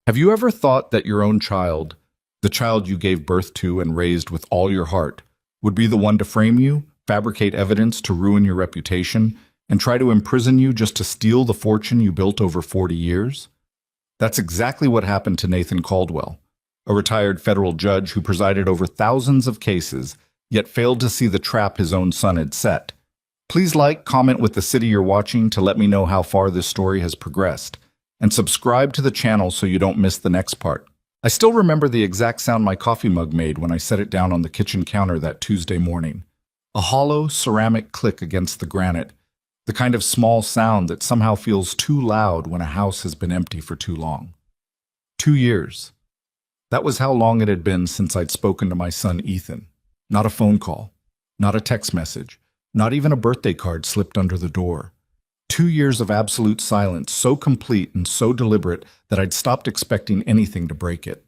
Have you ever thought that your own child, the child you gave birth to and raised with all your heart, would be the one to frame you, fabricate evidence to ruin your reputation, and try to imprison you just to steal the fortune you built over 40 years? That's exactly what happened to Nathan Caldwell, a retired federal judge who presided over thousands of cases, yet failed to see the trap his own son had set. Please like, comment with the city you're watching to let me know how far this story has progressed, and subscribe to the channel so you don't miss the next part. I still remember the exact sound my coffee mug made when I set it down on the kitchen counter that Tuesday morning. A hollow ceramic click against the granite, the kind of small sound that somehow feels too loud when a house has been empty for too long. 2 years. That was how long it had been since I'd spoken to my son Ethan. Not a phone call, not a text message, not even a birthday card slipped under the door. 2 years of absolute silence, so complete and so deliberate that I'd stopped expecting anything to break it.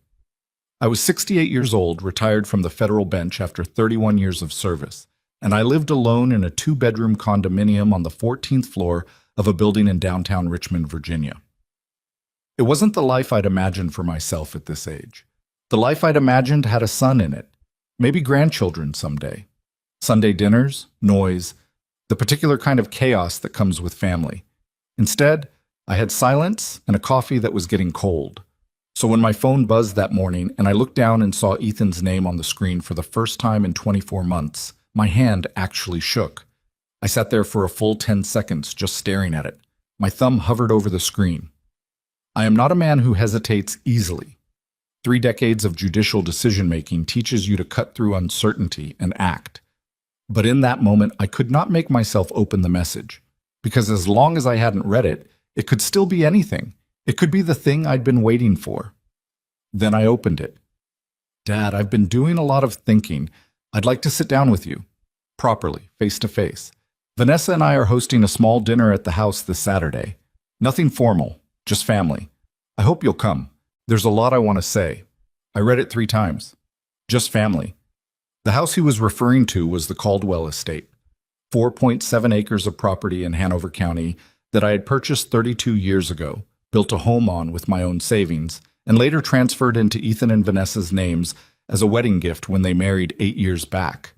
I was 68 years old, retired from the federal bench after 31 years of service, and I lived alone in a 2-bedroom condominium on the 14th floor of a building in downtown Richmond, Virginia. It wasn't the life I'd imagined for myself at this age. The life I'd imagined had a son in it, maybe grandchildren someday. Sunday dinners, noise, the particular kind of chaos that comes with family. Instead, I had silence and a coffee that was getting cold. So when my phone buzzed that morning and I looked down and saw Ethan's name on the screen for the first time in 24 months, my hand actually shook. I sat there for a full 10 seconds just staring at it. My thumb hovered over the screen. I am not a man who hesitates easily. 3 decades of judicial decision-making teaches you to cut through uncertainty and act. But in that moment, I could not make myself open the message, because as long as I hadn't read it, it could still be anything. It could be the thing I'd been waiting for. Then I opened it. Dad, I've been doing a lot of thinking. I'd like to sit down with you, properly, face to face. Vanessa and I are hosting a small dinner at the house this Saturday. Nothing formal, just family. I hope you'll come. There's a lot I want to say. I read it 3 times. Just family. The house he was referring to was the Caldwell estate, 4.7 acres of property in Hanover County that I had purchased 32 years ago, built a home on with my own savings, and later transferred into Ethan and Vanessa's names as a wedding gift when they married 8 years back.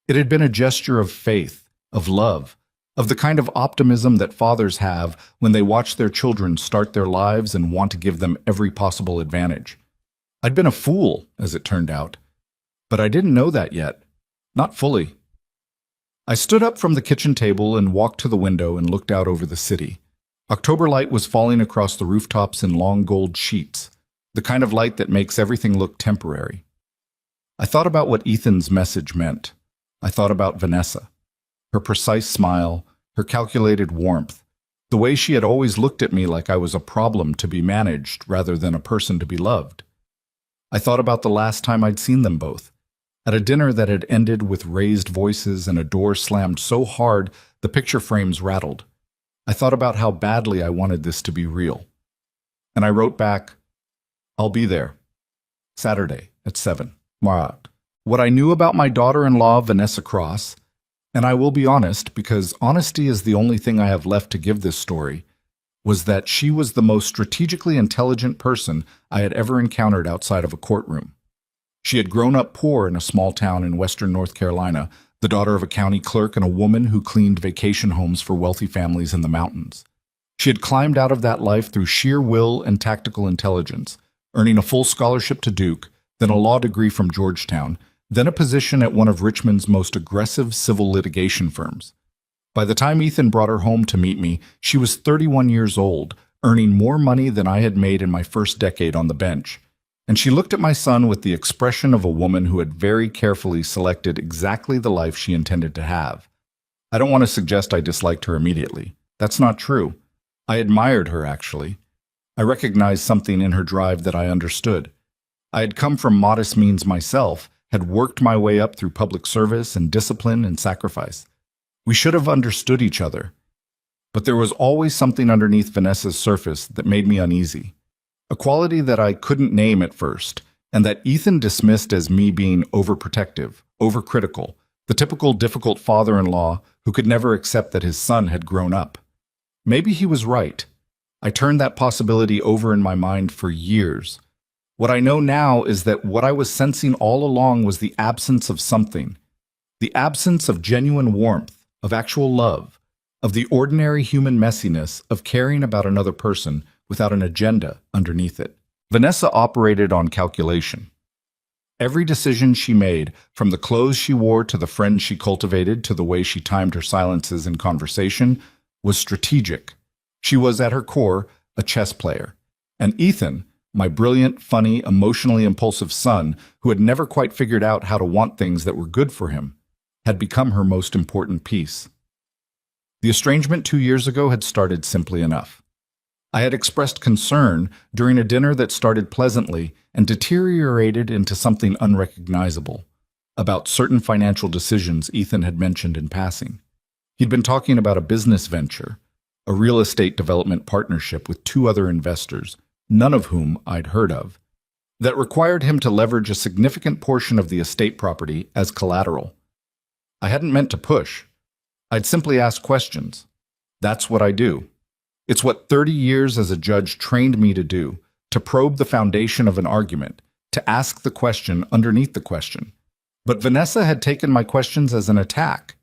It had been a gesture of faith, of love, of the kind of optimism that fathers have when they watch their children start their lives and want to give them every possible advantage. I'd been a fool, as it turned out. But I didn't know that yet. Not fully. I stood up from the kitchen table and walked to the window and looked out over the city. October light was falling across the rooftops in long gold sheets, the kind of light that makes everything look temporary. I thought about what Ethan's message meant. I thought about Vanessa. Her precise smile, her calculated warmth, the way she had always looked at me like I was a problem to be managed rather than a person to be loved. I thought about the last time I'd seen them both, at a dinner that had ended with raised voices and a door slammed so hard the picture frames rattled. I thought about how badly I wanted this to be real. And I wrote back, I'll be there. Saturday at 7. Marat. What I knew about my daughter-in-law, Vanessa Cross, and I will be honest, because honesty is the only thing I have left to give this story, was that she was the most strategically intelligent person I had ever encountered outside of a courtroom. She had grown up poor in a small town in western North Carolina, the daughter of a county clerk and a woman who cleaned vacation homes for wealthy families in the mountains. She had climbed out of that life through sheer will and tactical intelligence, earning a full scholarship to Duke, then a law degree from Georgetown, then a position at one of Richmond's most aggressive civil litigation firms. By the time Ethan brought her home to meet me, she was 31 years old, earning more money than I had made in my first decade on the bench. And she looked at my son with the expression of a woman who had very carefully selected exactly the life she intended to have. I don't want to suggest I disliked her immediately. That's not true. I admired her, actually. I recognized something in her drive that I understood. I had come from modest means myself, had worked my way up through public service and discipline and sacrifice. We should have understood each other. But there was always something underneath Vanessa's surface that made me uneasy. A quality that I couldn't name at first, and that Ethan dismissed as me being overprotective, overcritical, the typical difficult father-in-law who could never accept that his son had grown up. Maybe he was right. I turned that possibility over in my mind for years. What I know now is that what I was sensing all along was the absence of something, the absence of genuine warmth, of actual love, of the ordinary human messiness of caring about another person without an agenda underneath it. Vanessa operated on calculation. Every decision she made, from the clothes she wore to the friends she cultivated to the way she timed her silences in conversation, was strategic. She was, at her core, a chess player. And Ethan, my brilliant, funny, emotionally impulsive son, who had never quite figured out how to want things that were good for him, had become her most important piece. The estrangement 2 years ago had started simply enough. I had expressed concern during a dinner that started pleasantly and deteriorated into something unrecognizable about certain financial decisions Ethan had mentioned in passing. He'd been talking about a business venture, a real estate development partnership with 2 other investors, none of whom I'd heard of, that required him to leverage a significant portion of the estate property as collateral. I hadn't meant to push. I'd simply ask questions. That's what I do. It's what 30 years as a judge trained me to do, to probe the foundation of an argument, to ask the question underneath the question. But Vanessa had taken my questions as an attack.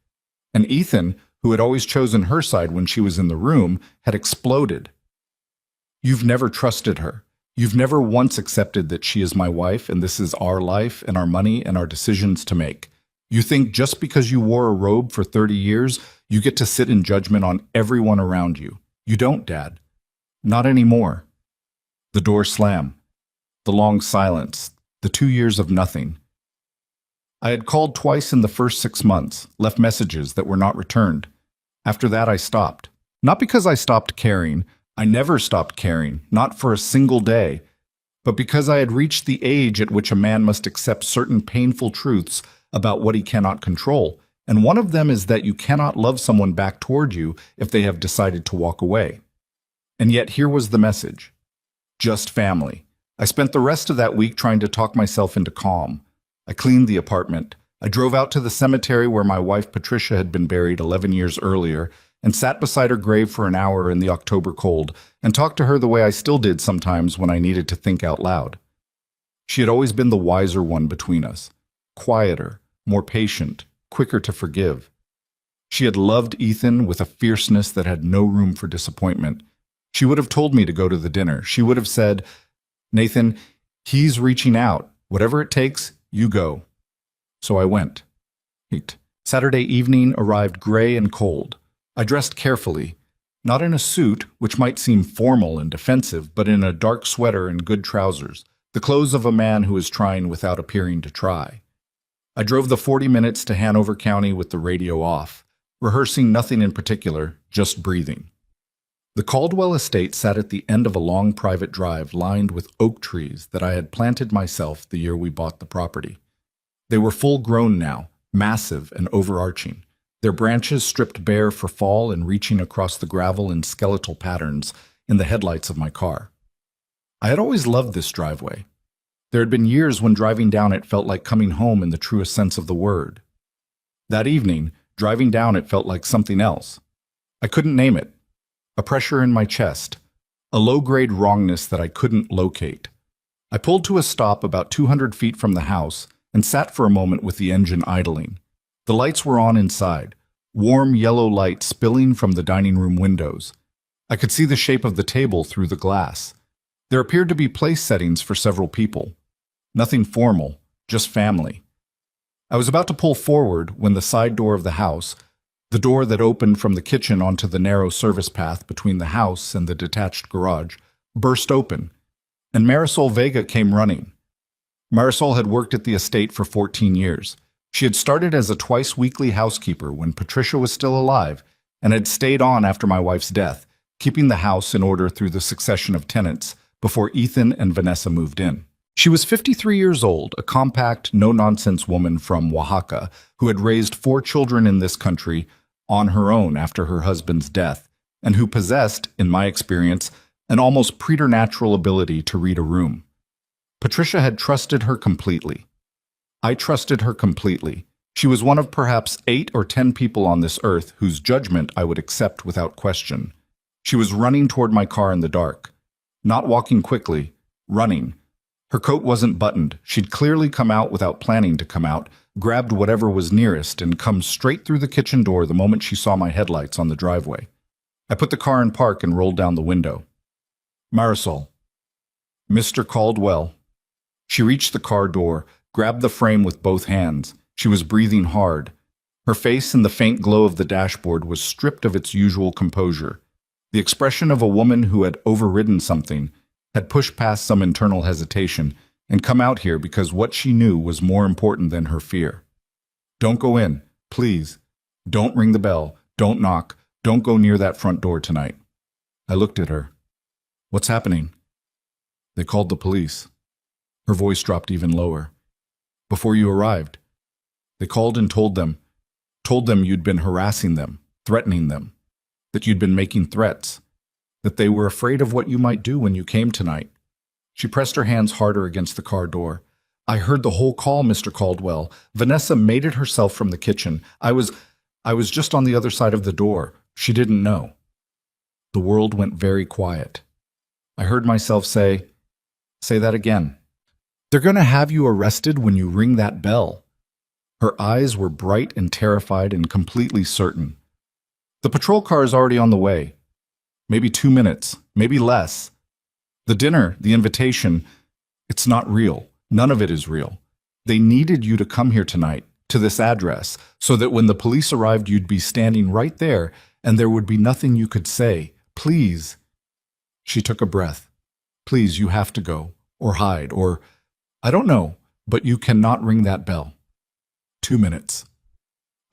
And Ethan, who had always chosen her side when she was in the room, had exploded. You've never trusted her. You've never once accepted that she is my wife and this is our life and our money and our decisions to make. You think just because you wore a robe for 30 years, you get to sit in judgment on everyone around you. You don't, Dad. Not anymore. The door slam. The long silence. The 2 years of nothing. I had called twice in the first 6 months, left messages that were not returned. After that, I stopped. Not because I stopped caring. I never stopped caring, not for a single day. But because I had reached the age at which a man must accept certain painful truths about what he cannot control. And one of them is that you cannot love someone back toward you if they have decided to walk away. And yet here was the message. Just family. I spent the rest of that week trying to talk myself into calm. I cleaned the apartment. I drove out to the cemetery where my wife Patricia had been buried 11 years earlier and sat beside her grave for an hour in the October cold and talked to her the way I still did sometimes when I needed to think out loud. She had always been the wiser one between us, quieter, more patient, quicker to forgive. She had loved Ethan with a fierceness that had no room for disappointment. She would have told me to go to the dinner. She would have said, "Nathan, he's reaching out. Whatever it takes, you go." So I went. Saturday evening arrived gray and cold. I dressed carefully, not in a suit, which might seem formal and defensive, but in a dark sweater and good trousers, the clothes of a man who is trying without appearing to try. I drove the 40 minutes to Hanover County with the radio off, rehearsing nothing in particular, just breathing. The Caldwell estate sat at the end of a long private drive lined with oak trees that I had planted myself the year we bought the property. They were full grown now, massive and overarching, their branches stripped bare for fall and reaching across the gravel in skeletal patterns in the headlights of my car. I had always loved this driveway. There had been years when driving down it felt like coming home in the truest sense of the word. That evening, driving down it felt like something else. I couldn't name it. A pressure in my chest, a low-grade wrongness that I couldn't locate. I pulled to a stop about 200 feet from the house and sat for a moment with the engine idling. The lights were on inside, warm yellow light spilling from the dining room windows. I could see the shape of the table through the glass. There appeared to be place settings for several people. Nothing formal, just family. I was about to pull forward when the side door of the house, the door that opened from the kitchen onto the narrow service path between the house and the detached garage, burst open, and Marisol Vega came running. Marisol had worked at the estate for 14 years. She had started as a twice-weekly housekeeper when Patricia was still alive and had stayed on after my wife's death, keeping the house in order through the succession of tenants before Ethan and Vanessa moved in. She was 53 years old, a compact, no-nonsense woman from Oaxaca who had raised 4 children in this country on her own after her husband's death, and who possessed, in my experience, an almost preternatural ability to read a room. Patricia had trusted her completely. I trusted her completely. She was one of perhaps 8 or 10 people on this earth whose judgment I would accept without question. She was running toward my car in the dark. Not walking quickly, running. Her coat wasn't buttoned. She'd clearly come out without planning to come out, grabbed whatever was nearest, and come straight through the kitchen door the moment she saw my headlights on the driveway. I put the car in park and rolled down the window. Marisol. Mr. Caldwell. She reached the car door, grabbed the frame with both hands. She was breathing hard. Her face in the faint glow of the dashboard was stripped of its usual composure. The expression of a woman who had overridden something, had pushed past some internal hesitation, and come out here because what she knew was more important than her fear. Don't go in, please. Don't ring the bell. Don't knock. Don't go near that front door tonight. I looked at her. What's happening? They called the police. Her voice dropped even lower. Before you arrived. They called and told them you'd been harassing them, threatening them, that you'd been making threats, that they were afraid of what you might do when you came tonight. She pressed her hands harder against the car door. I heard the whole call, Mr. Caldwell. Vanessa made it herself from the kitchen. I was just on the other side of the door. She didn't know. The world went very quiet. I heard myself say that again. They're going to have you arrested when you ring that bell. Her eyes were bright and terrified and completely certain. The patrol car is already on the way. Maybe 2 minutes, maybe less. The dinner, the invitation, it's not real. None of it is real. They needed you to come here tonight, to this address, so that when the police arrived you'd be standing right there and there would be nothing you could say. Please. She took a breath. Please, you have to go, or hide, or I don't know, but you cannot ring that bell. 2 minutes.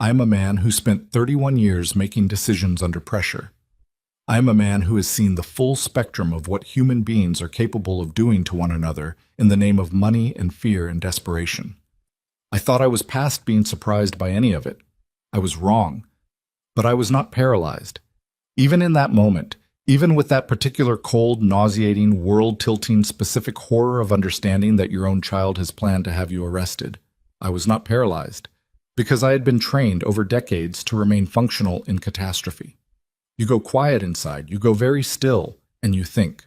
I am a man who spent 31 years making decisions under pressure. I am a man who has seen the full spectrum of what human beings are capable of doing to one another in the name of money and fear and desperation. I thought I was past being surprised by any of it. I was wrong. But I was not paralyzed. Even in that moment, even with that particular cold, nauseating, world-tilting, specific horror of understanding that your own child has planned to have you arrested, I was not paralyzed, because I had been trained over decades to remain functional in catastrophe. You go quiet inside, you go very still, and you think.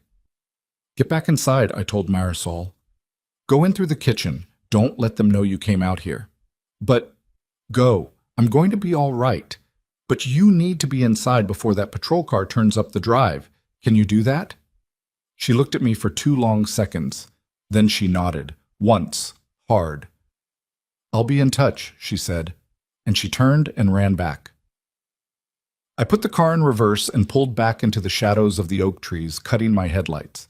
Get back inside, I told Marisol. Go in through the kitchen. Don't let them know you came out here. But go. I'm going to be all right. But you need to be inside before that patrol car turns up the drive. Can you do that? She looked at me for 2 long seconds. Then she nodded. Once. Hard. I'll be in touch, she said, and she turned and ran back. I put the car in reverse and pulled back into the shadows of the oak trees, cutting my headlights.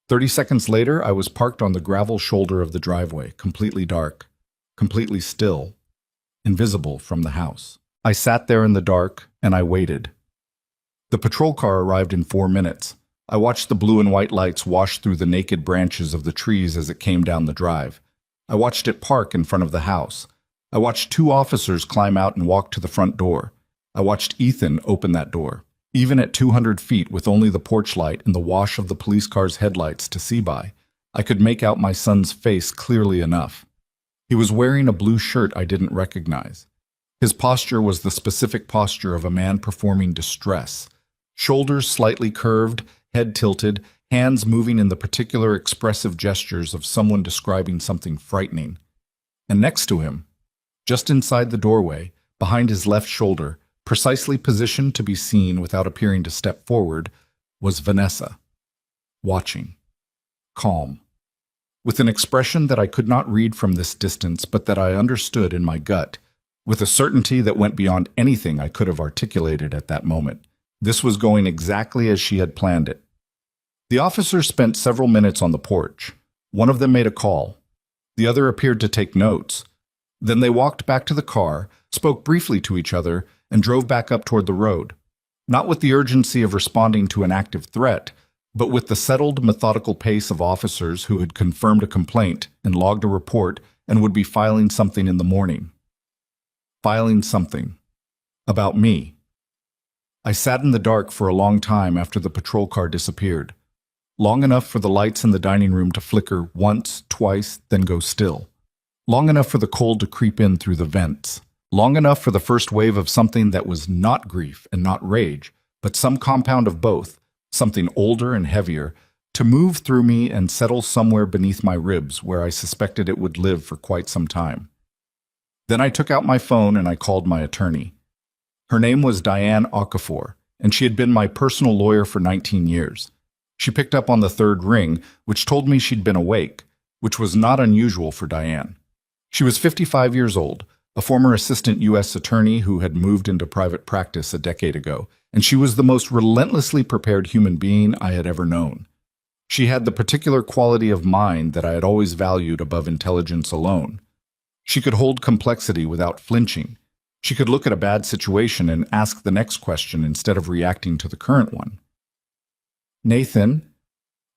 30 seconds later, I was parked on the gravel shoulder of the driveway, completely dark, completely still, invisible from the house. I sat there in the dark, and I waited. The patrol car arrived in 4 minutes. I watched the blue and white lights wash through the naked branches of the trees as it came down the drive. I watched it park in front of the house. I watched 2 officers climb out and walk to the front door. I watched Ethan open that door. Even at 200 feet with only the porch light and the wash of the police car's headlights to see by, I could make out my son's face clearly enough. He was wearing a blue shirt I didn't recognize. His posture was the specific posture of a man performing distress. Shoulders slightly curved, head tilted, hands moving in the particular expressive gestures of someone describing something frightening. And next to him, just inside the doorway, behind his left shoulder, precisely positioned to be seen without appearing to step forward, was Vanessa, watching, calm, with an expression that I could not read from this distance but that I understood in my gut, with a certainty that went beyond anything I could have articulated at that moment. This was going exactly as she had planned it. The officers spent several minutes on the porch. One of them made a call. The other appeared to take notes. Then they walked back to the car, spoke briefly to each other, and drove back up toward the road. Not with the urgency of responding to an active threat, but with the settled, methodical pace of officers who had confirmed a complaint and logged a report and would be filing something in the morning. Filing something. About me. I sat in the dark for a long time after the patrol car disappeared. Long enough for the lights in the dining room to flicker once, twice, then go still. Long enough for the cold to creep in through the vents. Long enough for the first wave of something that was not grief and not rage, but some compound of both, something older and heavier, to move through me and settle somewhere beneath my ribs where I suspected it would live for quite some time. Then I took out my phone and I called my attorney. Her name was Diane Okafor, and she had been my personal lawyer for 19 years. She picked up on the third ring, which told me she'd been awake, which was not unusual for Diane. She was 55 years old, a former assistant U.S. attorney who had moved into private practice a decade ago, and she was the most relentlessly prepared human being I had ever known. She had the particular quality of mind that I had always valued above intelligence alone. She could hold complexity without flinching. She could look at a bad situation and ask the next question instead of reacting to the current one. Nathan,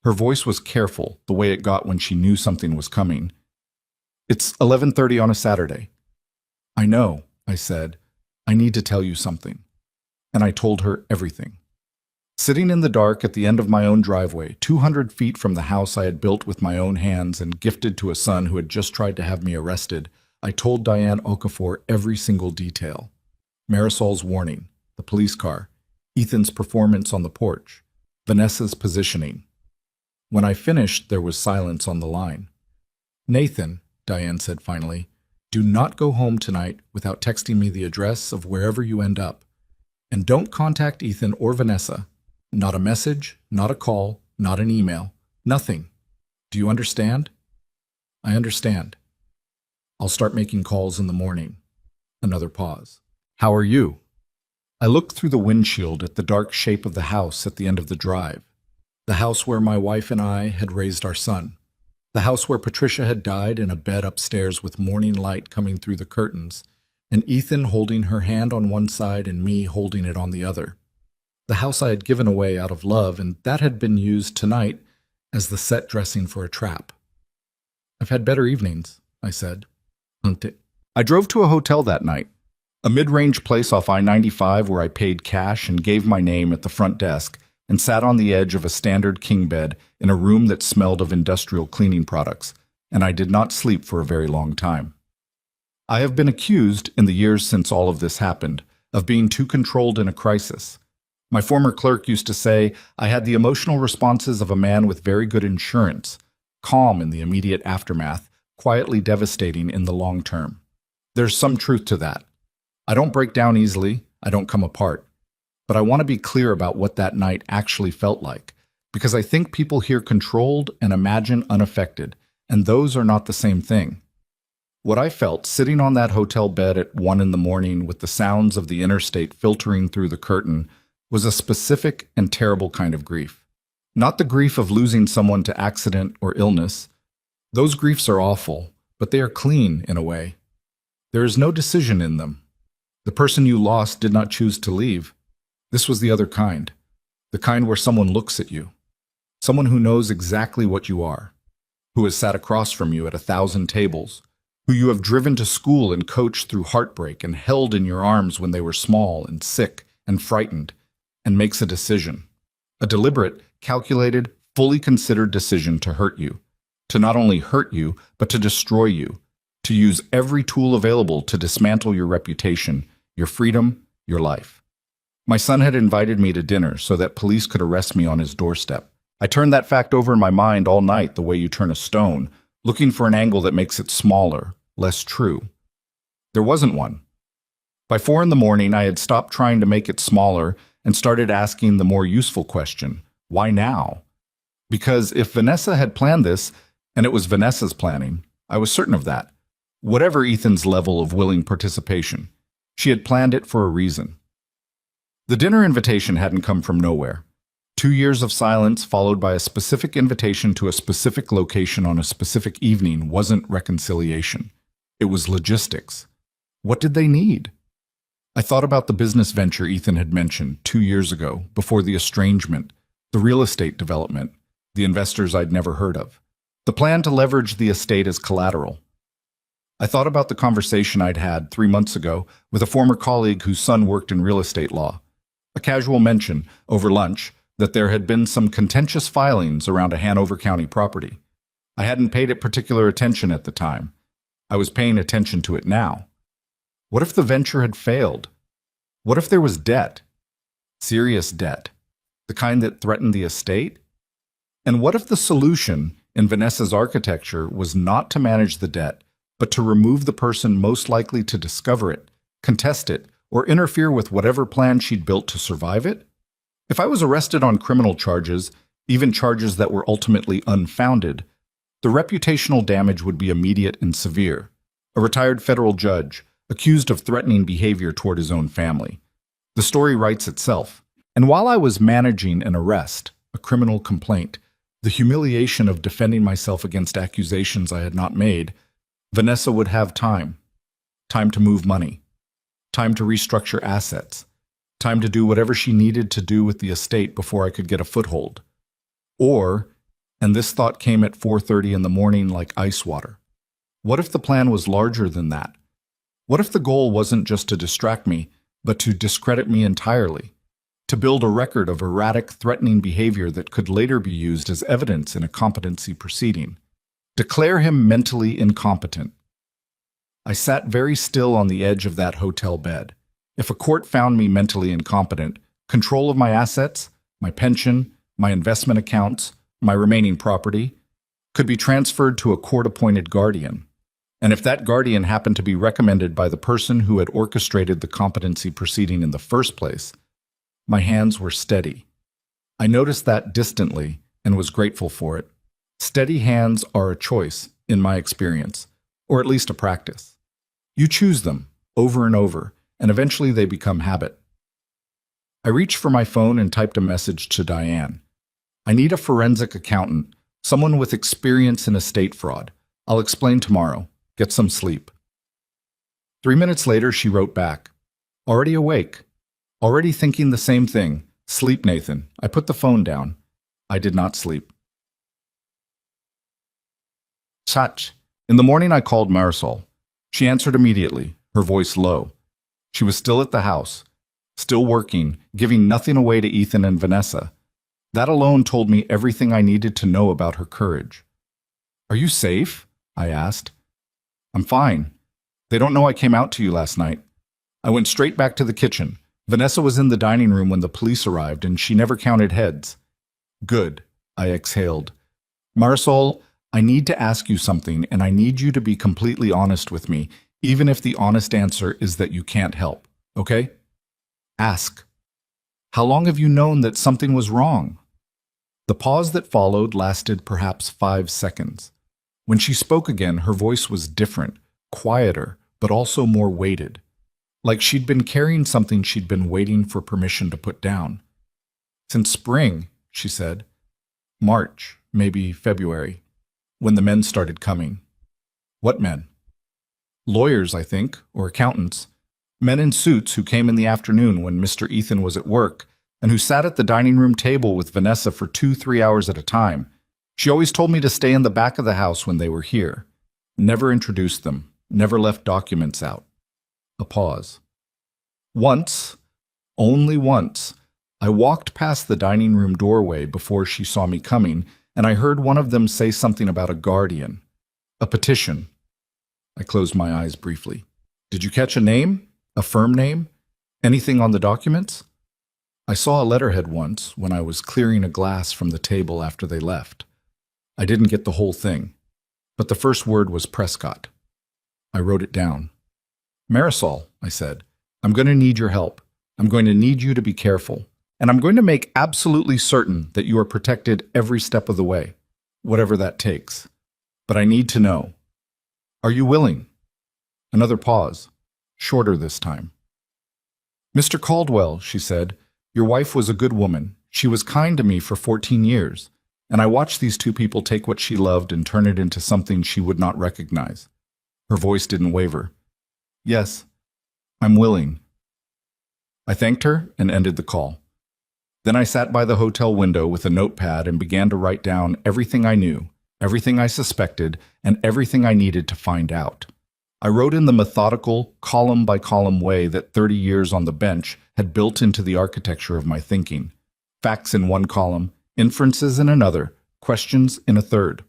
her voice was careful, the way it got when she knew something was coming. It's 11:30 on a Saturday. I know, I said. I need to tell you something. And I told her everything. Sitting in the dark at the end of my own driveway, 200 feet from the house I had built with my own hands and gifted to a son who had just tried to have me arrested, I told Diane Okafor every single detail. Marisol's warning, the police car, Ethan's performance on the porch, Vanessa's positioning. When I finished, there was silence on the line. Nathan, Diane said finally, do not go home tonight without texting me the address of wherever you end up. And don't contact Ethan or Vanessa. Not a message, not a call, not an email, nothing. Do you understand? I understand. I'll start making calls in the morning. Another pause. How are you? I looked through the windshield at the dark shape of the house at the end of the drive. The house where my wife and I had raised our son. The house where Patricia had died in a bed upstairs with morning light coming through the curtains, and Ethan holding her hand on one side and me holding it on the other. The house I had given away out of love, and that had been used tonight as the set dressing for a trap. I've had better evenings, I said. I drove to a hotel that night, a mid-range place off I-95 where I paid cash and gave my name at the front desk and sat on the edge of a standard king bed in a room that smelled of industrial cleaning products, and I did not sleep for a very long time. I have been accused, in the years since all of this happened, of being too controlled in a crisis. My former clerk used to say I had the emotional responses of a man with very good insurance, calm in the immediate aftermath, quietly devastating in the long term. There's some truth to that. I don't break down easily, I don't come apart. But I want to be clear about what that night actually felt like, because I think people hear controlled and imagine unaffected, and those are not the same thing. What I felt sitting on that hotel bed at 1 a.m. with the sounds of the interstate filtering through the curtain was a specific and terrible kind of grief. Not the grief of losing someone to accident or illness. Those griefs are awful, but they are clean in a way. There is no decision in them. The person you lost did not choose to leave. This was the other kind, the kind where someone looks at you, someone who knows exactly what you are, who has sat across from you at 1,000 tables, who you have driven to school and coached through heartbreak and held in your arms when they were small and sick and frightened, and makes a decision, a deliberate, calculated, fully considered decision to hurt you, to not only hurt you, but to destroy you, to use every tool available to dismantle your reputation, your freedom, your life. My son had invited me to dinner so that police could arrest me on his doorstep. I turned that fact over in my mind all night the way you turn a stone, looking for an angle that makes it smaller, less true. There wasn't one. By 4 a.m, I had stopped trying to make it smaller and started asking the more useful question, why now? Because if Vanessa had planned this, and it was Vanessa's planning, I was certain of that. Whatever Ethan's level of willing participation, she had planned it for a reason. The dinner invitation hadn't come from nowhere. 2 years of silence followed by a specific invitation to a specific location on a specific evening wasn't reconciliation. It was logistics. What did they need? I thought about the business venture Ethan had mentioned 2 years ago, before the estrangement, the real estate development, the investors I'd never heard of, the plan to leverage the estate as collateral. I thought about the conversation I'd had 3 months ago with a former colleague whose son worked in real estate law. A casual mention, over lunch, that there had been some contentious filings around a Hanover County property. I hadn't paid it particular attention at the time. I was paying attention to it now. What if the venture had failed? What if there was debt? Serious debt. The kind that threatened the estate? And what if the solution in Vanessa's architecture was not to manage the debt, but to remove the person most likely to discover it, contest it, or interfere with whatever plan she'd built to survive it? If I was arrested on criminal charges, even charges that were ultimately unfounded, the reputational damage would be immediate and severe. A retired federal judge, accused of threatening behavior toward his own family. The story writes itself. And while I was managing an arrest, a criminal complaint, the humiliation of defending myself against accusations I had not made, Vanessa would have time. Time to move money. Time to restructure assets. Time to do whatever she needed to do with the estate before I could get a foothold. Or, and this thought came at 4:30 in the morning like ice water, what if the plan was larger than that? What if the goal wasn't just to distract me, but to discredit me entirely? To build a record of erratic, threatening behavior that could later be used as evidence in a competency proceeding. Declare him mentally incompetent. I sat very still on the edge of that hotel bed. If a court found me mentally incompetent, control of my assets, my pension, my investment accounts, my remaining property, could be transferred to a court-appointed guardian. And if that guardian happened to be recommended by the person who had orchestrated the competency proceeding in the first place, my hands were steady. I noticed that distantly and was grateful for it. Steady hands are a choice, in my experience, or at least a practice. You choose them over and over, and eventually they become habit. I reached for my phone and typed a message to Diane. I need a forensic accountant, someone with experience in estate fraud. I'll explain tomorrow. Get some sleep. 3 minutes later, she wrote back. Already awake. Already thinking the same thing. Sleep, Nathan. I put the phone down. I did not sleep. Such. In the morning, I called Marisol. She answered immediately, her voice low. She was still at the house, still working, giving nothing away to Ethan and Vanessa. That alone told me everything I needed to know about her courage. Are you safe? I asked. I'm fine. They don't know I came out to you last night. I went straight back to the kitchen. Vanessa was in the dining room when the police arrived, and she never counted heads. Good, I exhaled. Marisol, I need to ask you something, and I need you to be completely honest with me, even if the honest answer is that you can't help, okay? Ask. How long have you known that something was wrong? The pause that followed lasted perhaps 5 seconds. When she spoke again, her voice was different, quieter, but also more weighted. Like she'd been carrying something she'd been waiting for permission to put down. Since spring, she said. March, maybe February, when the men started coming. What men? Lawyers, I think, or accountants. Men in suits who came in the afternoon when Mr. Ethan was at work, and who sat at the dining room table with Vanessa for 2-3 hours at a time. She always told me to stay in the back of the house when they were here. Never introduced them, never left documents out. A pause. Once, only once, I walked past the dining room doorway before she saw me coming, and I heard one of them say something about a guardian. A petition. I closed my eyes briefly. Did you catch a name? A firm name? Anything on the documents? I saw a letterhead once when I was clearing a glass from the table after they left. I didn't get the whole thing, but the first word was Prescott. I wrote it down. Marisol, I said, I'm going to need your help. I'm going to need you to be careful, and I'm going to make absolutely certain that you are protected every step of the way, whatever that takes. But I need to know. Are you willing? Another pause, shorter this time. Mr. Caldwell, she said, your wife was a good woman. She was kind to me for 14 years, and I watched these two people take what she loved and turn it into something she would not recognize. Her voice didn't waver. Yes, I'm willing. I thanked her and ended the call. Then I sat by the hotel window with a notepad and began to write down everything I knew, everything I suspected, and everything I needed to find out. I wrote in the methodical, column-by-column way that 30 years on the bench had built into the architecture of my thinking. Facts in one column, inferences in another, questions in a third.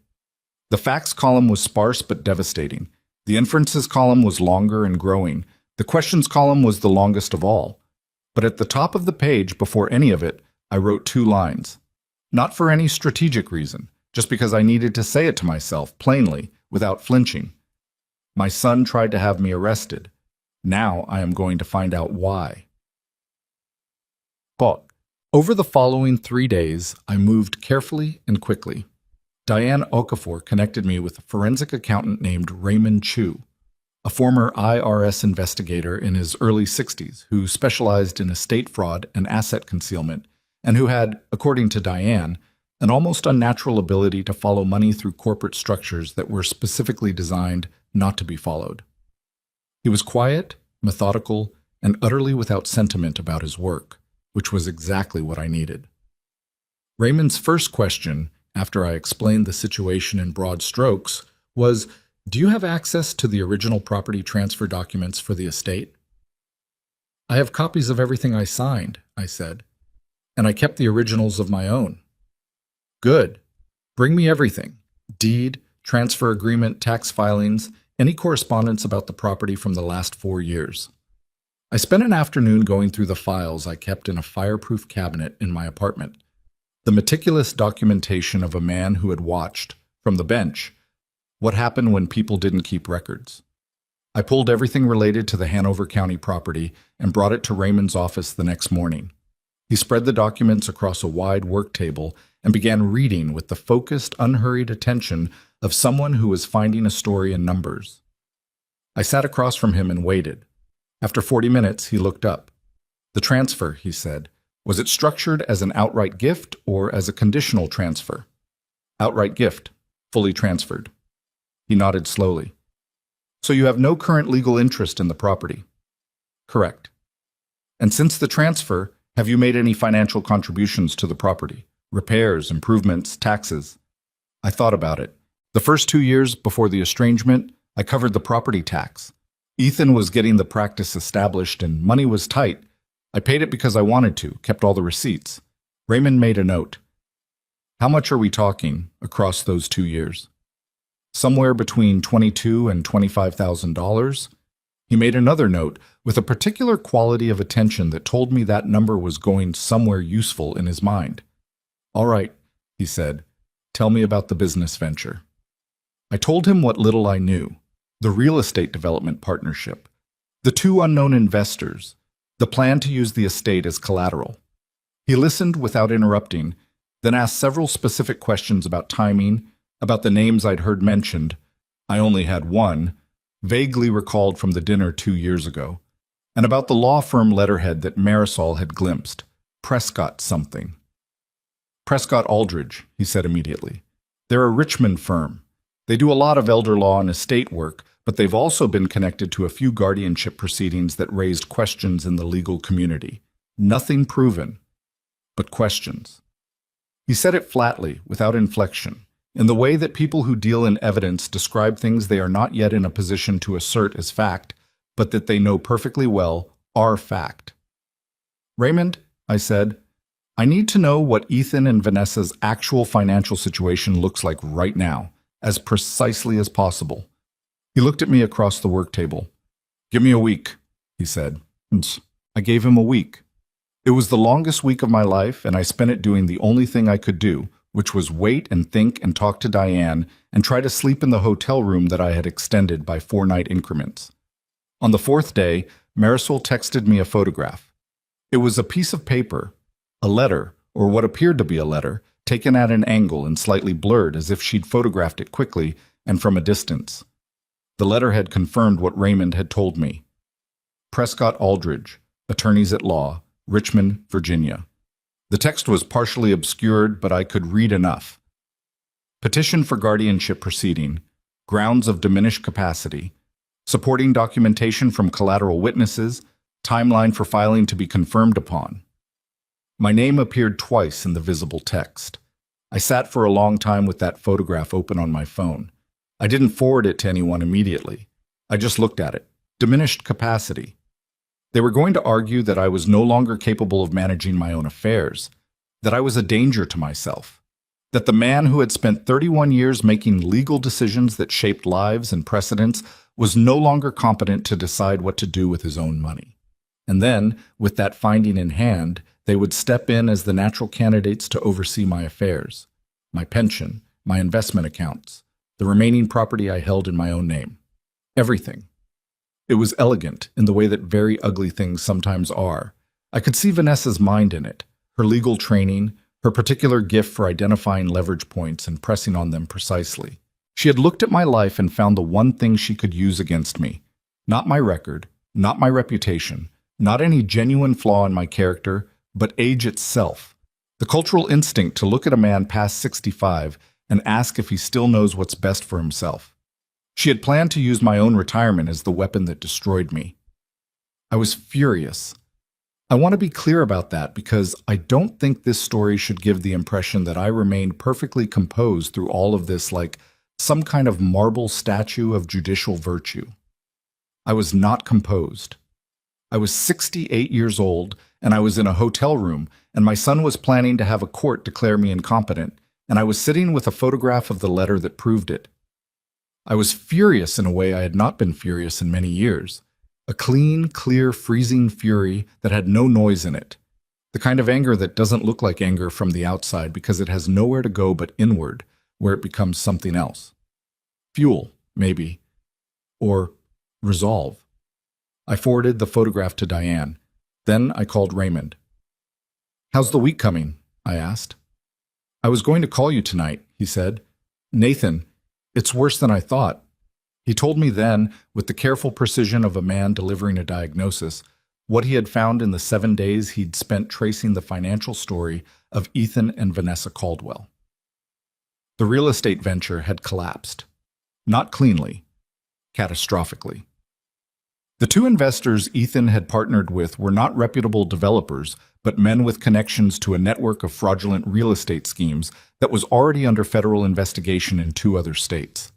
The facts column was sparse but devastating. The inferences column was longer and growing. The questions column was the longest of all. But at the top of the page, before any of it, I wrote 2 lines. Not for any strategic reason, just because I needed to say it to myself, plainly, without flinching. My son tried to have me arrested. Now I am going to find out why. But over the following 3 days, I moved carefully and quickly. Diane Okafor connected me with a forensic accountant named Raymond Chu, a former IRS investigator in his early 60s who specialized in estate fraud and asset concealment, and who had, according to Diane, an almost unnatural ability to follow money through corporate structures that were specifically designed not to be followed. He was quiet, methodical, and utterly without sentiment about his work, which was exactly what I needed. Raymond's first question, after I explained the situation in broad strokes, was, "Do you have access to the original property transfer documents for the estate?" "I have copies of everything I signed," I said, "and I kept the originals of my own." "Good. Bring me everything. Deed, transfer agreement, tax filings, any correspondence about the property from the last 4 years." I spent an afternoon going through the files I kept in a fireproof cabinet in my apartment. The meticulous documentation of a man who had watched, from the bench, what happened when people didn't keep records. I pulled everything related to the Hanover County property and brought it to Raymond's office the next morning. He spread the documents across a wide work table and began reading with the focused, unhurried attention of someone who was finding a story in numbers. I sat across from him and waited. After 40 minutes, he looked up. "The transfer," he said. "Was it structured as an outright gift or as a conditional transfer?" "Outright gift, fully transferred." He nodded slowly. "So you have no current legal interest in the property?" "Correct." "And since the transfer, have you made any financial contributions to the property? Repairs, improvements, taxes?" I thought about it. The first 2 years before the estrangement, I covered the property tax. Ethan was getting the practice established and money was tight. I paid it because I wanted to, kept all the receipts. Raymond made a note. "How much are we talking across those 2 years?" "Somewhere between $22,000 and $25,000. He made another note with a particular quality of attention that told me that number was going somewhere useful in his mind. "All right," he said. "Tell me about the business venture." I told him what little I knew. The real estate development partnership, the 2 unknown investors, the plan to use the estate as collateral. He listened without interrupting, then asked several specific questions about timing, about the names I'd heard mentioned. I only had one, vaguely recalled from the dinner 2 years ago, and about the law firm letterhead that Marisol had glimpsed, Prescott something. "Prescott Aldridge," he said immediately. "They're a Richmond firm. They do a lot of elder law and estate work, but they've also been connected to a few guardianship proceedings that raised questions in the legal community. Nothing proven, but questions." He said it flatly, without inflection, in the way that people who deal in evidence describe things they are not yet in a position to assert as fact, but that they know perfectly well are fact. "Raymond," I said, "I need to know what Ethan and Vanessa's actual financial situation looks like right now, as precisely as possible." He looked at me across the work table. "Give me a week," he said. I gave him a week. It was the longest week of my life, and I spent it doing the only thing I could do, which was wait and think and talk to Diane and try to sleep in the hotel room that I had extended by 4-night increments. On the 4th day, Marisol texted me a photograph. It was a piece of paper, a letter, or what appeared to be a letter, taken at an angle and slightly blurred as if she'd photographed it quickly and from a distance. The letter had confirmed what Raymond had told me. Prescott Aldridge, Attorneys at Law, Richmond, Virginia. The text was partially obscured, but I could read enough. Petition for guardianship proceeding, grounds of diminished capacity, supporting documentation from collateral witnesses, timeline for filing to be confirmed upon. My name appeared twice in the visible text. I sat for a long time with that photograph open on my phone. I didn't forward it to anyone immediately. I just looked at it. Diminished capacity. They were going to argue that I was no longer capable of managing my own affairs, that I was a danger to myself, that the man who had spent 31 years making legal decisions that shaped lives and precedents was no longer competent to decide what to do with his own money. And then, with that finding in hand, they would step in as the natural candidates to oversee my affairs, my pension, my investment accounts, the remaining property I held in my own name. Everything. It was elegant in the way that very ugly things sometimes are. I could see Vanessa's mind in it, her legal training, her particular gift for identifying leverage points and pressing on them precisely. She had looked at my life and found the one thing she could use against me. Not my record, not my reputation, not any genuine flaw in my character, but age itself. The cultural instinct to look at a man past 65 and ask if he still knows what's best for himself. She had planned to use my own retirement as the weapon that destroyed me. I was furious. I want to be clear about that because I don't think this story should give the impression that I remained perfectly composed through all of this like some kind of marble statue of judicial virtue. I was not composed. I was 68 years old, and I was in a hotel room, and my son was planning to have a court declare me incompetent, and I was sitting with a photograph of the letter that proved it. I was furious in a way I had not been furious in many years. A clean, clear, freezing fury that had no noise in it. The kind of anger that doesn't look like anger from the outside because it has nowhere to go but inward, where it becomes something else. Fuel, maybe. Or resolve. I forwarded the photograph to Diane. Then I called Raymond. "How's the week coming?" I asked. "I was going to call you tonight," he said. "Nathan, it's worse than I thought." He told me then, with the careful precision of a man delivering a diagnosis, what he had found in the 7 days he'd spent tracing the financial story of Ethan and Vanessa Caldwell. The real estate venture had collapsed. Not cleanly, catastrophically. The two investors Ethan had partnered with were not reputable developers, but men with connections to a network of fraudulent real estate schemes that was already under federal investigation in 2 other states.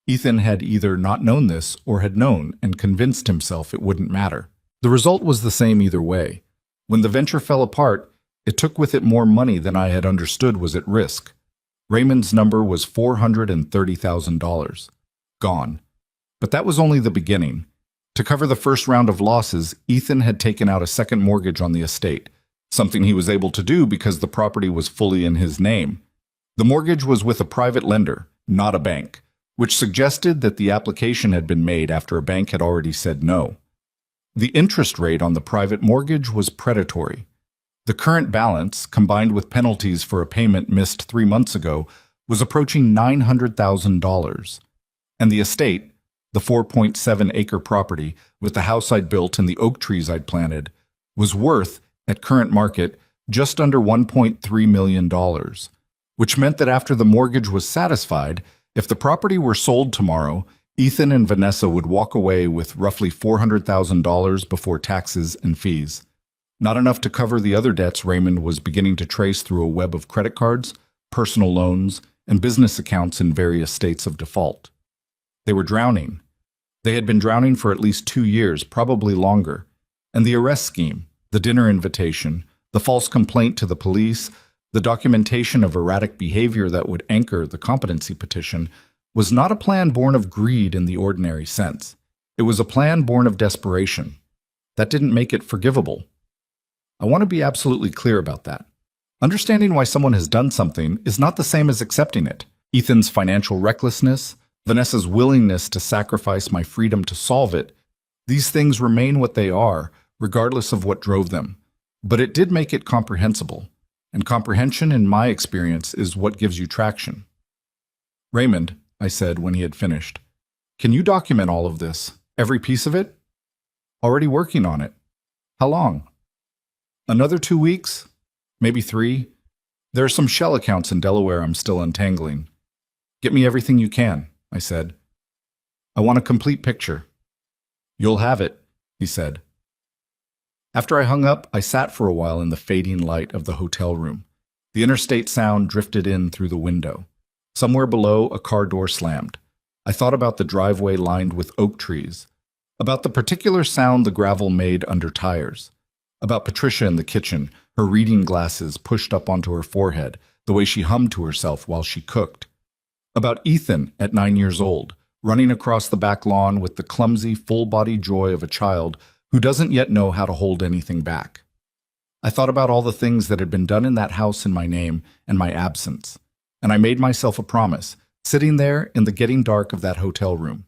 Ethan had either not known this or had known and convinced himself it wouldn't matter. The result was the same either way. When the venture fell apart, it took with it more money than I had understood was at risk. Raymond's number was $430,000. Gone. But that was only the beginning. To cover the first round of losses, Ethan had taken out a second mortgage on the estate, something he was able to do because the property was fully in his name. The mortgage was with a private lender, not a bank, which suggested that the application had been made after a bank had already said no. The interest rate on the private mortgage was predatory. The current balance, combined with penalties for a payment missed 3 months ago, was approaching $900,000. And the estate, the 4.7-acre property with the house I'd built and the oak trees I'd planted, was worth, at current market, just under $1.3 million, which meant that after the mortgage was satisfied, if the property were sold tomorrow, Ethan and Vanessa would walk away with roughly $400,000 before taxes and fees. Not enough to cover the other debts Raymond was beginning to trace through a web of credit cards, personal loans, and business accounts in various states of default. They were drowning. They had been drowning for at least 2 years, probably longer. And the arrest scheme, the dinner invitation, the false complaint to the police, the documentation of erratic behavior that would anchor the competency petition, was not a plan born of greed in the ordinary sense. It was a plan born of desperation. That didn't make it forgivable. I want to be absolutely clear about that. Understanding why someone has done something is not the same as accepting it. Ethan's financial recklessness, Vanessa's willingness to sacrifice my freedom to solve it, these things remain what they are, regardless of what drove them. But it did make it comprehensible. And comprehension, in my experience, is what gives you traction. "Raymond," I said when he had finished, "can you document all of this, every piece of it?" "Already working on it." "How long?" "Another 2 weeks, maybe 3. There are some shell accounts in Delaware I'm still untangling." "Get me everything you can," I said. "I want a complete picture." "You'll have it," he said. After I hung up, I sat for a while in the fading light of the hotel room. The interstate sound drifted in through the window. Somewhere below, a car door slammed. I thought about the driveway lined with oak trees, about the particular sound the gravel made under tires, about Patricia in the kitchen, her reading glasses pushed up onto her forehead, the way she hummed to herself while she cooked, about Ethan at 9 years old, running across the back lawn with the clumsy, full-body joy of a child who doesn't yet know how to hold anything back. I thought about all the things that had been done in that house in my name and my absence, and I made myself a promise, sitting there in the getting dark of that hotel room.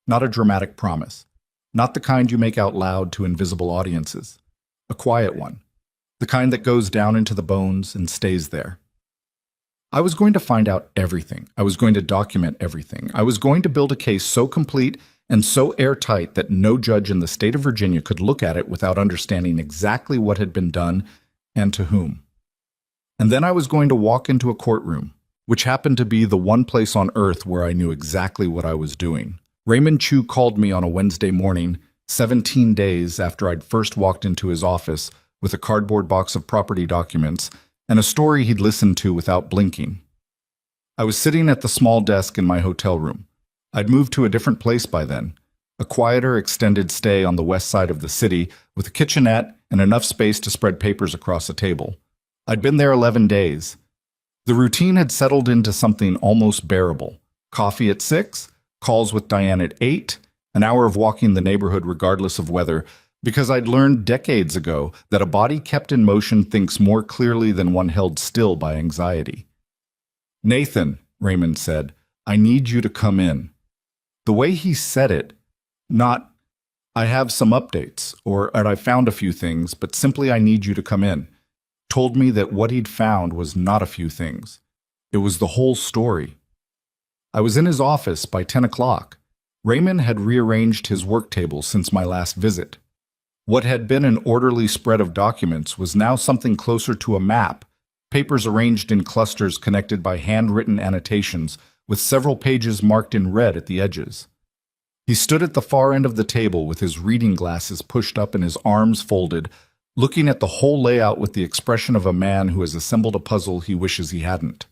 Not a dramatic promise, not the kind you make out loud to invisible audiences. A quiet one, the kind that goes down into the bones and stays there. I was going to find out everything. I was going to document everything. I was going to build a case so complete and so airtight that no judge in the state of Virginia could look at it without understanding exactly what had been done and to whom. And then I was going to walk into a courtroom, which happened to be the one place on earth where I knew exactly what I was doing. Raymond Chu called me on a Wednesday morning, 17 days after I'd first walked into his office with a cardboard box of property documents and a story he'd listened to without blinking. I was sitting at the small desk in my hotel room. I'd moved to a different place by then, a quieter extended stay on the west side of the city with a kitchenette and enough space to spread papers across a table. I'd been there 11 days. The routine had settled into something almost bearable. Coffee at 6, calls with Diane at 8, an hour of walking the neighborhood regardless of weather, because I'd learned decades ago that a body kept in motion thinks more clearly than one held still by anxiety. "Nathan," Raymond said, "I need you to come in." The way he said it, not, "I have some updates," or "I found a few things," but simply, "I need you to come in," told me that what he'd found was not a few things. It was the whole story. I was in his office by 10 o'clock. Raymond had rearranged his work table since my last visit. What had been an orderly spread of documents was now something closer to a map, papers arranged in clusters connected by handwritten annotations with several pages marked in red at the edges. He stood at the far end of the table with his reading glasses pushed up and his arms folded, looking at the whole layout with the expression of a man who has assembled a puzzle he wishes he hadn't.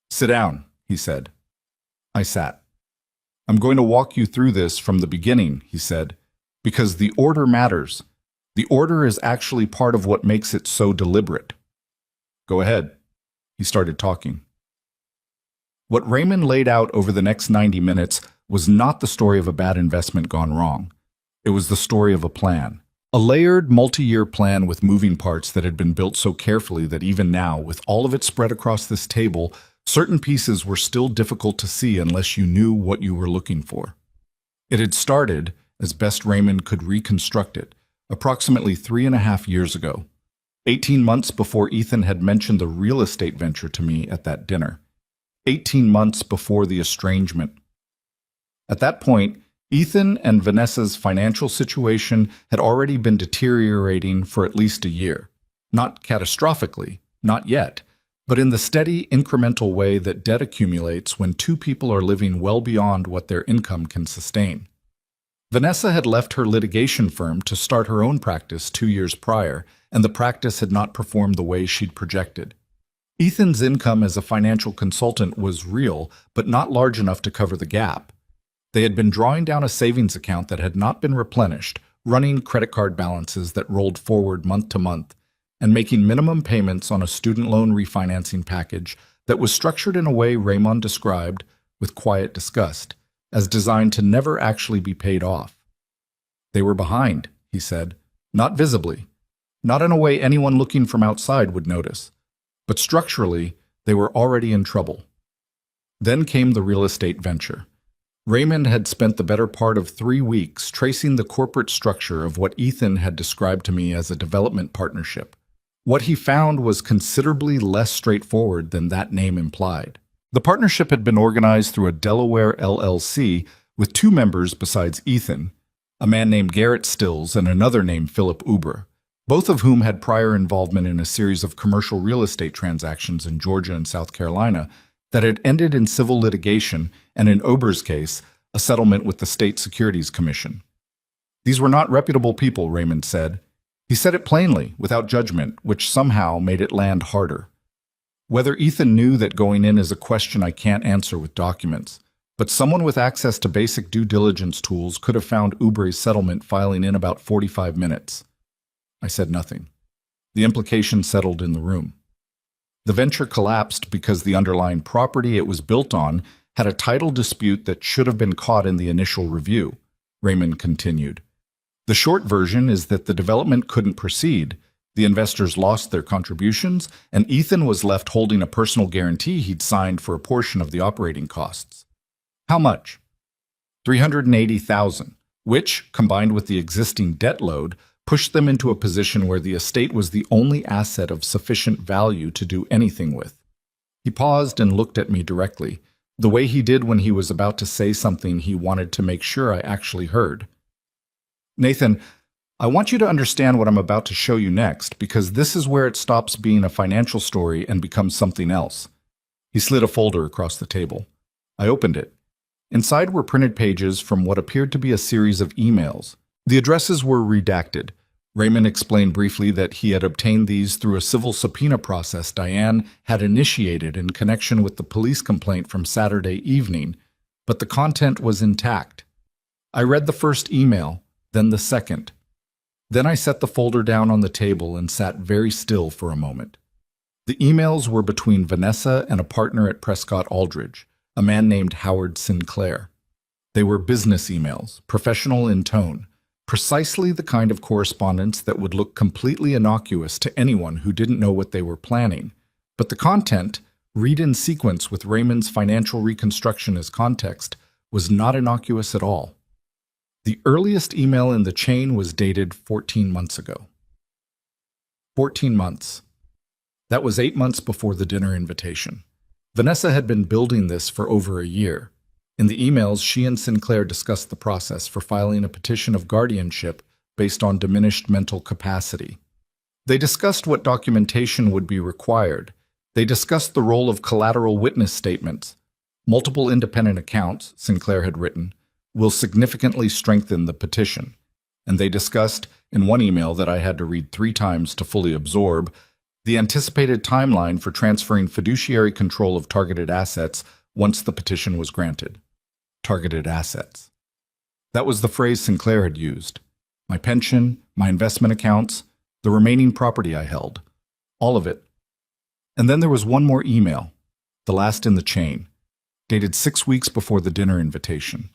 "Sit down," he said. I sat. "I'm going to walk you through this from the beginning," he said, "because the order matters. The order is actually part of what makes it so deliberate." "Go ahead." He started talking. What Raymond laid out over the next 90 minutes was not the story of a bad investment gone wrong. It was the story of a plan. A layered, multi-year plan with moving parts that had been built so carefully that even now, with all of it spread across this table, certain pieces were still difficult to see unless you knew what you were looking for. It had started, as best Raymond could reconstruct it, approximately 3.5 years ago, 18 months before Ethan had mentioned the real estate venture to me at that dinner, 18 months before the estrangement. At that point, Ethan and Vanessa's financial situation had already been deteriorating for at least a year. Not catastrophically, not yet, but in the steady, incremental way that debt accumulates when two people are living well beyond what their income can sustain. Vanessa had left her litigation firm to start her own practice 2 years prior, and the practice had not performed the way she'd projected. Ethan's income as a financial consultant was real, but not large enough to cover the gap. They had been drawing down a savings account that had not been replenished, running credit card balances that rolled forward month to month, and making minimum payments on a student loan refinancing package that was structured in a way Raymond described, with quiet disgust, as designed to never actually be paid off. They were behind, he said, not visibly, not in a way anyone looking from outside would notice, but structurally, they were already in trouble. Then came the real estate venture. Raymond had spent the better part of 3 weeks tracing the corporate structure of what Ethan had described to me as a development partnership. What he found was considerably less straightforward than that name implied. The partnership had been organized through a Delaware LLC with 2 members besides Ethan, a man named Garrett Stills and another named Philip Uber, both of whom had prior involvement in a series of commercial real estate transactions in Georgia and South Carolina that had ended in civil litigation and, in Uber's case, a settlement with the State Securities Commission. These were not reputable people, Raymond said. He said it plainly, without judgment, which somehow made it land harder. Whether Ethan knew that going in is a question I can't answer with documents, but someone with access to basic due diligence tools could have found Uber's settlement filing in about 45 minutes. I said nothing. The implication settled in the room. The venture collapsed because the underlying property it was built on had a title dispute that should have been caught in the initial review, Raymond continued. The short version is that the development couldn't proceed. The investors lost their contributions, and Ethan was left holding a personal guarantee he'd signed for a portion of the operating costs. How much? $380,000, which, combined with the existing debt load, pushed them into a position where the estate was the only asset of sufficient value to do anything with. He paused and looked at me directly, the way he did when he was about to say something he wanted to make sure I actually heard. Nathan, I want you to understand what I'm about to show you next, because this is where it stops being a financial story and becomes something else. He slid a folder across the table. I opened it. Inside were printed pages from what appeared to be a series of emails. The addresses were redacted. Raymond explained briefly that he had obtained these through a civil subpoena process Diane had initiated in connection with the police complaint from Saturday evening, but the content was intact. I read the first email, then the second. Then I set the folder down on the table and sat very still for a moment. The emails were between Vanessa and a partner at Prescott Aldridge, a man named Howard Sinclair. They were business emails, professional in tone, precisely the kind of correspondence that would look completely innocuous to anyone who didn't know what they were planning. But the content, read in sequence with Raymond's financial reconstruction as context, was not innocuous at all. The earliest email in the chain was dated 14 months ago. 14 months. That was 8 months before the dinner invitation. Vanessa had been building this for over a year. In the emails, she and Sinclair discussed the process for filing a petition of guardianship based on diminished mental capacity. They discussed what documentation would be required. They discussed the role of collateral witness statements. Multiple independent accounts, Sinclair had written, will significantly strengthen the petition. And they discussed, in one email that I had to read 3 times to fully absorb, the anticipated timeline for transferring fiduciary control of targeted assets once the petition was granted. Targeted assets. That was the phrase Sinclair had used. My pension, my investment accounts, the remaining property I held. All of it. And then there was one more email, the last in the chain, dated 6 weeks before the dinner invitation.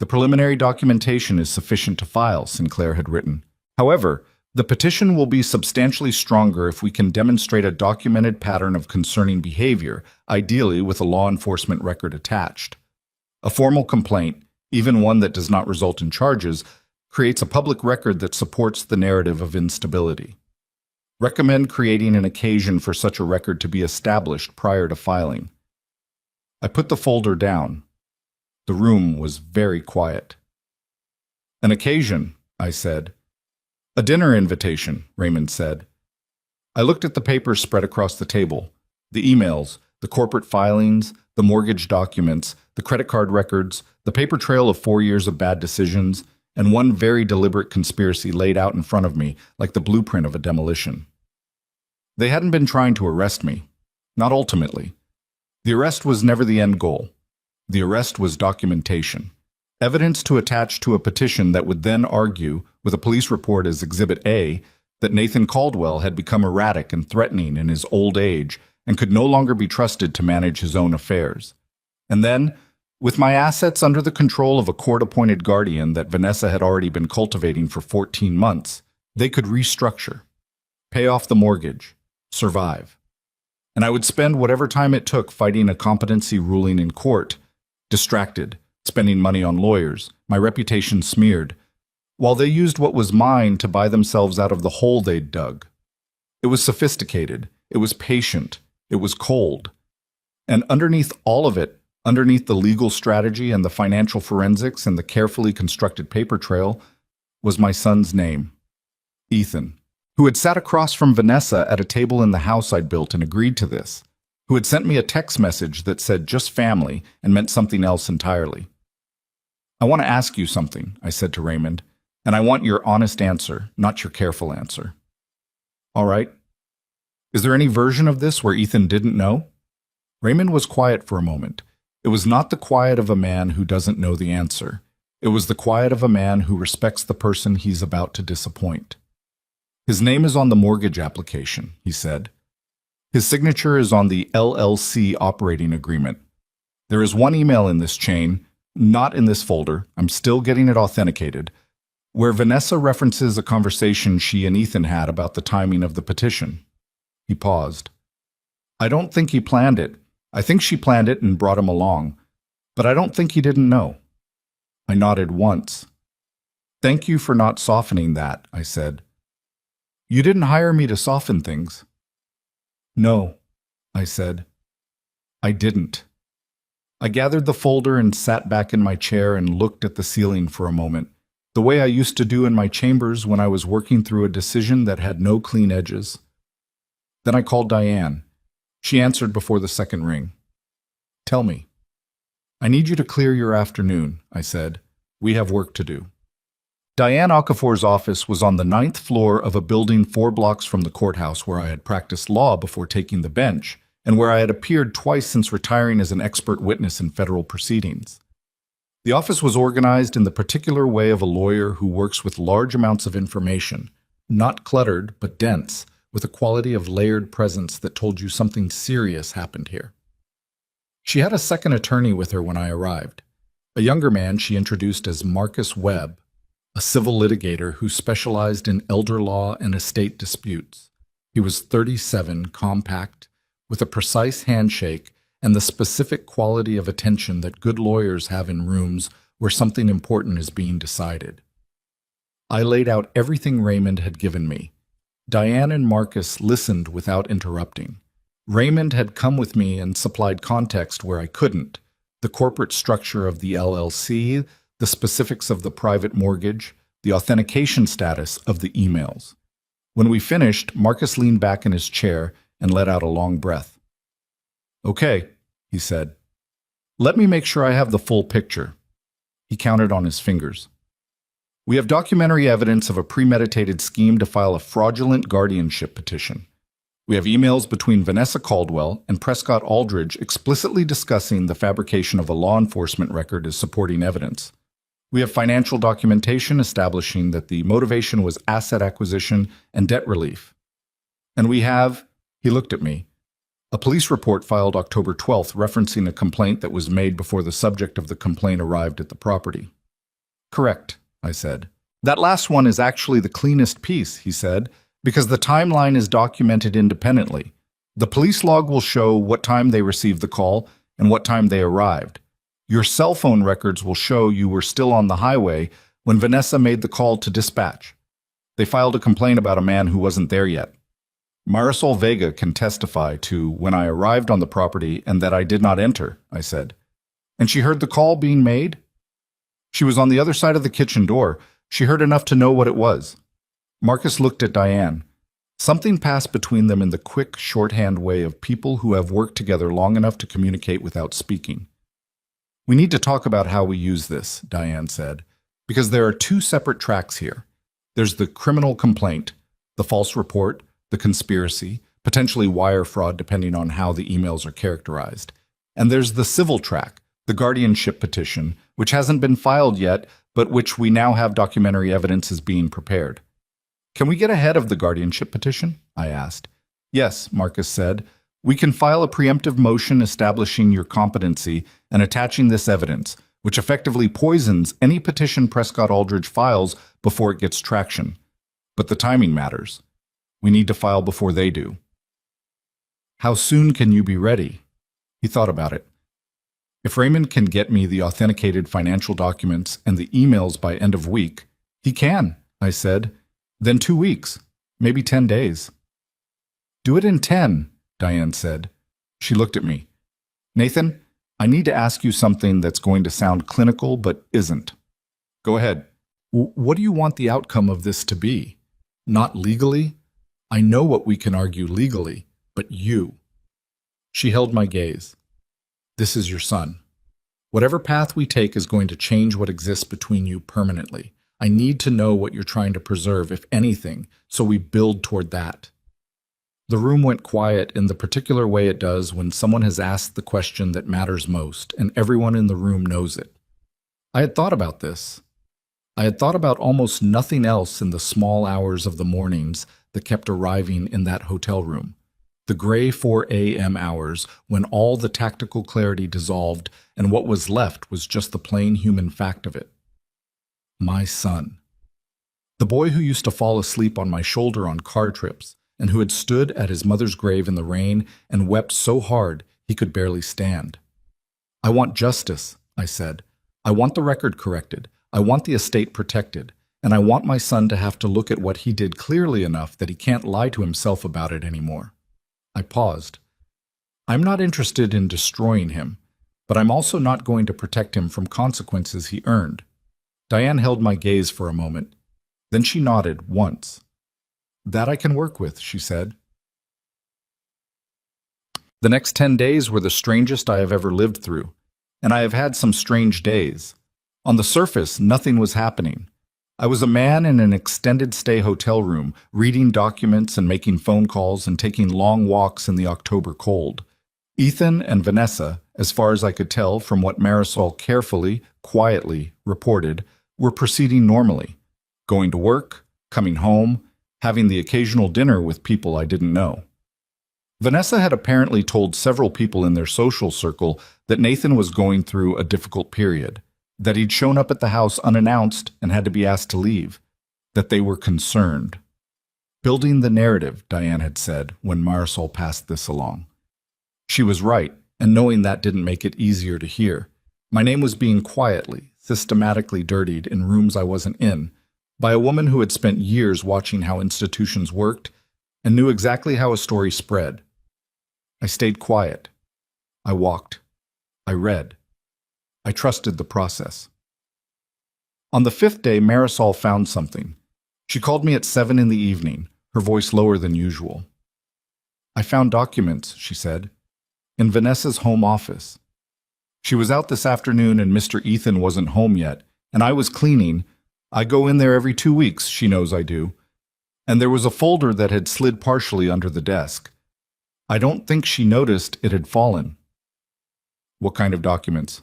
The preliminary documentation is sufficient to file, Sinclair had written. However, the petition will be substantially stronger if we can demonstrate a documented pattern of concerning behavior, ideally with a law enforcement record attached. A formal complaint, even one that does not result in charges, creates a public record that supports the narrative of instability. Recommend creating an occasion for such a record to be established prior to filing. I put the folder down. The room was very quiet. An occasion, I said. A dinner invitation, Raymond said. I looked at the papers spread across the table, the emails, the corporate filings, the mortgage documents, the credit card records, the paper trail of 4 years of bad decisions, and one very deliberate conspiracy laid out in front of me like the blueprint of a demolition. They hadn't been trying to arrest me. Not ultimately. The arrest was never the end goal. The arrest was documentation. Evidence to attach to a petition that would then argue, with a police report as Exhibit A, that Nathan Caldwell had become erratic and threatening in his old age and could no longer be trusted to manage his own affairs. And then, with my assets under the control of a court-appointed guardian that Vanessa had already been cultivating for 14 months, they could restructure, pay off the mortgage, survive. And I would spend whatever time it took fighting a competency ruling in court, distracted, spending money on lawyers, my reputation smeared, while they used what was mine to buy themselves out of the hole they'd dug. It was sophisticated, it was patient, it was cold. And underneath all of it, underneath the legal strategy and the financial forensics and the carefully constructed paper trail, was my son's name, Ethan, who had sat across from Vanessa at a table in the house I'd built and agreed to this, who had sent me a text message that said just family and meant something else entirely. I want to ask you something, I said to Raymond, and I want your honest answer, not your careful answer. All right. Is there any version of this where Ethan didn't know? Raymond was quiet for a moment. It was not the quiet of a man who doesn't know the answer. It was the quiet of a man who respects the person he's about to disappoint. His name is on the mortgage application, he said. His signature is on the LLC operating agreement. There is one email in this chain, not in this folder, I'm still getting it authenticated, where Vanessa references a conversation she and Ethan had about the timing of the petition. He paused. I don't think he planned it. I think she planned it and brought him along, but I don't think he didn't know. I nodded once. Thank you for not softening that, I said. You didn't hire me to soften things. No, I said. I didn't. I gathered the folder and sat back in my chair and looked at the ceiling for a moment, the way I used to do in my chambers when I was working through a decision that had no clean edges. Then I called Diane. She answered before the second ring. Tell me. I need you to clear your afternoon, I said. We have work to do. Diane Okafor's office was on the 9th floor of a building 4 blocks from the courthouse where I had practiced law before taking the bench, and where I had appeared twice since retiring as an expert witness in federal proceedings. The office was organized in the particular way of a lawyer who works with large amounts of information, not cluttered but dense, with a quality of layered presence that told you something serious happened here. She had a second attorney with her when I arrived, a younger man she introduced as Marcus Webb, a civil litigator who specialized in elder law and estate disputes. He was 37, compact, with a precise handshake and the specific quality of attention that good lawyers have in rooms where something important is being decided. I laid out everything Raymond had given me. Diane and Marcus listened without interrupting. Raymond had come with me and supplied context where I couldn't, the corporate structure of the LLC, the specifics of the private mortgage, the authentication status of the emails. When we finished, Marcus leaned back in his chair and let out a long breath. Okay, he said. Let me make sure I have the full picture. He counted on his fingers. We have documentary evidence of a premeditated scheme to file a fraudulent guardianship petition. We have emails between Vanessa Caldwell and Prescott Aldridge explicitly discussing the fabrication of a law enforcement record as supporting evidence. We have financial documentation establishing that the motivation was asset acquisition and debt relief. And we have, he looked at me, a police report filed October 12th referencing a complaint that was made before the subject of the complaint arrived at the property. Correct, I said. That last one is actually the cleanest piece, he said, because the timeline is documented independently. The police log will show what time they received the call and what time they arrived. Your cell phone records will show you were still on the highway when Vanessa made the call to dispatch. They filed a complaint about a man who wasn't there yet. Marisol Vega can testify to when I arrived on the property and that I did not enter, I said. And she heard the call being made? She was on the other side of the kitchen door. She heard enough to know what it was. Marcus looked at Diane. Something passed between them in the quick, shorthand way of people who have worked together long enough to communicate without speaking. We need to talk about how we use this, Diane said, because there are 2 separate tracks here. There's the criminal complaint, the false report, the conspiracy, potentially wire fraud depending on how the emails are characterized. And there's the civil track, the guardianship petition, which hasn't been filed yet, but which we now have documentary evidence is being prepared. Can we get ahead of the guardianship petition? I asked. Yes, Marcus said. We can file a preemptive motion establishing your competency and attaching this evidence, which effectively poisons any petition Prescott Aldridge files before it gets traction. But the timing matters. We need to file before they do. How soon can you be ready? He thought about it. If Raymond can get me the authenticated financial documents and the emails by end of week, he can, I said. Then 2 weeks, maybe 10 days. Do it in 10, Diane said. She looked at me. Nathan, I need to ask you something that's going to sound clinical but isn't. Go ahead. What do you want the outcome of this to be? Not legally? I know what we can argue legally, but you. She held my gaze. This is your son. Whatever path we take is going to change what exists between you permanently. I need to know what you're trying to preserve, if anything, so we build toward that. The room went quiet in the particular way it does when someone has asked the question that matters most, and everyone in the room knows it. I had thought about this. I had thought about almost nothing else in the small hours of the mornings that kept arriving in that hotel room. The gray 4 a.m. hours when all the tactical clarity dissolved and what was left was just the plain human fact of it. My son. The boy who used to fall asleep on my shoulder on car trips, and who had stood at his mother's grave in the rain and wept so hard he could barely stand. I want justice, I said. I want the record corrected. I want the estate protected. And I want my son to have to look at what he did clearly enough that he can't lie to himself about it anymore. I paused. I'm not interested in destroying him, but I'm also not going to protect him from consequences he earned. Diane held my gaze for a moment. Then she nodded once. That I can work with, she said. The next 10 days were the strangest I have ever lived through, and I have had some strange days. On the surface, nothing was happening. I was a man in an extended stay hotel room, reading documents and making phone calls and taking long walks in the October cold. Ethan and Vanessa, as far as I could tell from what Marisol carefully, quietly reported, were proceeding normally, going to work, coming home, having the occasional dinner with people I didn't know. Vanessa had apparently told several people in their social circle that Nathan was going through a difficult period, that he'd shown up at the house unannounced and had to be asked to leave, that they were concerned. Building the narrative, Diane had said when Marisol passed this along. She was right, and knowing that didn't make it easier to hear. My name was being quietly, systematically dirtied in rooms I wasn't in, by a woman who had spent years watching how institutions worked and knew exactly how a story spread. I stayed quiet. I walked. I read. I trusted the process. On the 5th day, Marisol found something. She called me at 7 in the evening, her voice lower than usual. I found documents, she said, in Vanessa's home office. She was out this afternoon and Mr. Ethan wasn't home yet, and I was cleaning. I go in there every 2 weeks, she knows I do. And there was a folder that had slid partially under the desk. I don't think she noticed it had fallen. What kind of documents?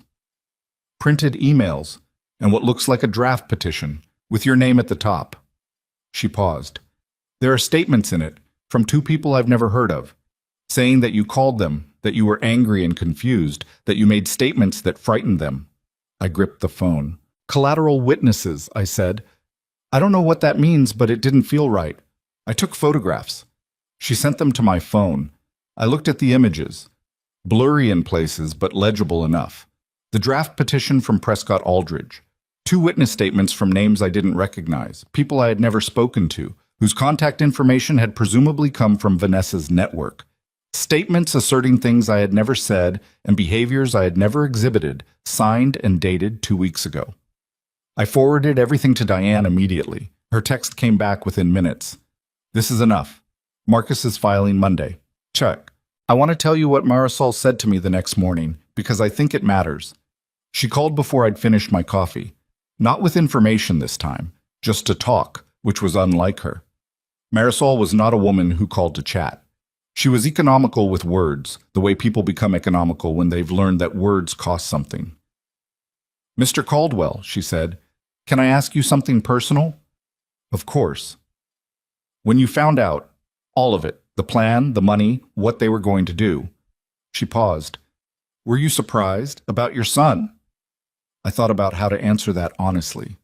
Printed emails, and what looks like a draft petition, with your name at the top. She paused. There are statements in it, from 2 people I've never heard of, saying that you called them, that you were angry and confused, that you made statements that frightened them. I gripped the phone. Collateral witnesses, I said. I don't know what that means, but it didn't feel right. I took photographs. She sent them to my phone. I looked at the images. Blurry in places, but legible enough. The draft petition from Prescott Aldridge. 2 witness statements from names I didn't recognize, people I had never spoken to, whose contact information had presumably come from Vanessa's network. Statements asserting things I had never said and behaviors I had never exhibited, signed and dated 2 weeks ago. I forwarded everything to Diane immediately. Her text came back within minutes. This is enough. Marcus is filing Monday. Check. I want to tell you what Marisol said to me the next morning, because I think it matters. She called before I'd finished my coffee. Not with information this time, just to talk, which was unlike her. Marisol was not a woman who called to chat. She was economical with words, the way people become economical when they've learned that words cost something. Mr. Caldwell, she said, can I ask you something personal? Of course. When you found out, all of it, the plan, the money, what they were going to do. She paused. Were you surprised about your son? I thought about how to answer that honestly.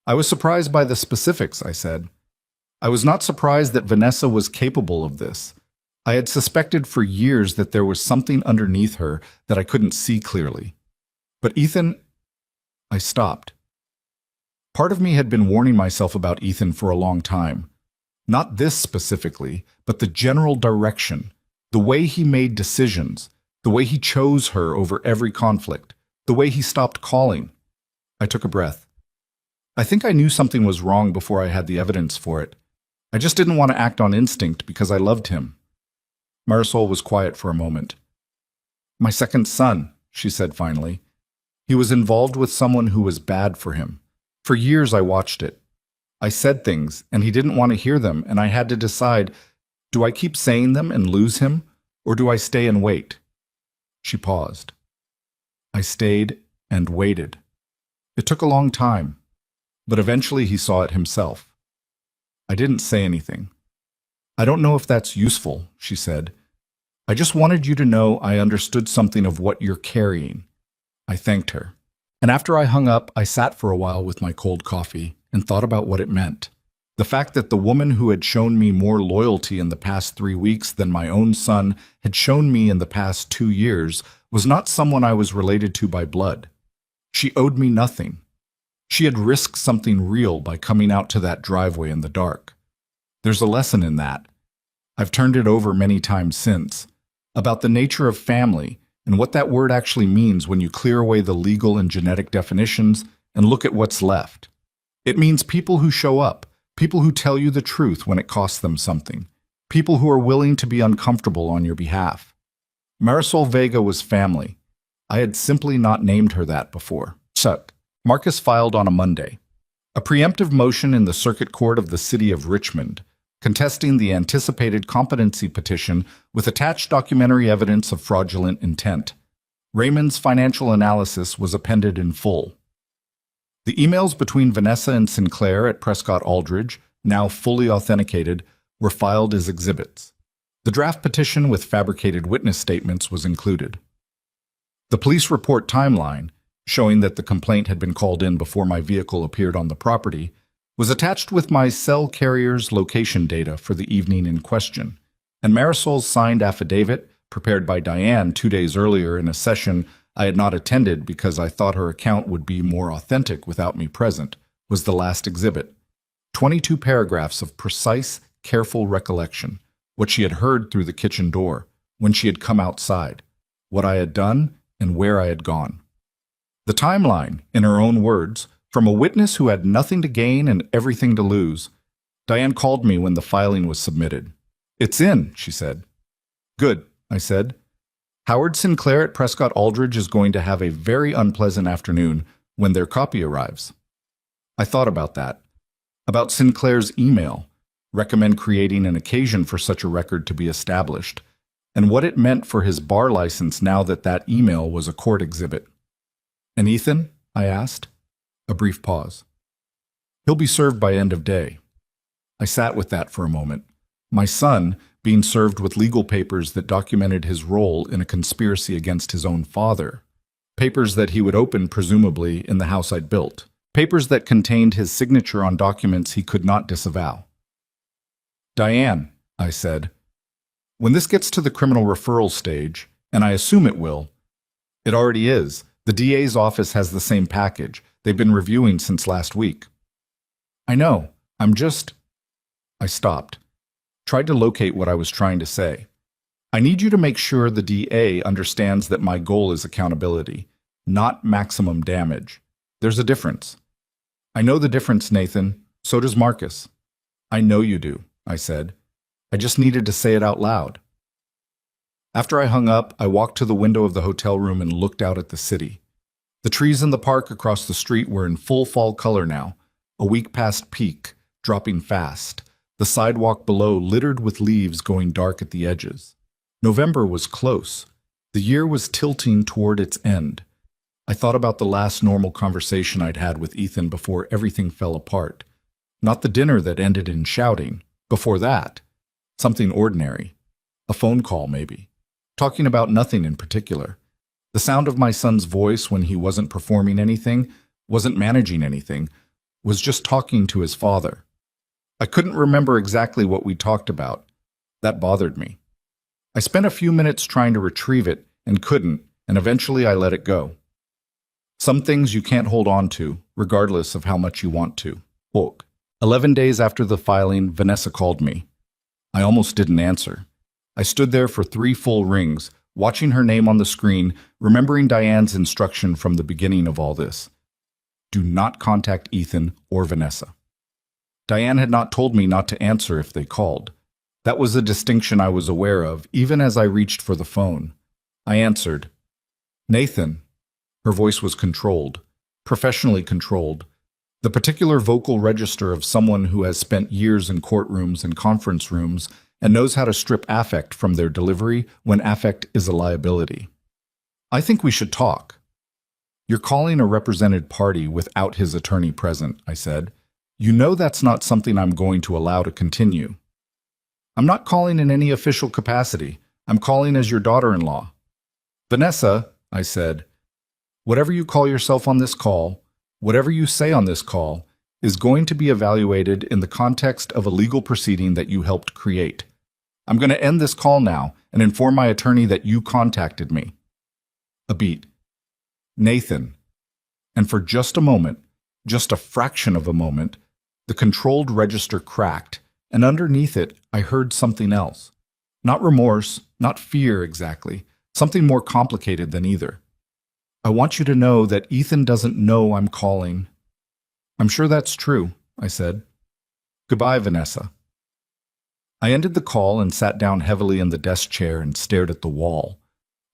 I was surprised by the specifics, I said. I was not surprised that Vanessa was capable of this. I had suspected for years that there was something underneath her that I couldn't see clearly. But Ethan... I stopped. Part of me had been warning myself about Ethan for a long time. Not this specifically, but the general direction, the way he made decisions, the way he chose her over every conflict, the way he stopped calling. I took a breath. I think I knew something was wrong before I had the evidence for it. I just didn't want to act on instinct because I loved him. Marisol was quiet for a moment. My second son, she said finally. He was involved with someone who was bad for him. For years I watched it. I said things, and he didn't want to hear them, and I had to decide, do I keep saying them and lose him, or do I stay and wait? She paused. I stayed and waited. It took a long time, but eventually he saw it himself. I didn't say anything. I don't know if that's useful, she said. I just wanted you to know I understood something of what you're carrying. I thanked her. And after I hung up, I sat for a while with my cold coffee, and thought about what it meant. The fact that the woman who had shown me more loyalty in the past 3 weeks than my own son had shown me in the past 2 years was not someone I was related to by blood. She owed me nothing. She had risked something real by coming out to that driveway in the dark. There's a lesson in that. I've turned it over many times since, about the nature of family and what that word actually means when you clear away the legal and genetic definitions and look at what's left. It means people who show up, people who tell you the truth when it costs them something, people who are willing to be uncomfortable on your behalf. Marisol Vega was family. I had simply not named her that before. Suck. Marcus filed on a Monday. A preemptive motion in the Circuit Court of the City of Richmond, contesting the anticipated competency petition with attached documentary evidence of fraudulent intent. Raymond's financial analysis was appended in full. The emails between Vanessa and Sinclair at Prescott Aldridge, now fully authenticated, were filed as exhibits. The draft petition with fabricated witness statements was included. The police report timeline, showing that the complaint had been called in before my vehicle appeared on the property, was attached with my cell carrier's location data for the evening in question, and Marisol's signed affidavit, prepared by Diane 2 days earlier in a session I had not attended because I thought her account would be more authentic without me present, was the last exhibit. 22 paragraphs of precise, careful recollection, what she had heard through the kitchen door, when she had come outside, what I had done, and where I had gone. The timeline, in her own words, from a witness who had nothing to gain and everything to lose. Diane called me when the filing was submitted. "It's in," she said. "Good," I said. "Howard Sinclair at Prescott Aldridge is going to have a very unpleasant afternoon when their copy arrives." I thought about that. About Sinclair's email, recommend creating an occasion for such a record to be established, and what it meant for his bar license now that that email was a court exhibit. "And Ethan?" I asked. A brief pause. "He'll be served by end of day." I sat with that for a moment. My son being served with legal papers that documented his role in a conspiracy against his own father. Papers that he would open, presumably, in the house I'd built. Papers that contained his signature on documents he could not disavow. "Diane," I said, "when this gets to the criminal referral stage, and I assume it will, it already is, the DA's office has the same package. They've been reviewing since last week." "I know. I'm just—" I stopped, tried to locate what I was trying to say. "I need you to make sure the DA understands that my goal is accountability, not maximum damage. There's a difference." "I know the difference, Nathan. So does Marcus." "I know you do," I said. I just needed to say it out loud. After I hung up, I walked to the window of the hotel room and looked out at the city. The trees in the park across the street were in full fall color now, a week past peak, dropping fast, the sidewalk below littered with leaves going dark at the edges. November was close. The year was tilting toward its end. I thought about the last normal conversation I'd had with Ethan before everything fell apart. Not the dinner that ended in shouting. Before that, something ordinary. A phone call, maybe. Talking about nothing in particular. The sound of my son's voice when he wasn't performing anything, wasn't managing anything, was just talking to his father. I couldn't remember exactly what we talked about. That bothered me. I spent a few minutes trying to retrieve it and couldn't, and eventually I let it go. Some things you can't hold on to, regardless of how much you want to. Woke. 11 days after the filing, Vanessa called me. I almost didn't answer. I stood there for 3 full rings, watching her name on the screen, remembering Diane's instruction from the beginning of all this. Do not contact Ethan or Vanessa. Diane had not told me not to answer if they called. That was a distinction I was aware of, even as I reached for the phone. I answered. "Nathan." Her voice was controlled, professionally controlled, the particular vocal register of someone who has spent years in courtrooms and conference rooms and knows how to strip affect from their delivery when affect is a liability. "I think we should talk." "You're calling a represented party without his attorney present," I said. "You know that's not something I'm going to allow to continue." "I'm not calling in any official capacity. I'm calling as your daughter-in-law." "Vanessa," I said, "whatever you call yourself on this call, whatever you say on this call, is going to be evaluated in the context of a legal proceeding that you helped create. I'm going to end this call now and inform my attorney that you contacted me. A beat. Nathan. And for just a moment, just a fraction of a moment, the controlled register cracked, and underneath it, I heard something else. Not remorse, not fear exactly, something more complicated than either. I want you to know that Ethan doesn't know I'm calling. I'm sure that's true, I said. Goodbye, Vanessa. I ended the call and sat down heavily in the desk chair and stared at the wall.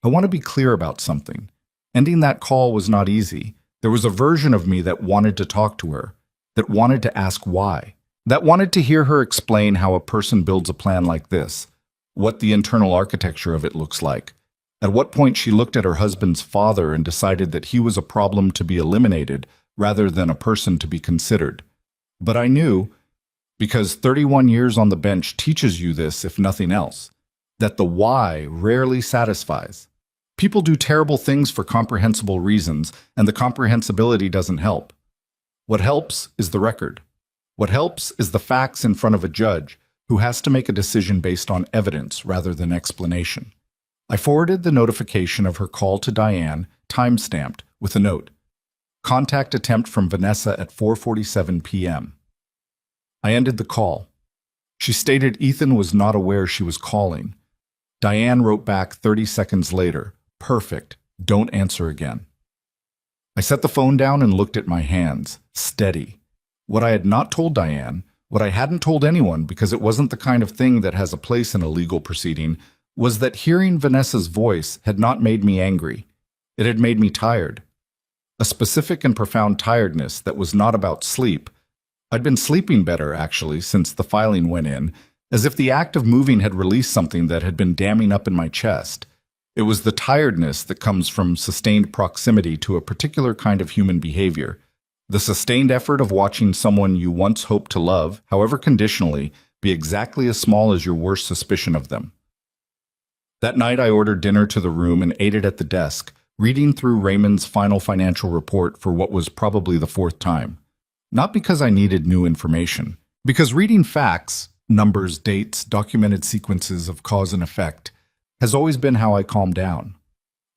I want to be clear about something. Ending that call was not easy. There was a version of me that wanted to talk to her, that wanted to ask why, that wanted to hear her explain how a person builds a plan like this, what the internal architecture of it looks like, at what point she looked at her husband's father and decided that he was a problem to be eliminated rather than a person to be considered. But I knew, because 31 years on the bench teaches you this, if nothing else, that the why rarely satisfies. People do terrible things for comprehensible reasons, and the comprehensibility doesn't help. What helps is the record. What helps is the facts in front of a judge who has to make a decision based on evidence rather than explanation. I forwarded the notification of her call to Diane, time-stamped, with a note. Contact attempt from Vanessa at 4:47 p.m. I ended the call. She stated Ethan was not aware she was calling. Diane wrote back 30 seconds later, "Perfect. Don't answer again." I set the phone down and looked at my hands, steady. What I had not told Diane, what I hadn't told anyone because it wasn't the kind of thing that has a place in a legal proceeding, was that hearing Vanessa's voice had not made me angry. It had made me tired. A specific and profound tiredness that was not about sleep. I'd been sleeping better, actually, since the filing went in, as if the act of moving had released something that had been damming up in my chest. It was the tiredness that comes from sustained proximity to a particular kind of human behavior. The sustained effort of watching someone you once hoped to love, however conditionally, be exactly as small as your worst suspicion of them. That night I ordered dinner to the room and ate it at the desk, reading through Raymond's final financial report for what was probably the fourth time. Not because I needed new information, because reading facts, numbers, dates, documented sequences of cause and effect, has always been how I calm down.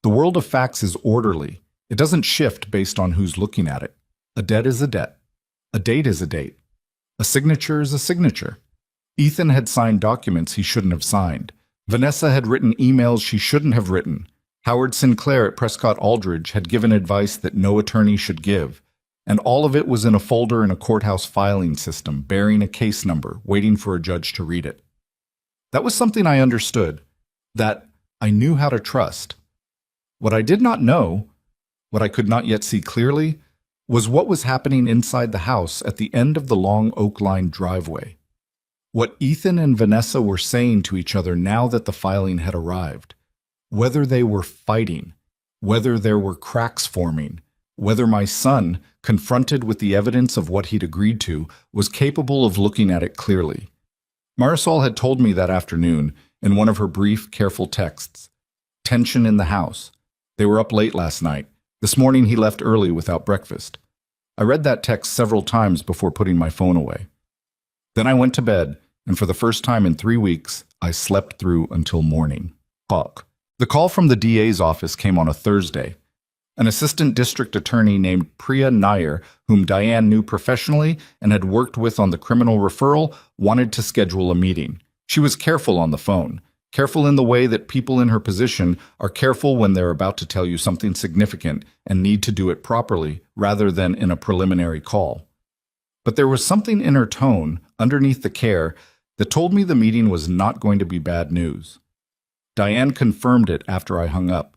The world of facts is orderly. It doesn't shift based on who's looking at it. A debt is a debt. A date is a date. A signature is a signature. Ethan had signed documents he shouldn't have signed. Vanessa had written emails she shouldn't have written. Howard Sinclair at Prescott Aldridge had given advice that no attorney should give. And all of it was in a folder in a courthouse filing system, bearing a case number, waiting for a judge to read it. That was something I understood, that I knew how to trust. What I did not know, what I could not yet see clearly, was what was happening inside the house at the end of the long oak-lined driveway. What Ethan and Vanessa were saying to each other now that the filing had arrived. Whether they were fighting, whether there were cracks forming, whether my son, confronted with the evidence of what he'd agreed to, was capable of looking at it clearly. Marisol had told me that afternoon, in one of her brief, careful texts. Tension in the house. They were up late last night. This morning he left early without breakfast. I read that text several times before putting my phone away. Then I went to bed, and for the first time in 3 weeks, I slept through until morning. Fuck. The call from the DA's office came on a Thursday. An assistant district attorney named Priya Nair, whom Diane knew professionally and had worked with on the criminal referral, wanted to schedule a meeting. She was careful on the phone, careful in the way that people in her position are careful when they're about to tell you something significant and need to do it properly rather than in a preliminary call. But there was something in her tone, underneath the care, that told me the meeting was not going to be bad news. Diane confirmed it after I hung up.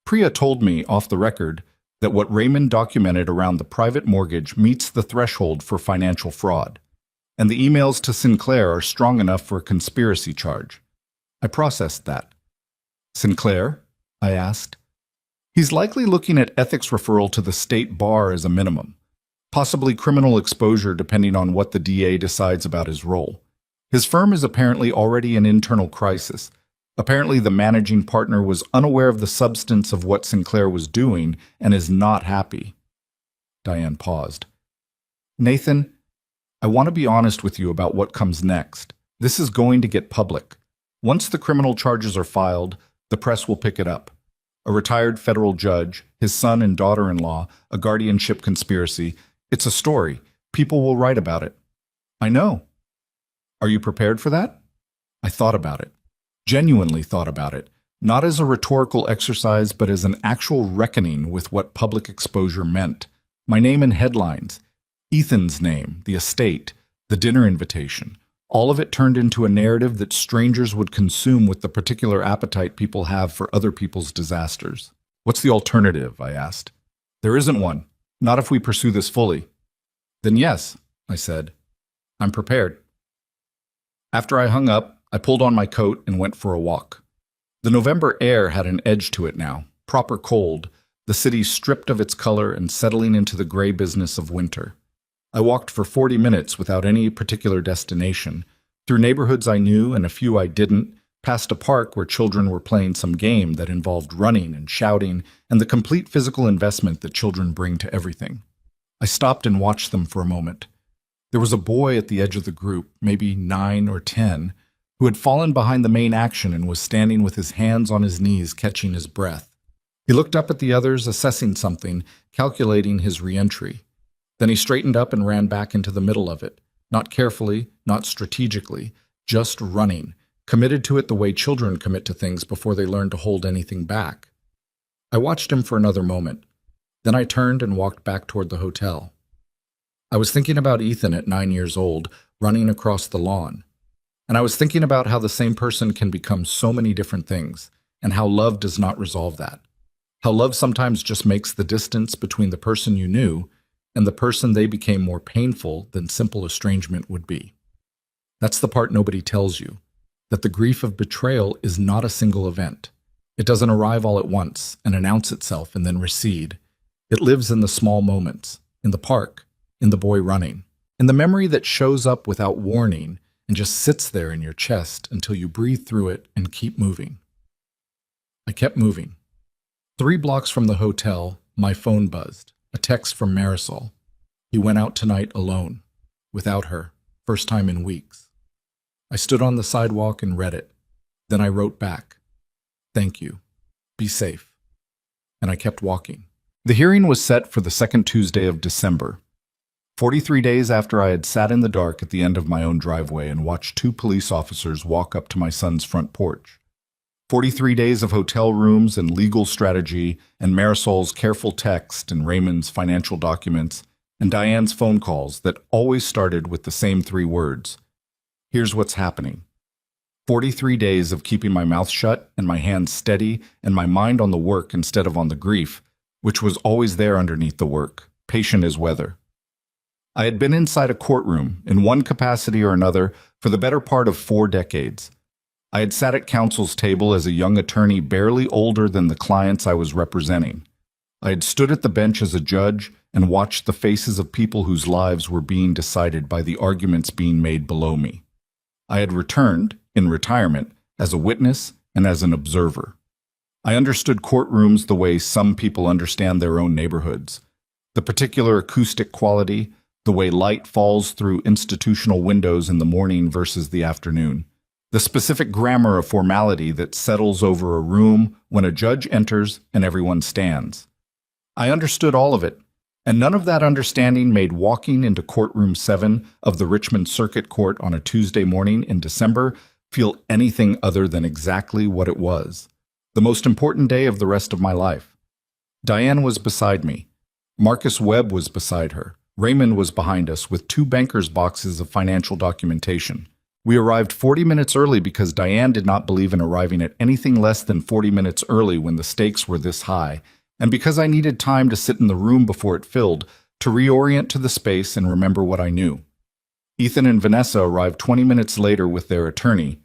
Priya told me, off the record, that what Raymond documented around the private mortgage meets the threshold for financial fraud, and the emails to Sinclair are strong enough for a conspiracy charge. I processed that. Sinclair? I asked. He's likely looking at ethics referral to the state bar as a minimum. Possibly criminal exposure depending on what the DA decides about his role. His firm is apparently already in internal crisis. Apparently the managing partner was unaware of the substance of what Sinclair was doing and is not happy. Diane paused. Nathan, I want to be honest with you about what comes next. This is going to get public. Once the criminal charges are filed, the press will pick it up. A retired federal judge, his son and daughter-in-law, a guardianship conspiracy. It's a story. People will write about it. I know. Are you prepared for that? I thought about it. Genuinely thought about it. Not as a rhetorical exercise, but as an actual reckoning with what public exposure meant. My name in headlines, Ethan's name, the estate, the dinner invitation. All of it turned into a narrative that strangers would consume with the particular appetite people have for other people's disasters. What's the alternative? I asked. There isn't one. Not if we pursue this fully. Then yes, I said. I'm prepared. After I hung up, I pulled on my coat and went for a walk. The November air had an edge to it now, proper cold, the city stripped of its color and settling into the gray business of winter. I walked for 40 minutes without any particular destination, through neighborhoods I knew and a few I didn't, past a park where children were playing some game that involved running and shouting and the complete physical investment that children bring to everything. I stopped and watched them for a moment. There was a boy at the edge of the group, maybe 9 or 10, who had fallen behind the main action and was standing with his hands on his knees, catching his breath. He looked up at the others, assessing something, calculating his re-entry. Then he straightened up and ran back into the middle of it, not carefully, not strategically, just running, committed to it the way children commit to things before they learn to hold anything back. I watched him for another moment. Then I turned and walked back toward the hotel. I was thinking about Ethan at 9 years old, running across the lawn. And I was thinking about how the same person can become so many different things, and how love does not resolve that. How love sometimes just makes the distance between the person you knew and the person they became more painful than simple estrangement would be. That's the part nobody tells you, that the grief of betrayal is not a single event. It doesn't arrive all at once and announce itself and then recede. It lives in the small moments, in the park, in the boy running, in the memory that shows up without warning and just sits there in your chest until you breathe through it and keep moving. I kept moving. 3 blocks from the hotel, my phone buzzed. A text from Marisol. He went out tonight alone, without her, first time in weeks. I stood on the sidewalk and read it. Then I wrote back, "Thank you. Be safe." And I kept walking. The hearing was set for the second Tuesday of December. 43 days after I had sat in the dark at the end of my own driveway and watched 2 police officers walk up to my son's front porch. 43 days of hotel rooms and legal strategy and Marisol's careful text and Raymond's financial documents and Diane's phone calls that always started with the same 3 words. Here's what's happening. 43 days of keeping my mouth shut and my hands steady and my mind on the work instead of on the grief, which was always there underneath the work, patient as weather. I had been inside a courtroom, in one capacity or another, for the better part of 4 decades. I had sat at counsel's table as a young attorney barely older than the clients I was representing. I had stood at the bench as a judge and watched the faces of people whose lives were being decided by the arguments being made below me. I had returned, in retirement, as a witness and as an observer. I understood courtrooms the way some people understand their own neighborhoods. The particular acoustic quality, the way light falls through institutional windows in the morning versus the afternoon. The specific grammar of formality that settles over a room when a judge enters and everyone stands. I understood all of it, and none of that understanding made walking into courtroom 7 of the Richmond Circuit Court on a Tuesday morning in December feel anything other than exactly what it was. The most important day of the rest of my life. Diane was beside me. Marcus Webb was beside her. Raymond was behind us with 2 banker's boxes of financial documentation. We arrived 40 minutes early because Diane did not believe in arriving at anything less than 40 minutes early when the stakes were this high, and because I needed time to sit in the room before it filled, to reorient to the space and remember what I knew. Ethan and Vanessa arrived 20 minutes later with their attorney,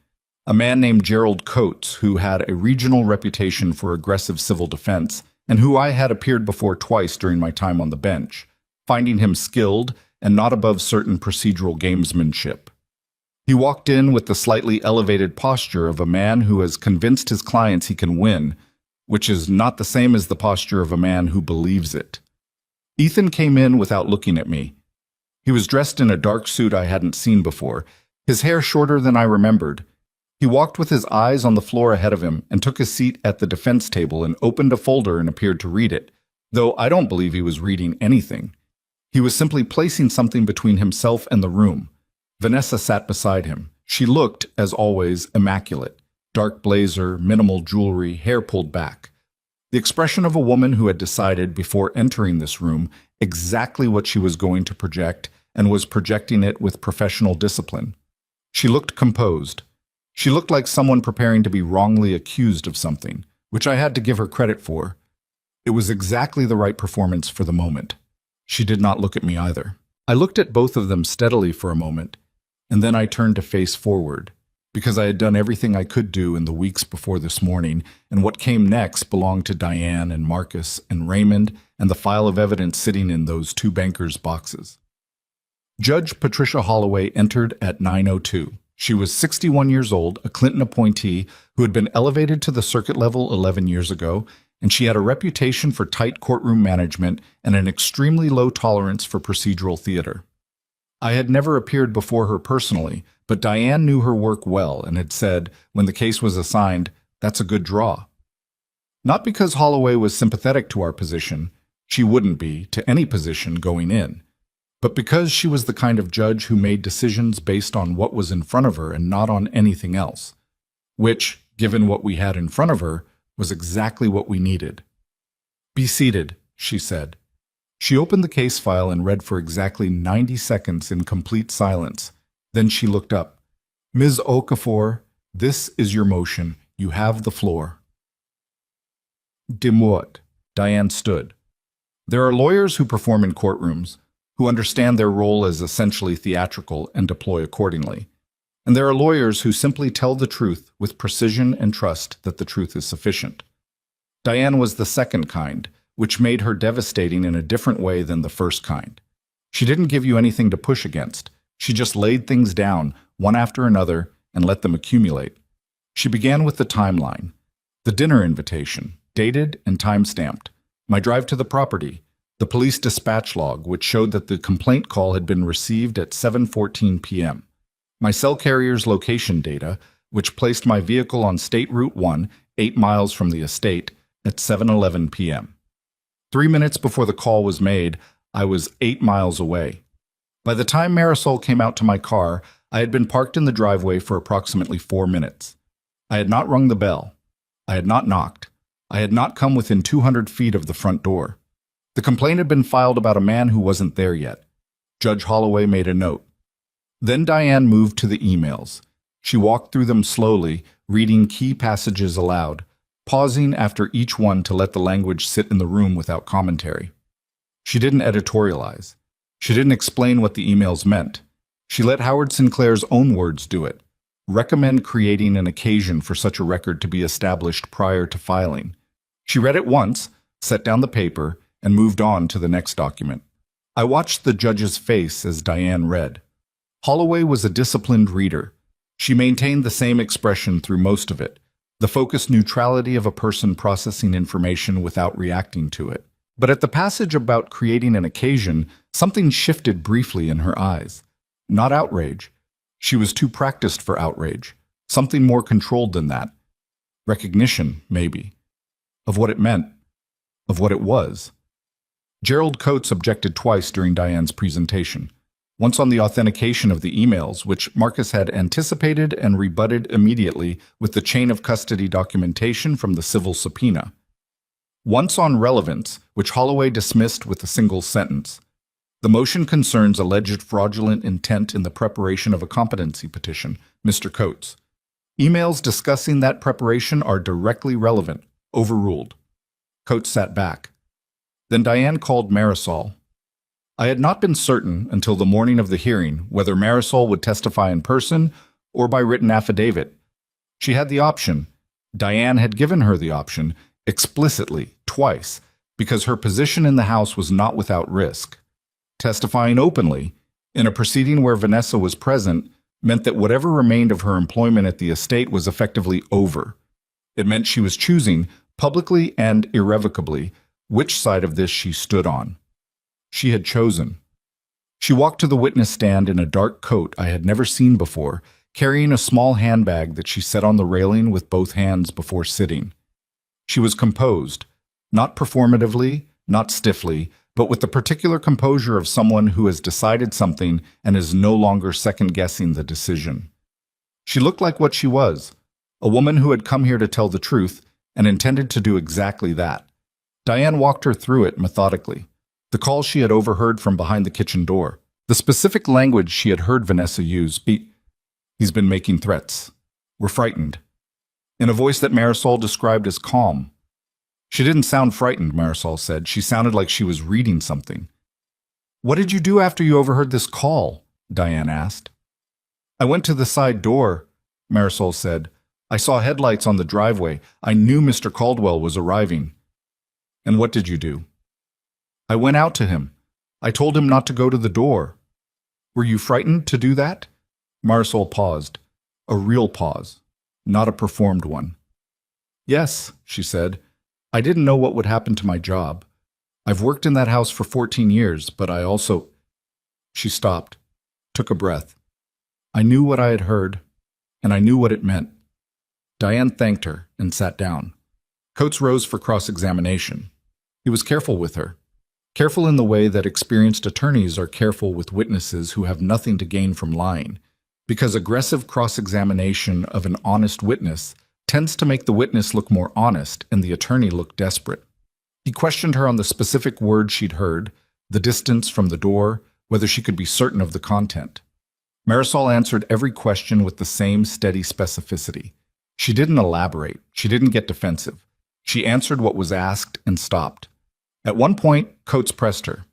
a man named Gerald Coates, who had a regional reputation for aggressive civil defense, and who I had appeared before twice during my time on the bench, finding him skilled and not above certain procedural gamesmanship. He walked in with the slightly elevated posture of a man who has convinced his clients he can win, which is not the same as the posture of a man who believes it. Ethan came in without looking at me. He was dressed in a dark suit I hadn't seen before, his hair shorter than I remembered. He walked with his eyes on the floor ahead of him and took his seat at the defense table and opened a folder and appeared to read it, though I don't believe he was reading anything. He was simply placing something between himself and the room. Vanessa sat beside him. She looked, as always, immaculate. Dark blazer, minimal jewelry, hair pulled back. The expression of a woman who had decided before entering this room exactly what she was going to project and was projecting it with professional discipline. She looked composed. She looked like someone preparing to be wrongly accused of something, which I had to give her credit for. It was exactly the right performance for the moment. She did not look at me either. I looked at both of them steadily for a moment, and then I turned to face forward, because I had done everything I could do in the weeks before this morning, and what came next belonged to Diane and Marcus and Raymond and the file of evidence sitting in those two bankers' boxes. Judge Patricia Holloway entered at 9:02. She was 61 years old, a Clinton appointee who had been elevated to the circuit level 11 years ago, and she had a reputation for tight courtroom management and an extremely low tolerance for procedural theater. I had never appeared before her personally, but Diane knew her work well and had said, when the case was assigned, "That's a good draw." Not because Holloway was sympathetic to our position, she wouldn't be to any position going in, but because she was the kind of judge who made decisions based on what was in front of her and not on anything else, which, given what we had in front of her, was exactly what we needed. "Be seated," she said. She opened the case file and read for exactly 90 seconds in complete silence. Then she looked up. "Ms. Okafor, this is your motion. You have the floor." Demort. Diane stood. There are lawyers who perform in courtrooms, who understand their role as essentially theatrical and deploy accordingly. And there are lawyers who simply tell the truth with precision and trust that the truth is sufficient. Diane was the second kind, which made her devastating in a different way than the first kind. She didn't give you anything to push against. She just laid things down, one after another, and let them accumulate. She began with the timeline. The dinner invitation, dated and time-stamped. My drive to the property. The police dispatch log, which showed that the complaint call had been received at 7:14 p.m. My cell carrier's location data, which placed my vehicle on State Route 1, 8 miles from the estate, at 7:11 p.m. 3 minutes before the call was made, I was 8 miles away. By the time Marisol came out to my car, I had been parked in the driveway for approximately 4 minutes. I had not rung the bell. I had not knocked. I had not come within 200 feet of the front door. The complaint had been filed about a man who wasn't there yet. Judge Holloway made a note. Then Diane moved to the emails. She walked through them slowly, reading key passages aloud, pausing after each one to let the language sit in the room without commentary. She didn't editorialize. She didn't explain what the emails meant. She let Howard Sinclair's own words do it. Recommend creating an occasion for such a record to be established prior to filing. She read it once, set down the paper, and moved on to the next document. I watched the judge's face as Diane read. Holloway was a disciplined reader. She maintained the same expression through most of it, the focused neutrality of a person processing information without reacting to it. But at the passage about creating an occasion, something shifted briefly in her eyes. Not outrage. She was too practiced for outrage. Something more controlled than that. Recognition, maybe. Of what it meant. Of what it was. Gerald Coates objected twice during Diane's presentation. Once on the authentication of the emails, which Marcus had anticipated and rebutted immediately with the chain of custody documentation from the civil subpoena. Once on relevance, which Holloway dismissed with a single sentence. The motion concerns alleged fraudulent intent in the preparation of a competency petition, Mr. Coates. Emails discussing that preparation are directly relevant. Overruled. Coates sat back. Then Diane called Marisol. I had not been certain until the morning of the hearing whether Marisol would testify in person or by written affidavit. She had the option. Diane had given her the option, explicitly, twice, because her position in the house was not without risk. Testifying openly, in a proceeding where Vanessa was present, meant that whatever remained of her employment at the estate was effectively over. It meant she was choosing, publicly and irrevocably, which side of this she stood on. She had chosen. She walked to the witness stand in a dark coat I had never seen before, carrying a small handbag that she set on the railing with both hands before sitting. She was composed, not performatively, not stiffly, but with the particular composure of someone who has decided something and is no longer second-guessing the decision. She looked like what she was, a woman who had come here to tell the truth and intended to do exactly that. Diane walked her through it methodically. The call she had overheard from behind the kitchen door, the specific language she had heard Vanessa use, he's been making threats. We're frightened. In a voice that Marisol described as calm. She didn't sound frightened, Marisol said. She sounded like she was reading something. What did you do after you overheard this call? Diane asked. I went to the side door, Marisol said. I saw headlights on the driveway. I knew Mr. Caldwell was arriving. And what did you do? I went out to him. I told him not to go to the door. Were you frightened to do that? Marisol paused. A real pause, not a performed one. Yes, she said. I didn't know what would happen to my job. I've worked in that house for 14 years, but I also... She stopped, took a breath. I knew what I had heard, and I knew what it meant. Diane thanked her and sat down. Coates rose for cross-examination. He was careful with her. Careful in the way that experienced attorneys are careful with witnesses who have nothing to gain from lying, because aggressive cross-examination of an honest witness tends to make the witness look more honest and the attorney look desperate. He questioned her on the specific words she'd heard, the distance from the door, whether she could be certain of the content. Marisol answered every question with the same steady specificity. She didn't elaborate. She didn't get defensive. She answered what was asked and stopped. At one point, Coates pressed her.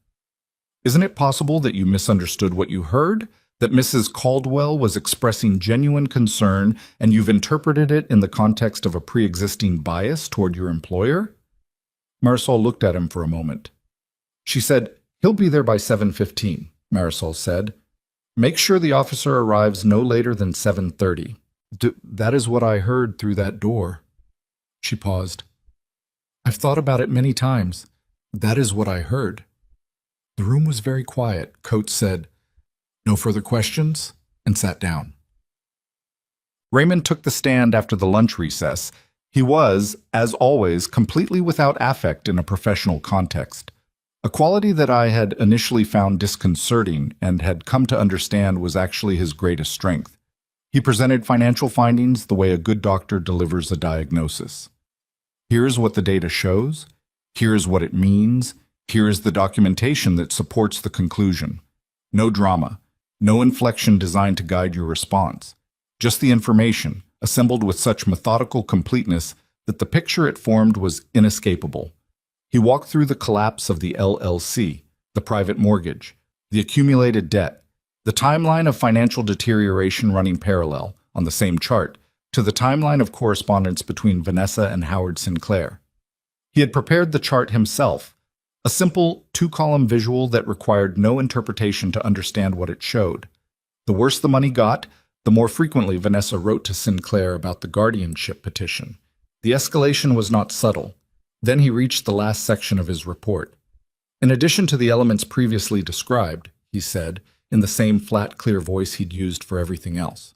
Isn't it possible that you misunderstood what you heard? That Mrs. Caldwell was expressing genuine concern and you've interpreted it in the context of a pre-existing bias toward your employer? Marisol looked at him for a moment. She said, He'll be there by 7:15, Marisol said. Make sure the officer arrives no later than 7:30. That is what I heard through that door. She paused. I've thought about it many times. That is what I heard. The room was very quiet. Coates said, No further questions, and sat down. Raymond took the stand after the lunch recess. He was, as always, completely without affect in a professional context, a quality that I had initially found disconcerting and had come to understand was actually his greatest strength. He presented financial findings the way a good doctor delivers a diagnosis. Here's what the data shows. Here's what it means. Here is the documentation that supports the conclusion. No drama. No inflection designed to guide your response. Just the information, assembled with such methodical completeness that the picture it formed was inescapable. He walked through the collapse of the LLC, the private mortgage, the accumulated debt, the timeline of financial deterioration running parallel, on the same chart, to the timeline of correspondence between Vanessa and Howard Sinclair. He had prepared the chart himself, a simple two-column visual that required no interpretation to understand what it showed. The worse the money got, the more frequently Vanessa wrote to Sinclair about the guardianship petition. The escalation was not subtle. Then he reached the last section of his report. In addition to the elements previously described, he said, in the same flat, clear voice he'd used for everything else.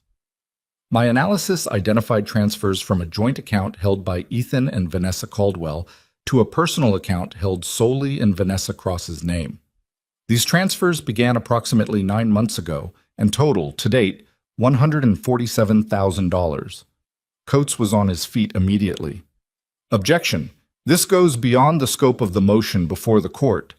My analysis identified transfers from a joint account held by Ethan and Vanessa Caldwell to a personal account held solely in Vanessa Cross's name. These transfers began approximately 9 months ago and total, to date, $147,000. Coates was on his feet immediately. Objection. This goes beyond the scope of the motion before the court.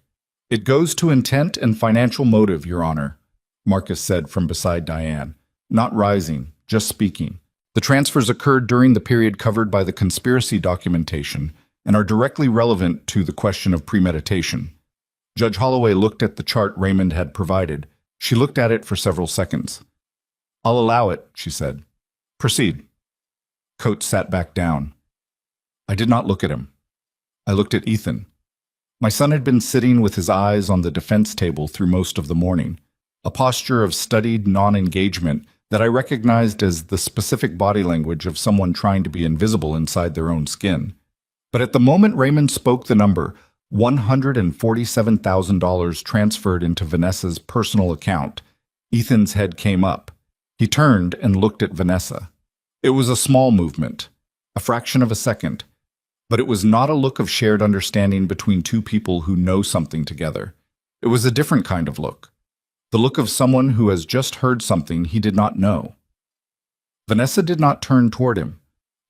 It goes to intent and financial motive, Your Honor, Marcus said from beside Diane, not rising, just speaking. The transfers occurred during the period covered by the conspiracy documentation and are directly relevant to the question of premeditation. Judge Holloway looked at the chart Raymond had provided. She looked at it for several seconds. I'll allow it, she said. Proceed. Coates sat back down. I did not look at him. I looked at Ethan. My son had been sitting with his eyes on the defense table through most of the morning, a posture of studied non-engagement that I recognized as the specific body language of someone trying to be invisible inside their own skin. But at the moment Raymond spoke the number, $147,000 transferred into Vanessa's personal account. Ethan's head came up. He turned and looked at Vanessa. It was a small movement, a fraction of a second, but it was not a look of shared understanding between two people who know something together. It was a different kind of look, the look of someone who has just heard something he did not know. Vanessa did not turn toward him.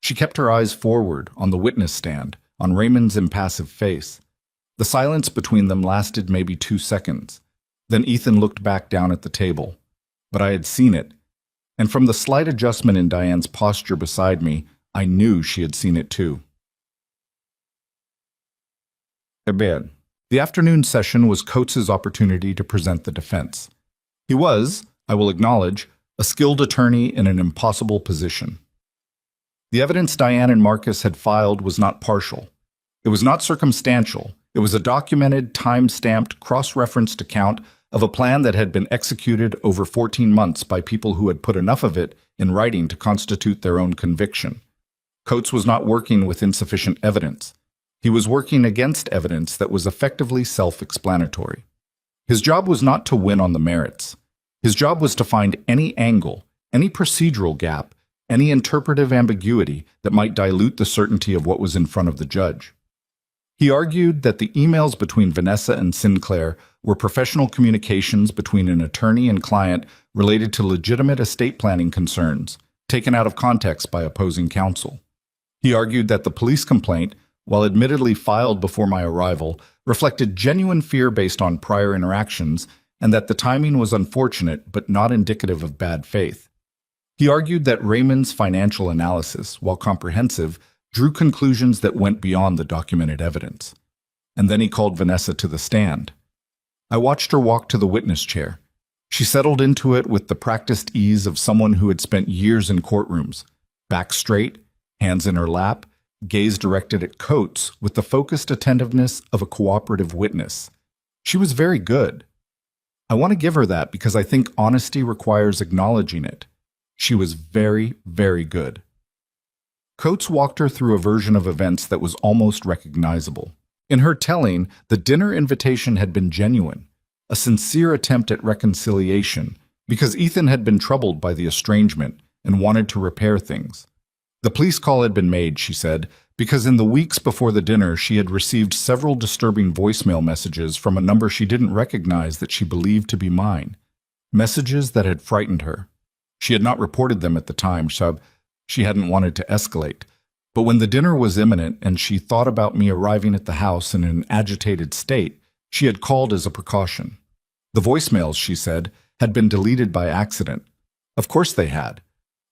She kept her eyes forward, on the witness stand, on Raymond's impassive face. The silence between them lasted maybe 2 seconds. Then Ethan looked back down at the table. But I had seen it, and from the slight adjustment in Diane's posture beside me, I knew she had seen it too. Bed. The afternoon session was Coates's opportunity to present the defense. He was, I will acknowledge, a skilled attorney in an impossible position. The evidence Diane and Marcus had filed was not partial. It was not circumstantial. It was a documented, time-stamped, cross-referenced account of a plan that had been executed over 14 months by people who had put enough of it in writing to constitute their own conviction. Coates was not working with insufficient evidence. He was working against evidence that was effectively self-explanatory. His job was not to win on the merits. His job was to find any angle, any procedural gap, any interpretive ambiguity that might dilute the certainty of what was in front of the judge. He argued that the emails between Vanessa and Sinclair were professional communications between an attorney and client related to legitimate estate planning concerns, taken out of context by opposing counsel. He argued that the police complaint, while admittedly filed before my arrival, reflected genuine fear based on prior interactions, and that the timing was unfortunate but not indicative of bad faith. He argued that Raymond's financial analysis, while comprehensive, drew conclusions that went beyond the documented evidence. And then he called Vanessa to the stand. I watched her walk to the witness chair. She settled into it with the practiced ease of someone who had spent years in courtrooms. Back straight, hands in her lap, gaze directed at Coates with the focused attentiveness of a cooperative witness. She was very good. I want to give her that because I think honesty requires acknowledging it. She was very, very good. Coates walked her through a version of events that was almost recognizable. In her telling, the dinner invitation had been genuine, a sincere attempt at reconciliation, because Ethan had been troubled by the estrangement and wanted to repair things. The police call had been made, she said, because in the weeks before the dinner she had received several disturbing voicemail messages from a number she didn't recognize that she believed to be mine. Messages that had frightened her. She had not reported them at the time, so she hadn't wanted to escalate. But when the dinner was imminent and she thought about me arriving at the house in an agitated state, she had called as a precaution. The voicemails, she said, had been deleted by accident. Of course they had.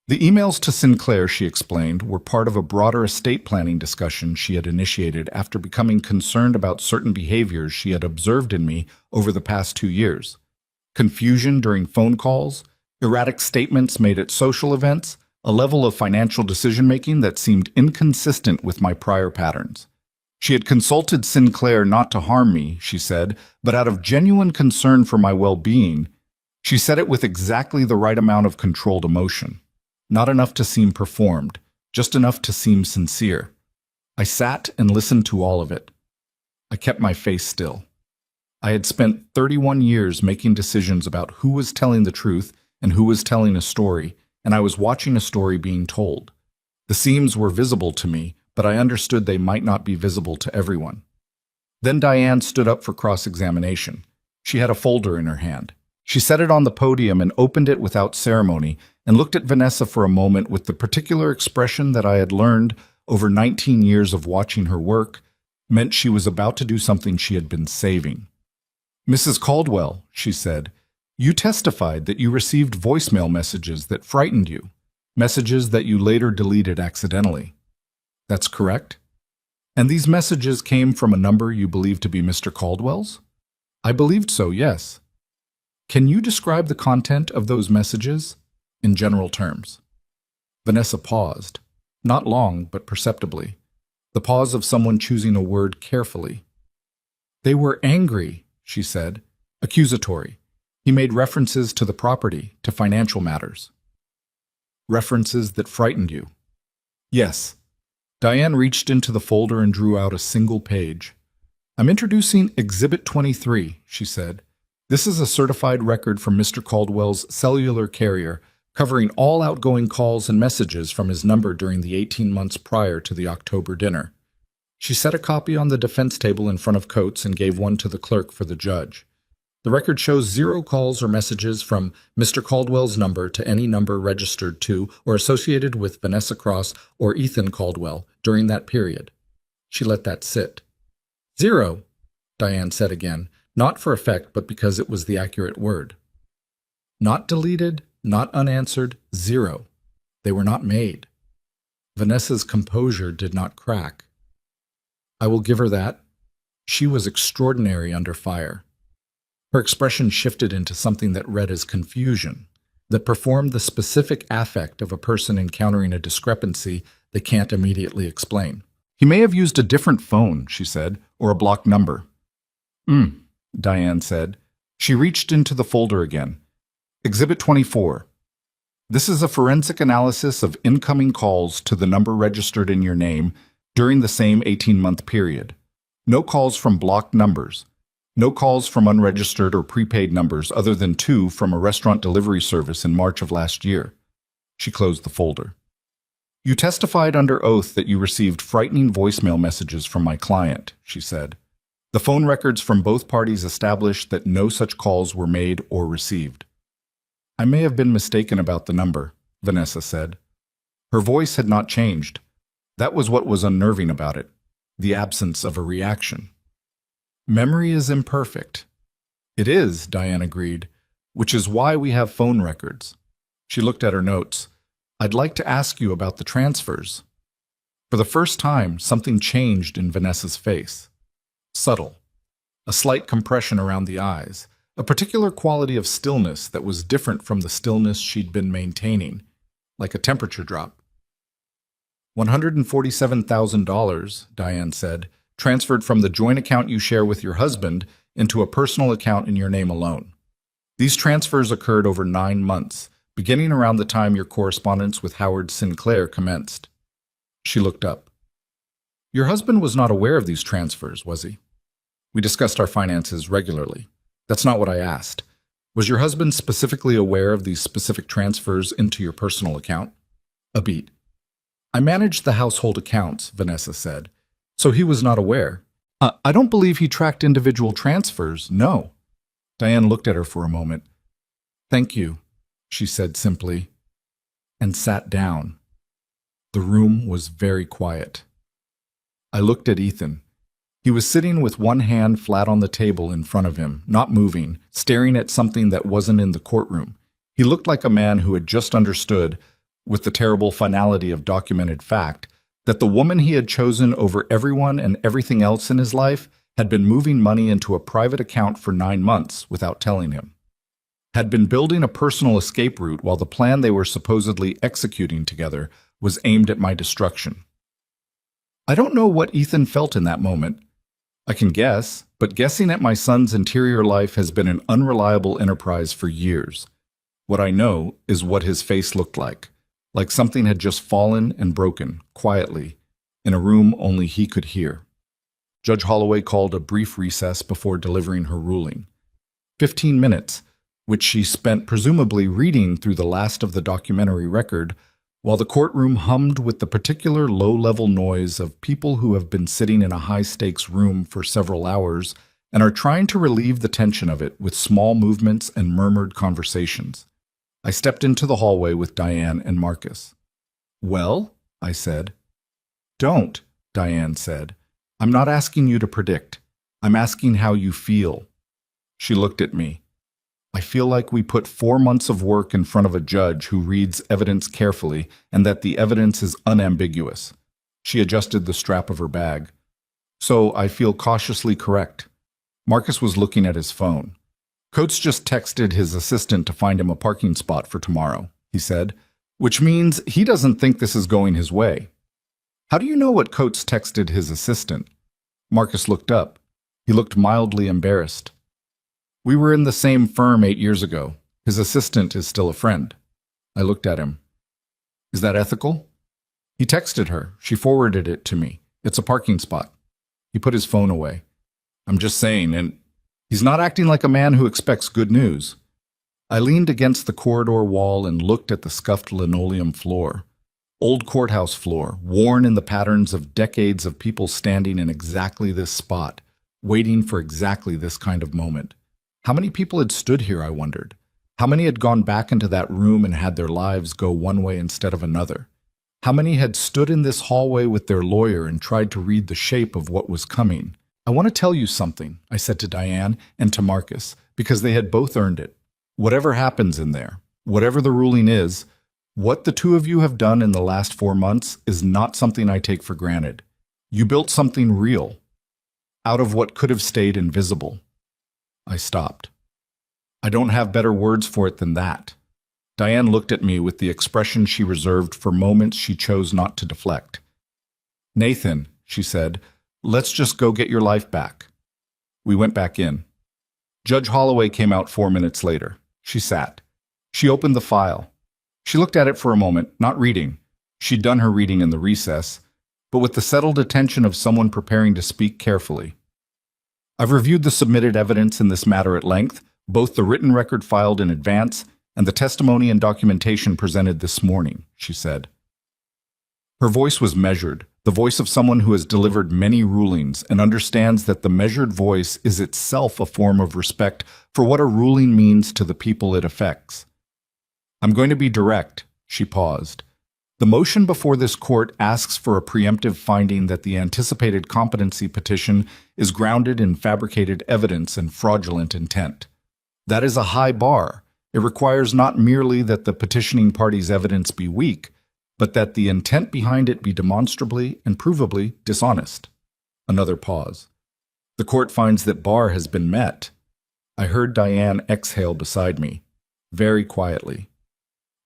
The emails to Sinclair, she explained, were part of a broader estate planning discussion she had initiated after becoming concerned about certain behaviors she had observed in me over the past 2 years. Confusion during phone calls, erratic statements made at social events, a level of financial decision-making that seemed inconsistent with my prior patterns. She had consulted Sinclair not to harm me, she said, but out of genuine concern for my well-being. She said it with exactly the right amount of controlled emotion. Not enough to seem performed, just enough to seem sincere. I sat and listened to all of it. I kept my face still. I had spent 31 years making decisions about who was telling the truth and who was telling a story, and I was watching a story being told. The seams were visible to me, but I understood they might not be visible to everyone. Then Diane stood up for cross-examination. She had a folder in her hand. She set it on the podium and opened it without ceremony and looked at Vanessa for a moment with the particular expression that I had learned over 19 years of watching her work meant she was about to do something she had been saving. "Mrs. Caldwell," she said, "you testified that you received voicemail messages that frightened you, messages that you later deleted accidentally. That's correct? And these messages came from a number you believed to be Mr. Caldwell's?" "I believed so, yes." "Can you describe the content of those messages in general terms?" Vanessa paused, not long, but perceptibly, the pause of someone choosing a word carefully. "They were angry," she said, "accusatory. He made references to the property, to financial matters." "References that frightened you?" "Yes." Diane reached into the folder and drew out a single page. I'm introducing Exhibit 23, she said. This is a certified record from Mr. Caldwell's cellular carrier, covering all outgoing calls and messages from his number during the 18 months prior to the October dinner. She set a copy on the defense table in front of Coates and gave one to the clerk for the judge. The record shows 0 calls or messages from Mr. Caldwell's number to any number registered to or associated with Vanessa Cross or Ethan Caldwell during that period. She let that sit. 0, Diane said again, not for effect, but because it was the accurate word. Not deleted, not unanswered, 0. They were not made. Vanessa's composure did not crack. I will give her that. She was extraordinary under fire. Her expression shifted into something that read as confusion, that performed the specific affect of a person encountering a discrepancy they can't immediately explain. He may have used a different phone, she said, or a blocked number. Diane said. She reached into the folder again. Exhibit 24. This is a forensic analysis of incoming calls to the number registered in your name during the same 18-month period. No calls from blocked numbers. No calls from unregistered or prepaid numbers other than 2 from a restaurant delivery service in March of last year. She closed the folder. You testified under oath that you received frightening voicemail messages from my client, she said. The phone records from both parties established that no such calls were made or received. I may have been mistaken about the number, Vanessa said. Her voice had not changed. That was what was unnerving about it, the absence of a reaction. Memory is imperfect. It is, Diane agreed, which is why we have phone records. She looked at her notes. I'd like to ask you about the transfers. For the first time, something changed in Vanessa's face. Subtle. A slight compression around the eyes, a particular quality of stillness that was different from the stillness she'd been maintaining, like a temperature drop. $147,000, Diane said, transferred from the joint account you share with your husband into a personal account in your name alone. These transfers occurred over 9 months, beginning around the time your correspondence with Howard Sinclair commenced. She looked up. Your husband was not aware of these transfers, was he? We discussed our finances regularly. That's not what I asked. Was your husband specifically aware of these specific transfers into your personal account? A beat. I managed the household accounts, Vanessa said, so he was not aware. I don't believe he tracked individual transfers, no. Diane looked at her for a moment. Thank you, she said simply, and sat down. The room was very quiet. I looked at Ethan. He was sitting with one hand flat on the table in front of him, not moving, staring at something that wasn't in the courtroom. He looked like a man who had just understood, with the terrible finality of documented fact, that the woman he had chosen over everyone and everything else in his life had been moving money into a private account for 9 months without telling him, had been building a personal escape route while the plan they were supposedly executing together was aimed at my destruction. I don't know what Ethan felt in that moment. I can guess, but guessing at my son's interior life has been an unreliable enterprise for years. What I know is what his face looked like something had just fallen and broken, quietly, in a room only he could hear. Judge Holloway called a brief recess before delivering her ruling. 15 minutes, which she spent presumably reading through the last of the documentary record, while the courtroom hummed with the particular low-level noise of people who have been sitting in a high-stakes room for several hours and are trying to relieve the tension of it with small movements and murmured conversations. I stepped into the hallway with Diane and Marcus. Well, I said. Don't, Diane said. I'm not asking you to predict. I'm asking how you feel. She looked at me. I feel like we put 4 months of work in front of a judge who reads evidence carefully and that the evidence is unambiguous. She adjusted the strap of her bag. So I feel cautiously correct. Marcus was looking at his phone. Coates just texted his assistant to find him a parking spot for tomorrow, he said, which means he doesn't think this is going his way. How do you know what Coates texted his assistant? Marcus looked up. He looked mildly embarrassed. We were in the same firm 8 years ago. His assistant is still a friend. I looked at him. Is that ethical? He texted her. She forwarded it to me. It's a parking spot. He put his phone away. I'm just saying, and he's not acting like a man who expects good news. I leaned against the corridor wall and looked at the scuffed linoleum floor. Old courthouse floor, worn in the patterns of decades of people standing in exactly this spot, waiting for exactly this kind of moment. How many people had stood here, I wondered? How many had gone back into that room and had their lives go one way instead of another? How many had stood in this hallway with their lawyer and tried to read the shape of what was coming? I want to tell you something, I said to Diane and to Marcus, because they had both earned it. Whatever happens in there, whatever the ruling is, what the two of you have done in the last 4 months is not something I take for granted. You built something real, out of what could have stayed invisible. I stopped. I don't have better words for it than that. Diane looked at me with the expression she reserved for moments she chose not to deflect. Nathan, she said, let's just go get your life back. We went back in. Judge Holloway came out 4 minutes later. She sat. She opened the file. She looked at it for a moment, not reading. She'd done her reading in the recess, but with the settled attention of someone preparing to speak carefully. I've reviewed the submitted evidence in this matter at length, both the written record filed in advance and the testimony and documentation presented this morning, she said. Her voice was measured, the voice of someone who has delivered many rulings and understands that the measured voice is itself a form of respect for what a ruling means to the people it affects. I'm going to be direct, she paused. The motion before this court asks for a preemptive finding that the anticipated competency petition is grounded in fabricated evidence and fraudulent intent. That is a high bar. It requires not merely that the petitioning party's evidence be weak, but that the intent behind it be demonstrably and provably dishonest. Another pause. The court finds that bar has been met. I heard Diane exhale beside me, very quietly.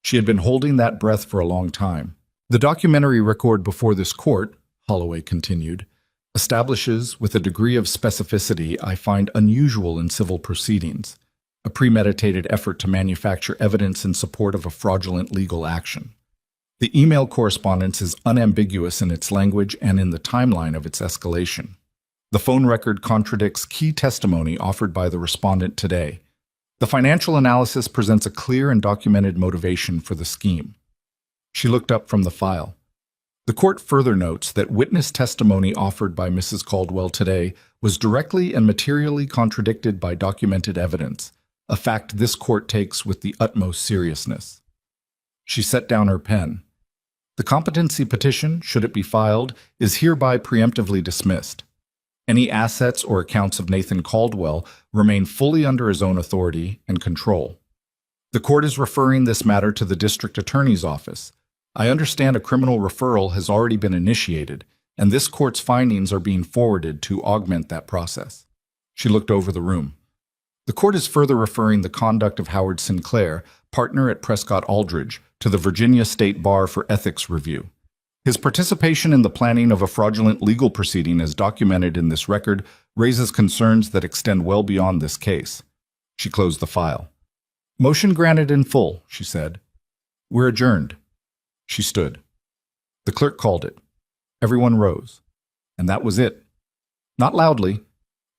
She had been holding that breath for a long time. The documentary record before this court, Holloway continued, establishes with a degree of specificity I find unusual in civil proceedings, a premeditated effort to manufacture evidence in support of a fraudulent legal action. The email correspondence is unambiguous in its language and in the timeline of its escalation. The phone record contradicts key testimony offered by the respondent today. The financial analysis presents a clear and documented motivation for the scheme. She looked up from the file. The court further notes that witness testimony offered by Mrs. Caldwell today was directly and materially contradicted by documented evidence, a fact this court takes with the utmost seriousness. She set down her pen. The competency petition, should it be filed, is hereby preemptively dismissed. Any assets or accounts of Nathan Caldwell remain fully under his own authority and control. The court is referring this matter to the district attorney's office. I understand a criminal referral has already been initiated, and this court's findings are being forwarded to augment that process. She looked over the room. The court is further referring the conduct of Howard Sinclair, partner at Prescott Aldridge, to the Virginia State Bar for ethics review. His participation in the planning of a fraudulent legal proceeding as documented in this record raises concerns that extend well beyond this case. She closed the file. Motion granted in full, she said. We're adjourned. She stood. The clerk called it. Everyone rose. And that was it. Not loudly,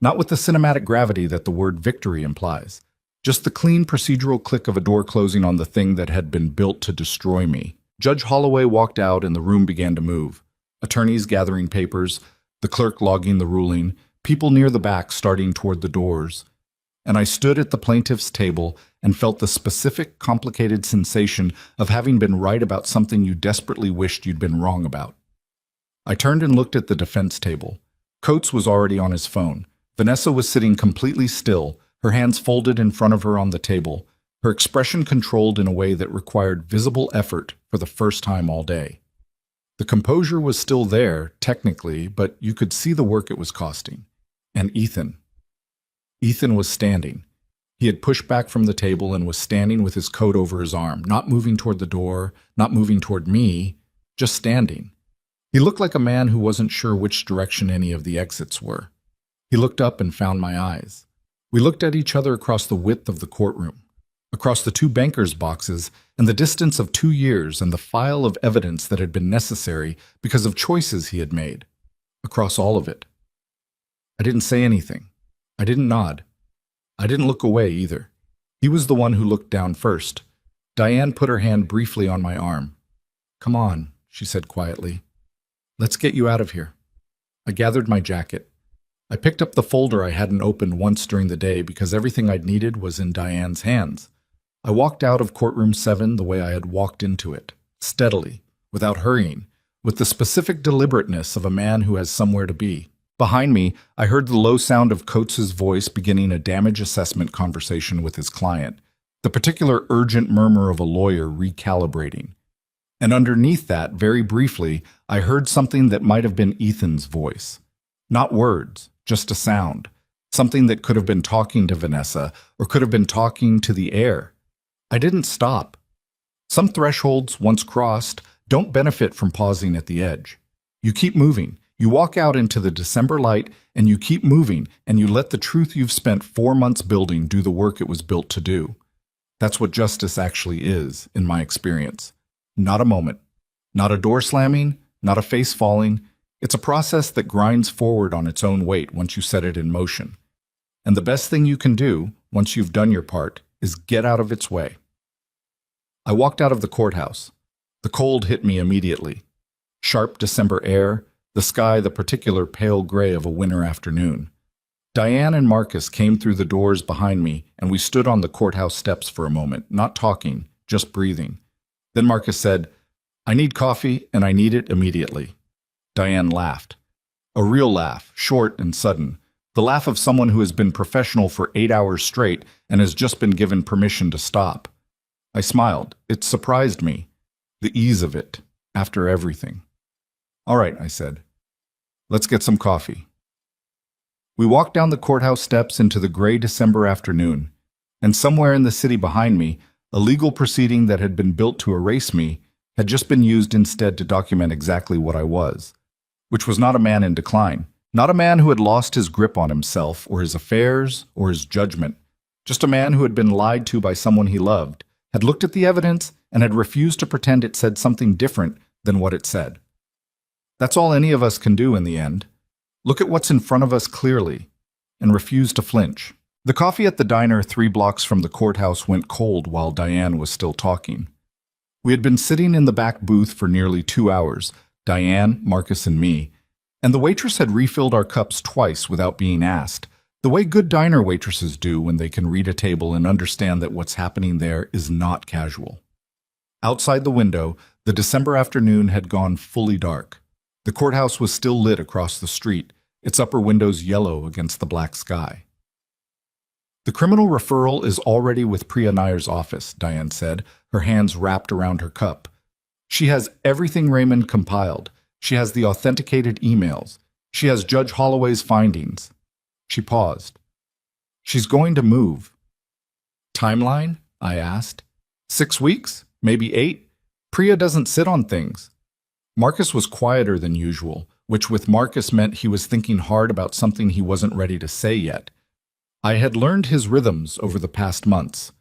not with the cinematic gravity that the word victory implies. Just the clean procedural click of a door closing on the thing that had been built to destroy me. Judge Holloway walked out and the room began to move. Attorneys gathering papers, the clerk logging the ruling, people near the back starting toward the doors. And I stood at the plaintiff's table and felt the specific, complicated sensation of having been right about something you desperately wished you'd been wrong about. I turned and looked at the defense table. Coates was already on his phone. Vanessa was sitting completely still, her hands folded in front of her on the table, her expression controlled in a way that required visible effort for the first time all day. The composure was still there, technically, but you could see the work it was costing. And Ethan. Ethan was standing. He had pushed back from the table and was standing with his coat over his arm, not moving toward the door, not moving toward me, just standing. He looked like a man who wasn't sure which direction any of the exits were. He looked up and found my eyes. We looked at each other across the width of the courtroom, across the 2 bankers' boxes and the distance of 2 years and the file of evidence that had been necessary because of choices he had made, across all of it. I didn't say anything. I didn't nod. I didn't look away either. He was the one who looked down first. Diane put her hand briefly on my arm. "Come on," she said quietly. "Let's get you out of here." I gathered my jacket. I picked up the folder I hadn't opened once during the day because everything I'd needed was in Diane's hands. I walked out of courtroom 7 the way I had walked into it, steadily, without hurrying, with the specific deliberateness of a man who has somewhere to be. Behind me, I heard the low sound of Coates's voice beginning a damage assessment conversation with his client, the particular urgent murmur of a lawyer recalibrating. And underneath that, very briefly, I heard something that might have been Ethan's voice. Not words, just a sound. Something that could have been talking to Vanessa, or could have been talking to the air. I didn't stop. Some thresholds, once crossed, don't benefit from pausing at the edge. You keep moving. You walk out into the December light, and you keep moving, and you let the truth you've spent 4 months building do the work it was built to do. That's what justice actually is, in my experience. Not a moment. Not a door slamming, not a face falling. It's a process that grinds forward on its own weight once you set it in motion. And the best thing you can do, once you've done your part, is get out of its way. I walked out of the courthouse. The cold hit me immediately. Sharp December air, the sky the particular pale gray of a winter afternoon. Diane and Marcus came through the doors behind me, and we stood on the courthouse steps for a moment, not talking, just breathing. Then Marcus said, "I need coffee, and I need it immediately." Diane laughed. A real laugh, short and sudden. The laugh of someone who has been professional for 8 hours straight and has just been given permission to stop. I smiled. It surprised me. The ease of it, after everything. "All right," I said. "Let's get some coffee." We walked down the courthouse steps into the gray December afternoon, and somewhere in the city behind me, a legal proceeding that had been built to erase me had just been used instead to document exactly what I was, which was not a man in decline, not a man who had lost his grip on himself or his affairs or his judgment, just a man who had been lied to by someone he loved, had looked at the evidence and had refused to pretend it said something different than what it said. That's all any of us can do in the end. Look at what's in front of us clearly and refuse to flinch. The coffee at the diner 3 blocks from the courthouse went cold while Diane was still talking. We had been sitting in the back booth for nearly 2 hours, Diane, Marcus, and me, and the waitress had refilled our cups twice without being asked, the way good diner waitresses do when they can read a table and understand that what's happening there is not casual. Outside the window, the December afternoon had gone fully dark. The courthouse was still lit across the street, its upper windows yellow against the black sky. "The criminal referral is already with Priya Nair's office," Diane said, her hands wrapped around her cup. "She has everything Raymond compiled. She has the authenticated emails. She has Judge Holloway's findings." She paused. "She's going to move." "Timeline?" I asked. 6 weeks? Maybe 8? Priya doesn't sit on things." Marcus was quieter than usual, which with Marcus meant he was thinking hard about something he wasn't ready to say yet. I had learned his rhythms over the past months.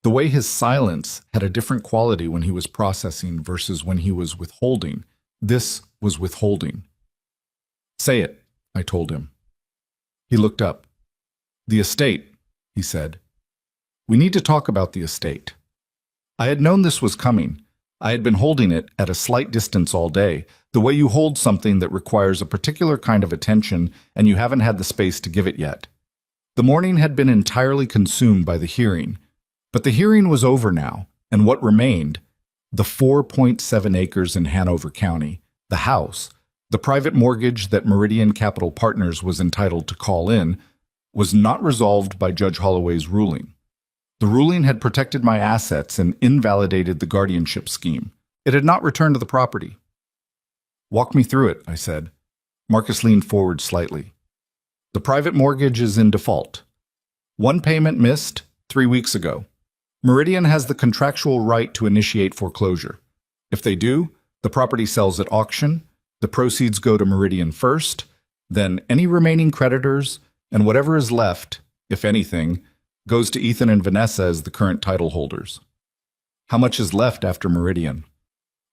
The way his silence had a different quality when he was processing versus when he was withholding. This was withholding. "Say it," I told him. He looked up. "The estate," he said. "We need to talk about the estate." I had known this was coming. I had been holding it at a slight distance all day, the way you hold something that requires a particular kind of attention and you haven't had the space to give it yet. The morning had been entirely consumed by the hearing, but the hearing was over now, and what remained, the 4.7 acres in Hanover County, the house, the private mortgage that Meridian Capital Partners was entitled to call in, was not resolved by Judge Holloway's ruling. The ruling had protected my assets and invalidated the guardianship scheme. It had not returned to the property. "Walk me through it," I said. Marcus leaned forward slightly. "The private mortgage is in default. 1 payment missed 3 weeks ago. Meridian has the contractual right to initiate foreclosure. If they do, the property sells at auction, the proceeds go to Meridian first, then any remaining creditors, and whatever is left, if anything, goes to Ethan and Vanessa as the current title holders." "How much is left after Meridian?"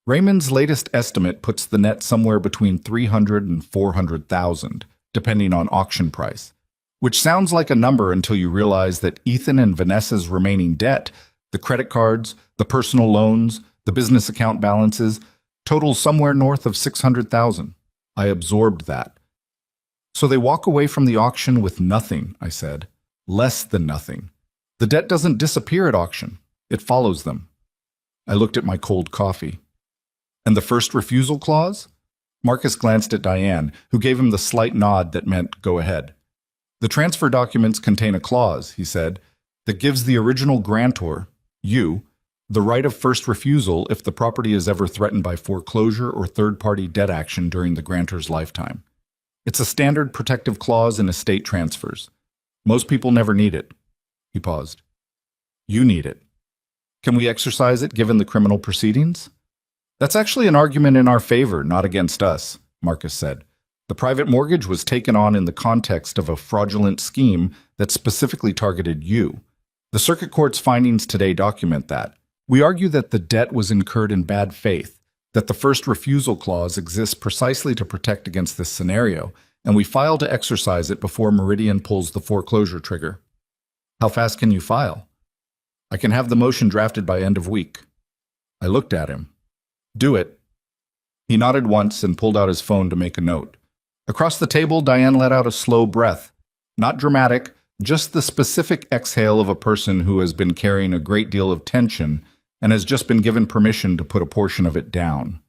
Raymond's latest estimate puts the net somewhere between 300 and 400,000, depending on auction price. Which sounds like a number until you realize that Ethan and Vanessa's remaining debt, the credit cards, the personal loans, the business account balances, totals somewhere north of 600,000. I absorbed that. So they walk away from the auction with nothing, I said. Less than nothing. The debt doesn't disappear at auction. It follows them. I looked at my cold coffee. And the first refusal clause? Marcus glanced at Diane, who gave him the slight nod that meant go ahead. The transfer documents contain a clause, he said, that gives the original grantor, you, the right of first refusal if the property is ever threatened by foreclosure or third-party debt action during the grantor's lifetime. It's a standard protective clause in estate transfers. Most people never need it. He paused. You need it. Can we exercise it given the criminal proceedings? That's actually an argument in our favor, not against us, Marcus said. The private mortgage was taken on in the context of a fraudulent scheme that specifically targeted you. The circuit court's findings today document that. We argue that the debt was incurred in bad faith, that the first refusal clause exists precisely to protect against this scenario, and we file to exercise it before Meridian pulls the foreclosure trigger. How fast can you file? I can have the motion drafted by end of week. I looked at him. Do it. He nodded once and pulled out his phone to make a note. Across the table, Diane let out a slow breath. Not dramatic, just the specific exhale of a person who has been carrying a great deal of tension and has just been given permission to put a portion of it down.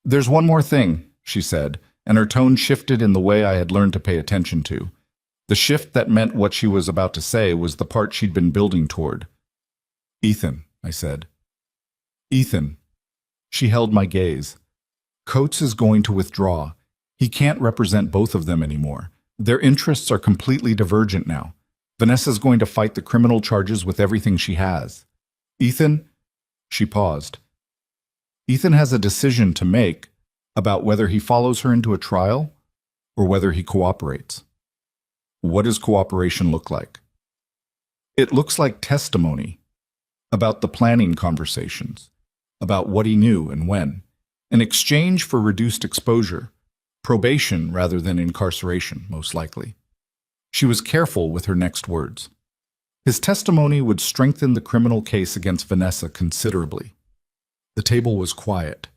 There's one more thing, she said, and her tone shifted in the way I had learned to pay attention to. The shift that meant what she was about to say was the part she'd been building toward. Ethan, I said. Ethan. She held my gaze. Coates is going to withdraw. He can't represent both of them anymore. Their interests are completely divergent now. Vanessa's going to fight the criminal charges with everything she has. Ethan, she paused. Ethan has a decision to make about whether he follows her into a trial or whether he cooperates. What does cooperation look like? It looks like testimony about the planning conversations, about what he knew and when, in exchange for reduced exposure, probation rather than incarceration, most likely. She was careful with her next words. His testimony would strengthen the criminal case against Vanessa considerably. The table was quiet.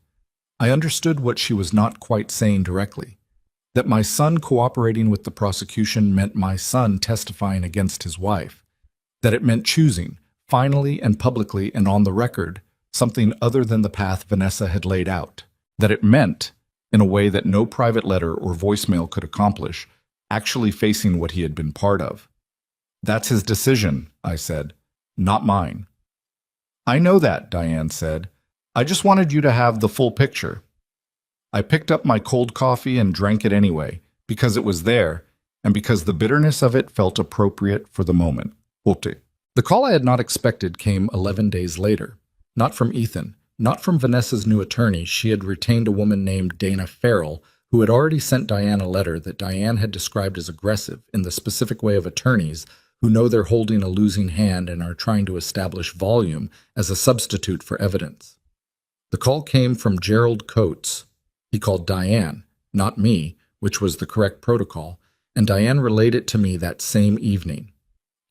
I understood what she was not quite saying directly, that my son cooperating with the prosecution meant my son testifying against his wife, that it meant choosing, finally and publicly and on the record, something other than the path Vanessa had laid out, that it meant, in a way that no private letter or voicemail could accomplish, actually facing what he had been part of. That's his decision, I said, not mine. I know that, Diane said. I just wanted you to have the full picture. I picked up my cold coffee and drank it anyway, because it was there, and because the bitterness of it felt appropriate for the moment. The call I had not expected came 11 days later. Not from Ethan, not from Vanessa's new attorney. She had retained a woman named Dana Farrell, who had already sent Diane a letter that Diane had described as aggressive in the specific way of attorneys who know they're holding a losing hand and are trying to establish volume as a substitute for evidence. The call came from Gerald Coates. He called Diane, not me, which was the correct protocol, and Diane relayed it to me that same evening.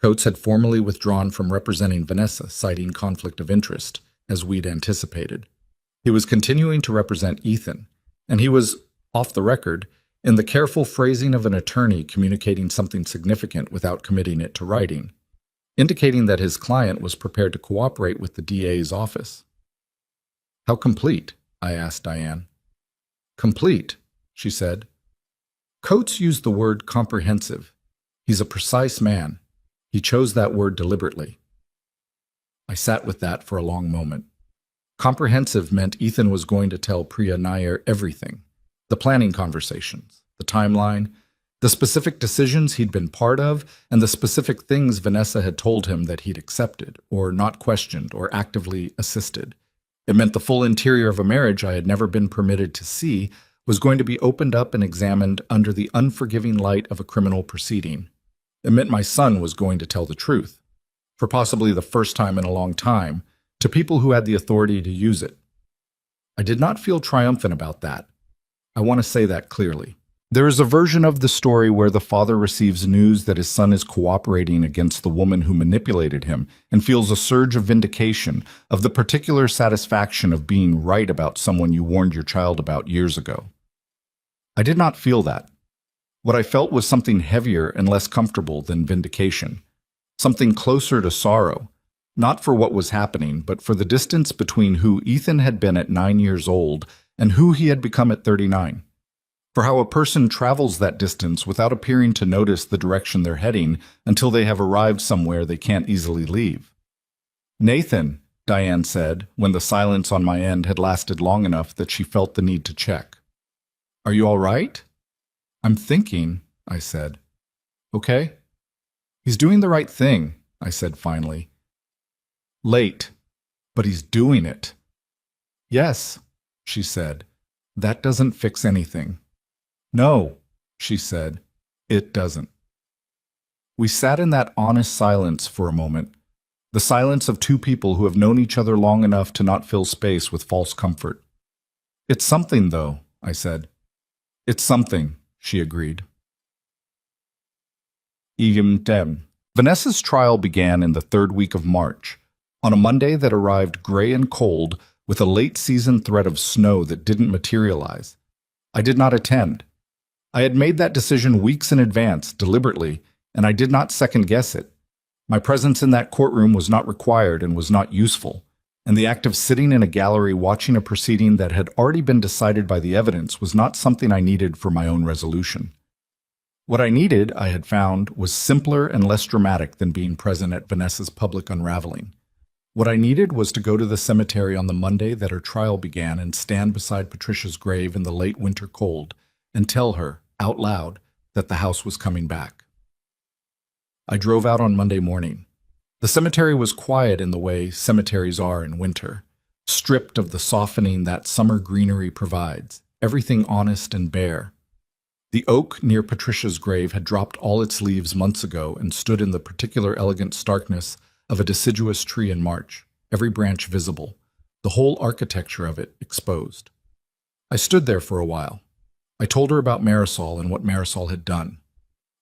Coates had formally withdrawn from representing Vanessa, citing conflict of interest, as we'd anticipated. He was continuing to represent Ethan, and he was, off the record, in the careful phrasing of an attorney communicating something significant without committing it to writing, indicating that his client was prepared to cooperate with the DA's office. How complete? I asked Diane. Complete, she said. Coates used the word comprehensive. He's a precise man. He chose that word deliberately. I sat with that for a long moment. Comprehensive meant Ethan was going to tell Priya Nair everything. The planning conversations, the timeline, the specific decisions he'd been part of, and the specific things Vanessa had told him that he'd accepted, or not questioned, or actively assisted. It meant the full interior of a marriage I had never been permitted to see was going to be opened up and examined under the unforgiving light of a criminal proceeding. It meant my son was going to tell the truth, for possibly the first time in a long time, to people who had the authority to use it. I did not feel triumphant about that. I want to say that clearly. There is a version of the story where the father receives news that his son is cooperating against the woman who manipulated him and feels a surge of vindication, of the particular satisfaction of being right about someone you warned your child about years ago. I did not feel that. What I felt was something heavier and less comfortable than vindication, something closer to sorrow, not for what was happening, but for the distance between who Ethan had been at 9 years old and who he had become at 39. For how a person travels that distance without appearing to notice the direction they're heading until they have arrived somewhere they can't easily leave. "Nathan," Diane said, when the silence on my end had lasted long enough that she felt the need to check. "Are you all right?" "I'm thinking," I said. "Okay." "He's doing the right thing," I said finally. "Late, but he's doing it." "Yes," she said. "That doesn't fix anything." "No," she said, "it doesn't." We sat in that honest silence for a moment, the silence of two people who have known each other long enough to not fill space with false comfort. "It's something, though," I said. "It's something," she agreed. Vanessa's trial began in the third week of March, on a Monday that arrived gray and cold with a late-season threat of snow that didn't materialize. I did not attend. I had made that decision weeks in advance, deliberately, and I did not second-guess it. My presence in that courtroom was not required and was not useful, and the act of sitting in a gallery watching a proceeding that had already been decided by the evidence was not something I needed for my own resolution. What I needed, I had found, was simpler and less dramatic than being present at Vanessa's public unraveling. What I needed was to go to the cemetery on the Monday that her trial began and stand beside Patricia's grave in the late winter cold and tell her, out loud, that the house was coming back. I drove out on Monday morning. The cemetery was quiet in the way cemeteries are in winter, stripped of the softening that summer greenery provides, everything honest and bare. The oak near Patricia's grave had dropped all its leaves months ago and stood in the particular elegant starkness of a deciduous tree in March, every branch visible, the whole architecture of it exposed. I stood there for a while. I told her about Marisol and what Marisol had done.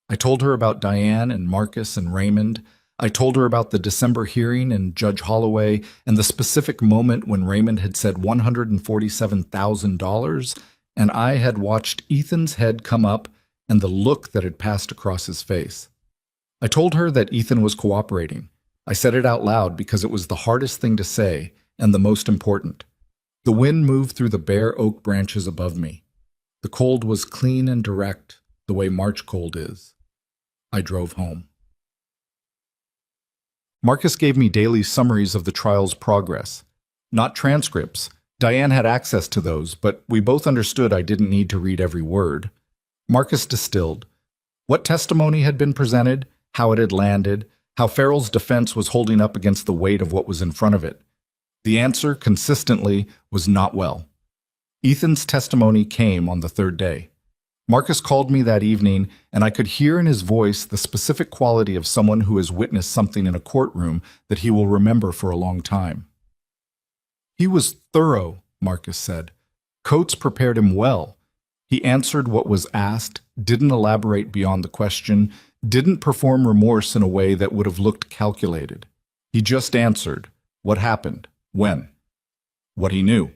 I told her about Diane and Marcus and Raymond. I told her about the December hearing and Judge Holloway and the specific moment when Raymond had said $147,000, and I had watched Ethan's head come up and the look that had passed across his face. I told her that Ethan was cooperating. I said it out loud because it was the hardest thing to say and the most important. The wind moved through the bare oak branches above me. The cold was clean and direct, the way March cold is. I drove home. Marcus gave me daily summaries of the trial's progress. Not transcripts. Diane had access to those, but we both understood I didn't need to read every word. Marcus distilled what testimony had been presented, how it had landed, how Farrell's defense was holding up against the weight of what was in front of it. The answer, consistently, was not well. Ethan's testimony came on the third day. Marcus called me that evening, and I could hear in his voice the specific quality of someone who has witnessed something in a courtroom that he will remember for a long time. "He was thorough," Marcus said. "Coates prepared him well. He answered what was asked, didn't elaborate beyond the question, didn't perform remorse in a way that would have looked calculated. He just answered. What happened? When? What he knew."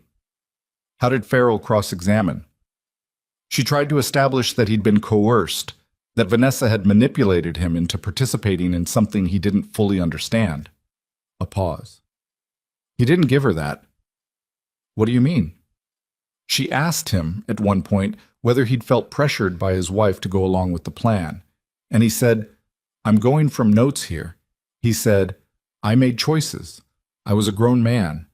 "How did Farrell cross-examine?" "She tried to establish that he'd been coerced, that Vanessa had manipulated him into participating in something he didn't fully understand." A pause. "He didn't give her that." "What do you mean?" "She asked him, at one point, whether he'd felt pressured by his wife to go along with the plan. And he said, 'I'm going from notes here.' He said, 'I made choices. I was a grown man.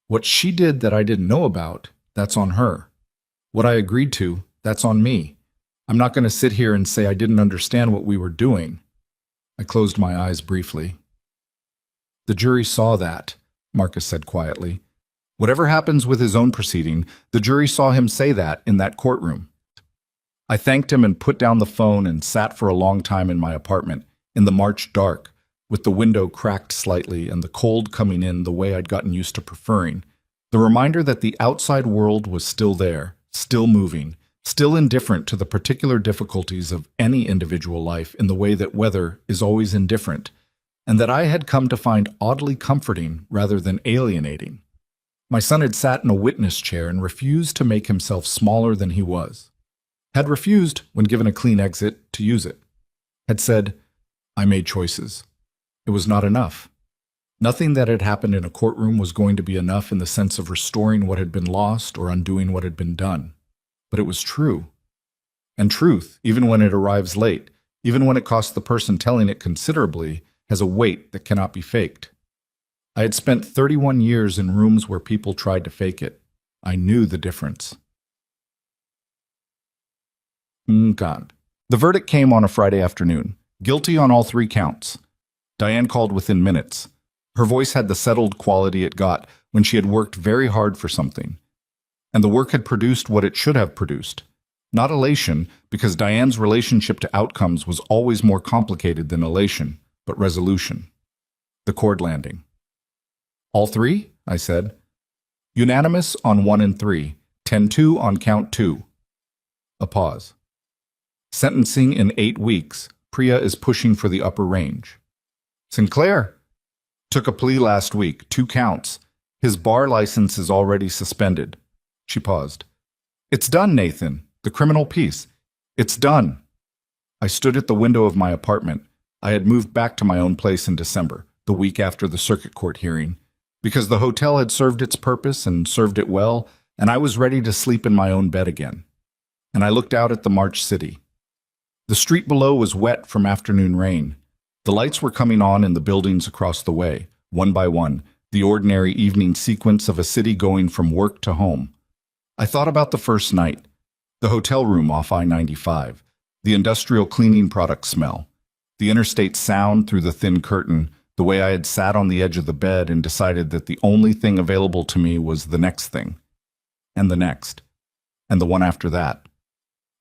What she did that I didn't know about, that's on her. What I agreed to, that's on me. I'm not going to sit here and say I didn't understand what we were doing." I closed my eyes briefly. "The jury saw that," Marcus said quietly. "Whatever happens with his own proceeding, the jury saw him say that in that courtroom." I thanked him and put down the phone and sat for a long time in my apartment, in the March dark, with the window cracked slightly and the cold coming in the way I'd gotten used to preferring. The reminder that the outside world was still there, still moving, still indifferent to the particular difficulties of any individual life in the way that weather is always indifferent, and that I had come to find oddly comforting rather than alienating. My son had sat in a witness chair and refused to make himself smaller than he was. Had refused, when given a clean exit, to use it. Had said, "I made choices." It was not enough. Nothing that had happened in a courtroom was going to be enough in the sense of restoring what had been lost or undoing what had been done. But it was true. And truth, even when it arrives late, even when it costs the person telling it considerably, has a weight that cannot be faked. I had spent 31 years in rooms where people tried to fake it. I knew the difference. God. The verdict came on a Friday afternoon. Guilty on all 3 counts. Diane called within minutes. Her voice had the settled quality it got when she had worked very hard for something. And the work had produced what it should have produced. Not elation, because Diane's relationship to outcomes was always more complicated than elation, but resolution. The cord landing. "All 3?" I said. "Unanimous on 1 and 3. 10-2 on count 2. A pause. "Sentencing in 8 weeks. Priya is pushing for the upper range." "Sinclair took a plea last week, 2 counts. His bar license is already suspended." She paused. "It's done, Nathan. The criminal piece. It's done." I stood at the window of my apartment. I had moved back to my own place in December, the week after the circuit court hearing, because the hotel had served its purpose and served it well, and I was ready to sleep in my own bed again. And I looked out at the March city. The street below was wet from afternoon rain. The lights were coming on in the buildings across the way, one by one, the ordinary evening sequence of a city going from work to home. I thought about the first night, the hotel room off I-95, the industrial cleaning product smell, the interstate sound through the thin curtain, the way I had sat on the edge of the bed and decided that the only thing available to me was the next thing, and the next, and the one after that.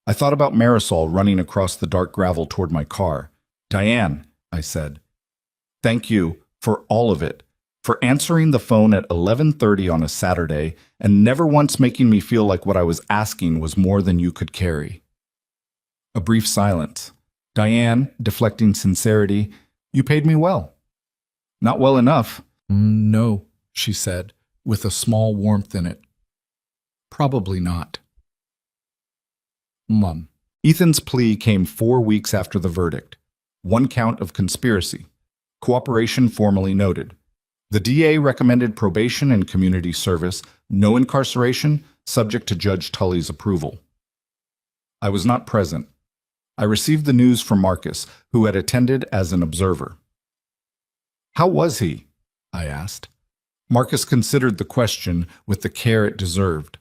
I thought about Marisol running across the dark gravel toward my car. "Diane," I said, "thank you for all of it, for answering the phone at 11:30 on a Saturday and never once making me feel like what I was asking was more than you could carry." A brief silence. Diane, deflecting sincerity, "You paid me well." "Not well enough." "No," she said, with a small warmth in it. "Probably not." Mom. Ethan's plea came 4 weeks after the verdict. 1 count of conspiracy. Cooperation formally noted. The DA recommended probation and community service, no incarceration, subject to Judge Tully's approval. I was not present. I received the news from Marcus, who had attended as an observer. "How was he?" I asked. Marcus considered the question with the care it deserved.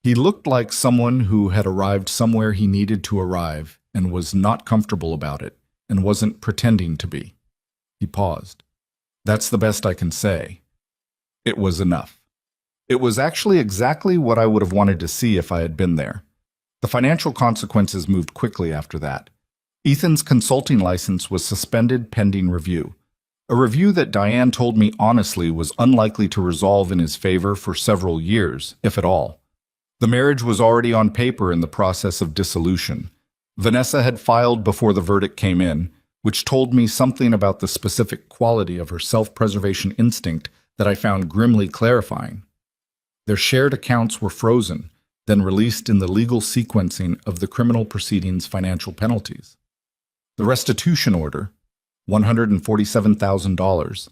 He looked like someone who had arrived somewhere he needed to arrive and was not comfortable about it and wasn't pretending to be. He paused. "That's the best I can say." It was enough. It was actually exactly what I would have wanted to see if I had been there. The financial consequences moved quickly after that. Ethan's consulting license was suspended pending review. A review that Diane told me honestly was unlikely to resolve in his favor for several years, if at all. The marriage was already on paper in the process of dissolution. Vanessa had filed before the verdict came in, which told me something about the specific quality of her self-preservation instinct that I found grimly clarifying. Their shared accounts were frozen, then released in the legal sequencing of the criminal proceedings' financial penalties. The restitution order, $147,000,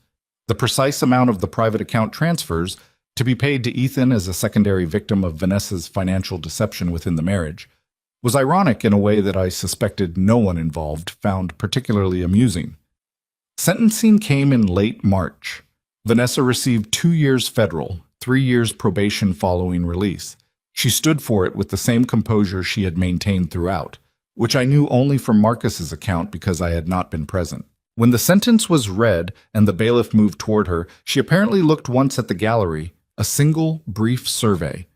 the precise amount of the private account transfers to be paid to Ethan as a secondary victim of Vanessa's financial deception within the marriage, was ironic in a way that I suspected no one involved found particularly amusing. Sentencing came in late March. Vanessa received 2 years federal, 3 years probation following release. She stood for it with the same composure she had maintained throughout, which I knew only from Marcus's account because I had not been present. When the sentence was read and the bailiff moved toward her, she apparently looked once at the gallery, a single brief survey,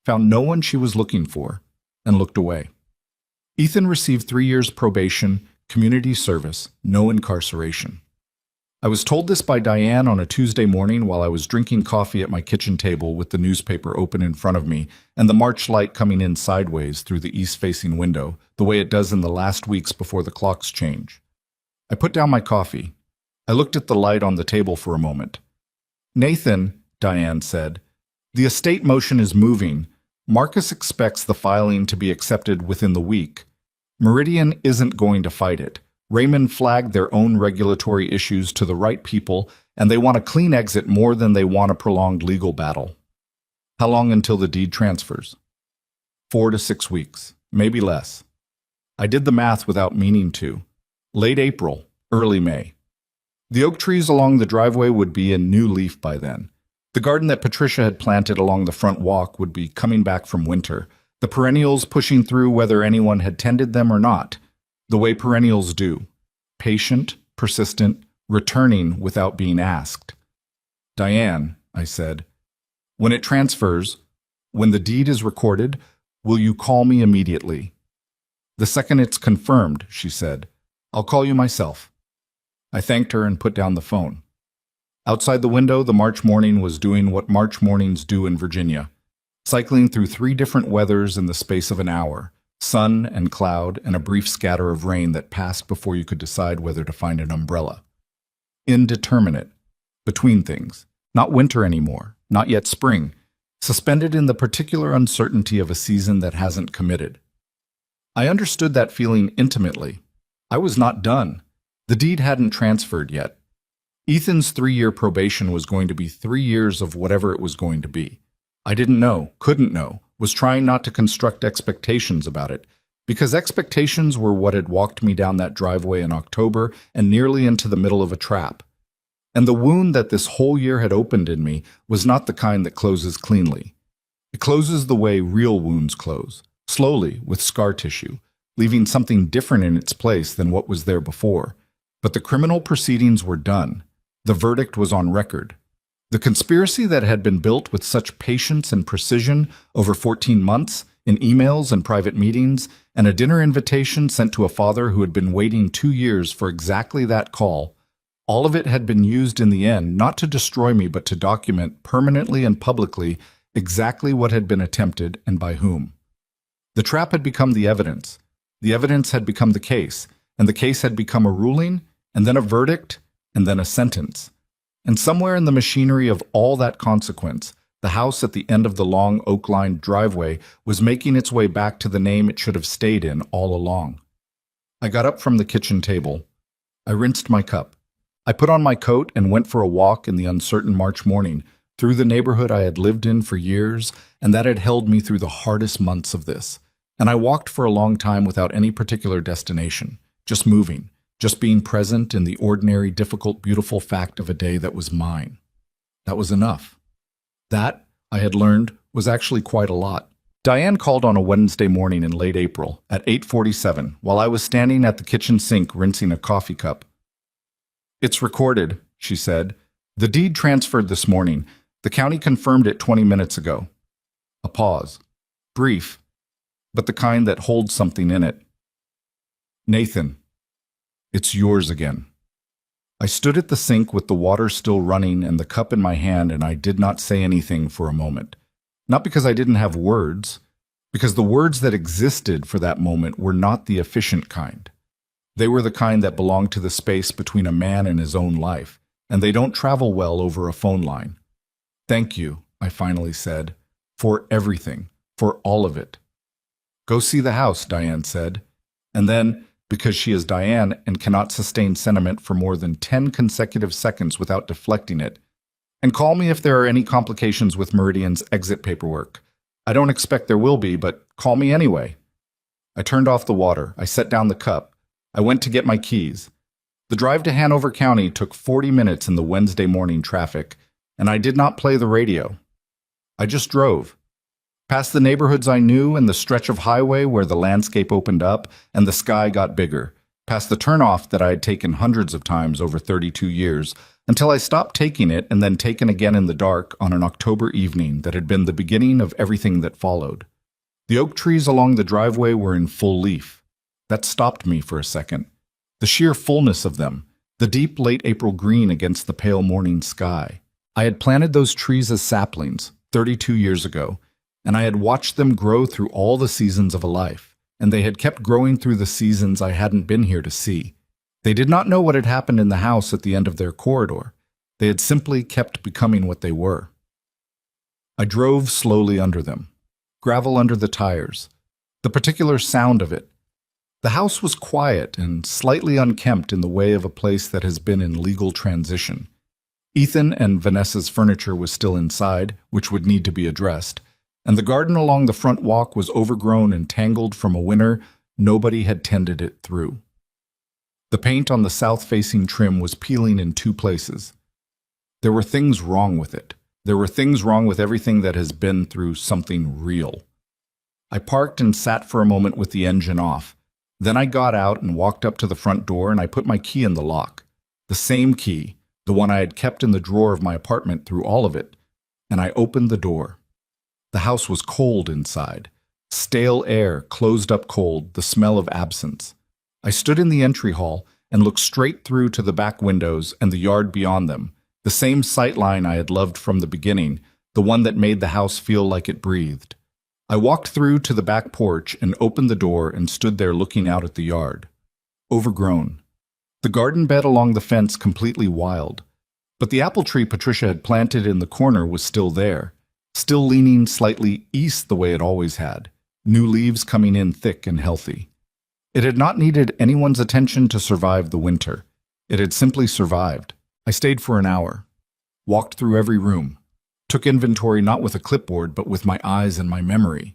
found no one she was looking for, and looked away. Ethan received 3 years probation, community service, no incarceration. I was told this by Diane on a Tuesday morning while I was drinking coffee at my kitchen table with the newspaper open in front of me and the March light coming in sideways through the east-facing window, the way it does in the last weeks before the clocks change. I put down my coffee. I looked at the light on the table for a moment. "Nathan," Diane said, "the estate motion is moving. Marcus expects the filing to be accepted within the week. Meridian isn't going to fight it. Raymond flagged their own regulatory issues to the right people, and they want a clean exit more than they want a prolonged legal battle." "How long until the deed transfers?" 4 to 6 weeks, maybe less. I did the math without meaning to. Late April, early May. The oak trees along the driveway would be in new leaf by then. The garden that Patricia had planted along the front walk would be coming back from winter, the perennials pushing through whether anyone had tended them or not, the way perennials do, patient, persistent, returning without being asked. "Diane," I said, "when it transfers, when the deed is recorded, will you call me immediately?" "The second it's confirmed," she said. "I'll call you myself." I thanked her and put down the phone. Outside the window, the March morning was doing what March mornings do in Virginia, cycling through 3 different weathers in the space of an hour, sun and cloud and a brief scatter of rain that passed before you could decide whether to find an umbrella. Indeterminate, between things, not winter anymore, not yet spring, suspended in the particular uncertainty of a season that hasn't committed. I understood that feeling intimately. I was not done. The deed hadn't transferred yet. Ethan's 3-year probation was going to be 3 years of whatever it was going to be. I didn't know, couldn't know, was trying not to construct expectations about it, because expectations were what had walked me down that driveway in October and nearly into the middle of a trap. And the wound that this whole year had opened in me was not the kind that closes cleanly. It closes the way real wounds close, slowly, with scar tissue, leaving something different in its place than what was there before. But the criminal proceedings were done. The verdict was on record. The conspiracy that had been built with such patience and precision over 14 months, in emails and private meetings, and a dinner invitation sent to a father who had been waiting 2 years for exactly that call, all of it had been used in the end not to destroy me but to document permanently and publicly exactly what had been attempted and by whom. The trap had become the evidence had become the case, and the case had become a ruling, and then a verdict, and then a sentence. And somewhere in the machinery of all that consequence, the house at the end of the long oak-lined driveway was making its way back to the name it should have stayed in all along. I got up from the kitchen table. I rinsed my cup. I put on my coat and went for a walk in the uncertain March morning, through the neighborhood I had lived in for years, and that had held me through the hardest months of this. And I walked for a long time without any particular destination, just moving, just being present in the ordinary, difficult, beautiful fact of a day that was mine. That was enough. That, I had learned, was actually quite a lot. Diane called on a Wednesday morning in late April, at 8:47, while I was standing at the kitchen sink rinsing a coffee cup. "It's recorded," she said. "The deed transferred this morning. The county confirmed it 20 minutes ago." A pause. Brief, but the kind that holds something in it. "Nathan, it's yours again." I stood at the sink with the water still running and the cup in my hand, and I did not say anything for a moment. Not because I didn't have words, because the words that existed for that moment were not the efficient kind. They were the kind that belong to the space between a man and his own life, and they don't travel well over a phone line. "Thank you," I finally said, "for everything, for all of it." "Go see the house," Diane said. And then, because she is Diane and cannot sustain sentiment for more than 10 consecutive seconds without deflecting it, "and call me if there are any complications with Meridian's exit paperwork. I don't expect there will be, but call me anyway." I turned off the water. I set down the cup. I went to get my keys. The drive to Hanover County took 40 minutes in the Wednesday morning traffic, and I did not play the radio. I just drove. Past the neighborhoods I knew and the stretch of highway where the landscape opened up and the sky got bigger, past the turnoff that I had taken hundreds of times over 32 years, until I stopped taking it and then taken again in the dark on an October evening that had been the beginning of everything that followed. The oak trees along the driveway were in full leaf. That stopped me for a second. The sheer fullness of them, the deep late April green against the pale morning sky. I had planted those trees as saplings 32 years ago, and I had watched them grow through all the seasons of a life, and they had kept growing through the seasons I hadn't been here to see. They did not know what had happened in the house at the end of their corridor. They had simply kept becoming what they were. I drove slowly under them, gravel under the tires, the particular sound of it. The house was quiet and slightly unkempt in the way of a place that has been in legal transition. Ethan and Vanessa's furniture was still inside, which would need to be addressed, and the garden along the front walk was overgrown and tangled from a winter nobody had tended it through. The paint on the south-facing trim was peeling in 2 places. There were things wrong with it. There were things wrong with everything that has been through something real. I parked and sat for a moment with the engine off. Then I got out and walked up to the front door and I put my key in the lock. The same key, the one I had kept in the drawer of my apartment through all of it, and I opened the door. The house was cold inside. Stale air, closed up cold, the smell of absence. I stood in the entry hall and looked straight through to the back windows and the yard beyond them, the same sight line I had loved from the beginning, the one that made the house feel like it breathed. I walked through to the back porch and opened the door and stood there looking out at the yard. Overgrown. The garden bed along the fence completely wild. But the apple tree Patricia had planted in the corner was still there, still leaning slightly east the way it always had, new leaves coming in thick and healthy. It had not needed anyone's attention to survive the winter. It had simply survived. I stayed for an hour, walked through every room, took inventory not with a clipboard but with my eyes and my memory.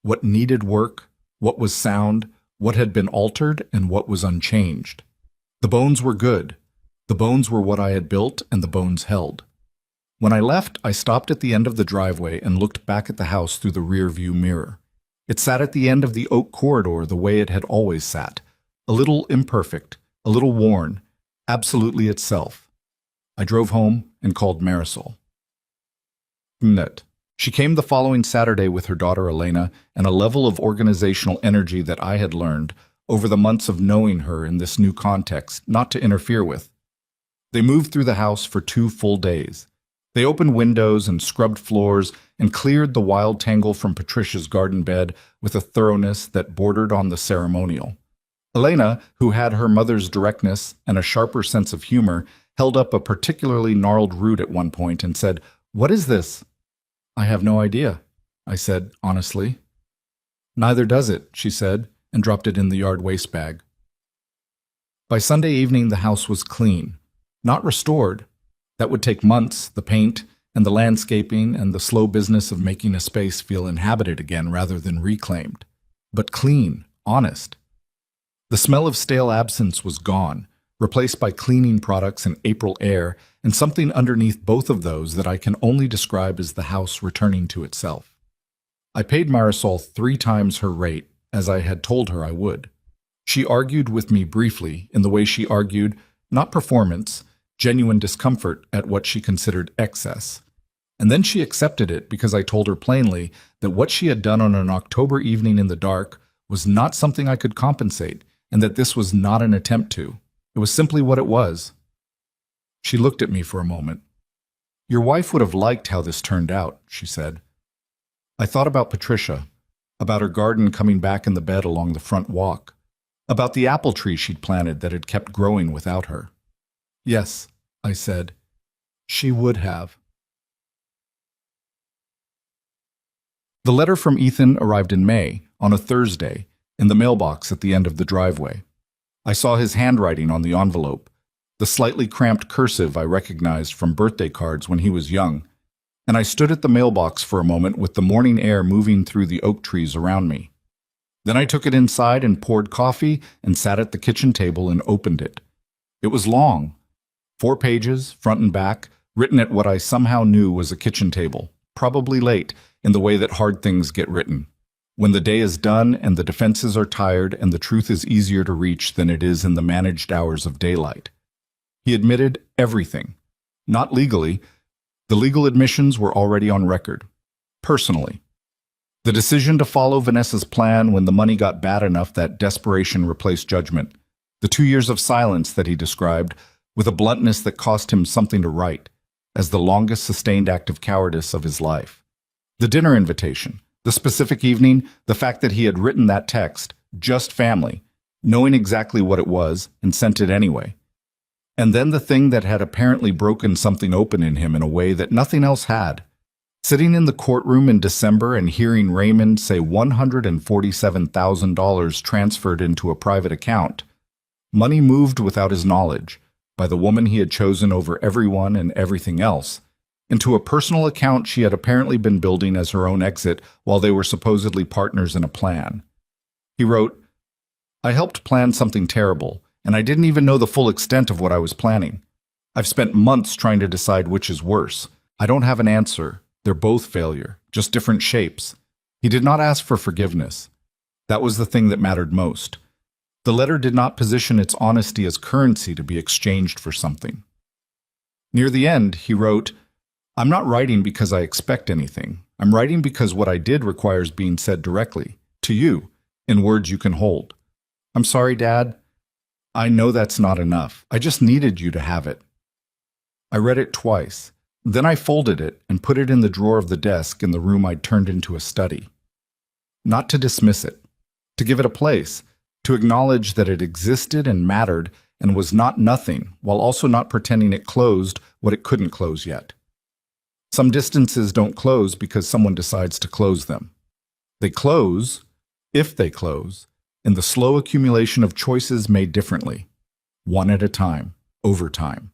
What needed work, what was sound, what had been altered, and what was unchanged. The bones were good. The bones were what I had built, and the bones held. When I left, I stopped at the end of the driveway and looked back at the house through the rear-view mirror. It sat at the end of the oak corridor the way it had always sat, a little imperfect, a little worn, absolutely itself. I drove home and called Marisol. She came the following Saturday with her daughter Elena and a level of organizational energy that I had learned over the months of knowing her in this new context not to interfere with. They moved through the house for 2 full days. They opened windows and scrubbed floors and cleared the wild tangle from Patricia's garden bed with a thoroughness that bordered on the ceremonial. Elena, who had her mother's directness and a sharper sense of humor, held up a particularly gnarled root at one point and said, "What is this?" "I have no idea," I said honestly. "Neither does it," she said, and dropped it in the yard waste bag. By Sunday evening, the house was clean. Not restored. That would take months, the paint, and the landscaping, and the slow business of making a space feel inhabited again rather than reclaimed. But clean, honest. The smell of stale absence was gone, replaced by cleaning products and April air, and something underneath both of those that I can only describe as the house returning to itself. I paid Marisol 3 times her rate, as I had told her I would. She argued with me briefly in the way she argued, not performance, genuine discomfort at what she considered excess. And then she accepted it because I told her plainly that what she had done on an October evening in the dark was not something I could compensate, and that this was not an attempt to. It was simply what it was. She looked at me for a moment. "Your wife would have liked how this turned out," she said. I thought about Patricia, about her garden coming back in the bed along the front walk, about the apple tree she'd planted that had kept growing without her. "Yes," I said, "she would have." The letter from Ethan arrived in May, on a Thursday, in the mailbox at the end of the driveway. I saw his handwriting on the envelope, the slightly cramped cursive I recognized from birthday cards when he was young, and I stood at the mailbox for a moment with the morning air moving through the oak trees around me. Then I took it inside and poured coffee and sat at the kitchen table and opened it. It was long, 4 pages, front and back, written at what I somehow knew was a kitchen table, probably late, in the way that hard things get written. When the day is done and the defenses are tired and the truth is easier to reach than it is in the managed hours of daylight. He admitted everything. Not legally. The legal admissions were already on record. Personally. The decision to follow Vanessa's plan when the money got bad enough that desperation replaced judgment. The 2 years of silence that he described, with a bluntness that cost him something to write, as the longest sustained act of cowardice of his life. The dinner invitation, the specific evening, the fact that he had written that text, just family, knowing exactly what it was, and sent it anyway. And then the thing that had apparently broken something open in him in a way that nothing else had. Sitting in the courtroom in December and hearing Raymond say $147,000 transferred into a private account, money moved without his knowledge, by the woman he had chosen over everyone and everything else, into a personal account she had apparently been building as her own exit while they were supposedly partners in a plan. He wrote, "I helped plan something terrible, and I didn't even know the full extent of what I was planning. I've spent months trying to decide which is worse. I don't have an answer. They're both failure, just different shapes." He did not ask for forgiveness. That was the thing that mattered most. The letter did not position its honesty as currency to be exchanged for something. Near the end, he wrote, "I'm not writing because I expect anything. I'm writing because what I did requires being said directly, to you, in words you can hold. I'm sorry, Dad. I know that's not enough. I just needed you to have it." I read it twice. Then I folded it and put it in the drawer of the desk in the room I'd turned into a study. Not to dismiss it, to give it a place, to acknowledge that it existed and mattered and was not nothing, while also not pretending it closed what it couldn't close yet. Some distances don't close because someone decides to close them. They close, if they close, in the slow accumulation of choices made differently, one at a time, over time,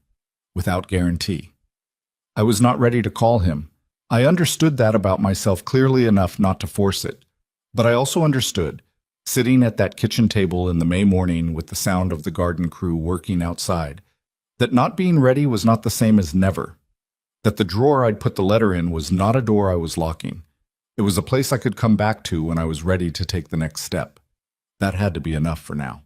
without guarantee. I was not ready to call him. I understood that about myself clearly enough not to force it. But I also understood, sitting at that kitchen table in the May morning with the sound of the garden crew working outside, that not being ready was not the same as never. That the drawer I'd put the letter in was not a door I was locking. It was a place I could come back to when I was ready to take the next step. That had to be enough for now.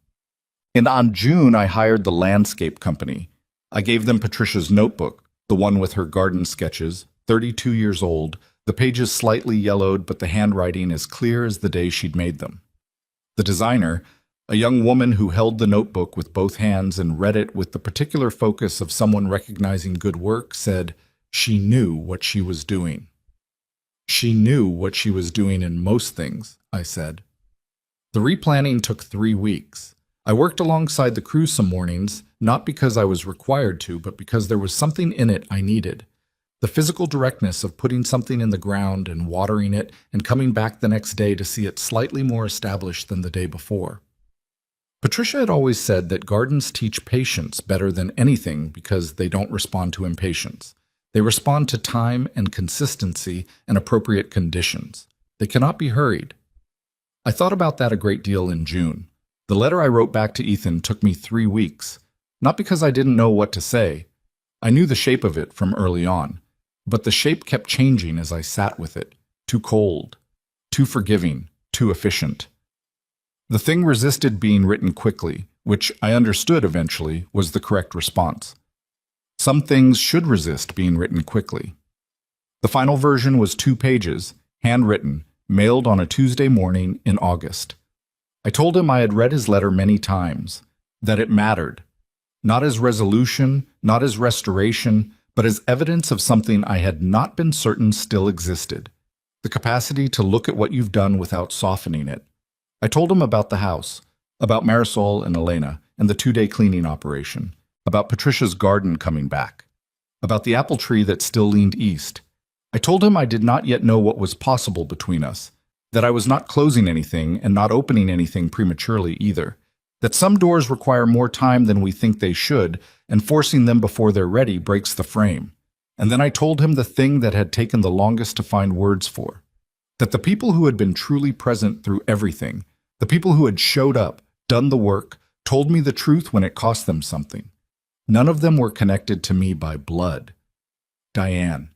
And on June, I hired the landscape company. I gave them Patricia's notebook, the one with her garden sketches, 32 years old, the pages slightly yellowed but the handwriting as clear as the day she'd made them. The designer, a young woman who held the notebook with both hands and read it with the particular focus of someone recognizing good work, said she knew what she was doing. She knew what she was doing in most things, I said. The replanning took 3 weeks. I worked alongside the crew some mornings, not because I was required to, but because there was something in it I needed. The physical directness of putting something in the ground and watering it and coming back the next day to see it slightly more established than the day before. Patricia had always said that gardens teach patience better than anything because they don't respond to impatience. They respond to time and consistency and appropriate conditions. They cannot be hurried. I thought about that a great deal in June. The letter I wrote back to Ethan took me 3 weeks, not because I didn't know what to say. I knew the shape of it from early on, but the shape kept changing as I sat with it. Too cold, too forgiving, too efficient. The thing resisted being written quickly, which I understood eventually was the correct response. Some things should resist being written quickly. The final version was 2 pages, handwritten, mailed on a Tuesday morning in August. I told him I had read his letter many times, that it mattered, not as resolution, not as restoration, but as evidence of something I had not been certain still existed, the capacity to look at what you've done without softening it. I told him about the house, about Marisol and Elena, and the 2-day cleaning operation, about Patricia's garden coming back, about the apple tree that still leaned east. I told him I did not yet know what was possible between us, that I was not closing anything and not opening anything prematurely either, that some doors require more time than we think they should, and forcing them before they're ready breaks the frame. And then I told him the thing that had taken the longest to find words for, that the people who had been truly present through everything, the people who had showed up, done the work, told me the truth when it cost them something. None of them were connected to me by blood. Diane,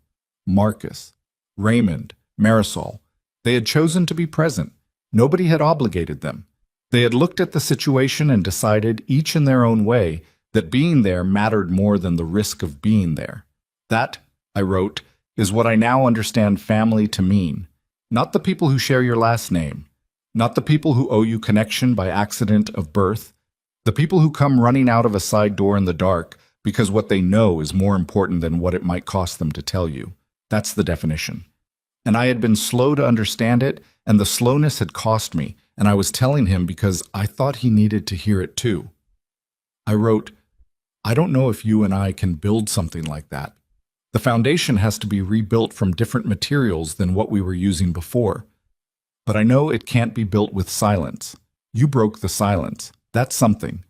Marcus, Raymond, Marisol. They had chosen to be present. Nobody had obligated them. They had looked at the situation and decided, each in their own way, that being there mattered more than the risk of being there. That, I wrote, is what I now understand family to mean. Not the people who share your last name. Not the people who owe you connection by accident of birth. The people who come running out of a side door in the dark, because what they know is more important than what it might cost them to tell you. That's the definition. And I had been slow to understand it, and the slowness had cost me, and I was telling him because I thought he needed to hear it too. I wrote, "I don't know if you and I can build something like that. The foundation has to be rebuilt from different materials than what we were using before. But I know it can't be built with silence. You broke the silence. That's something.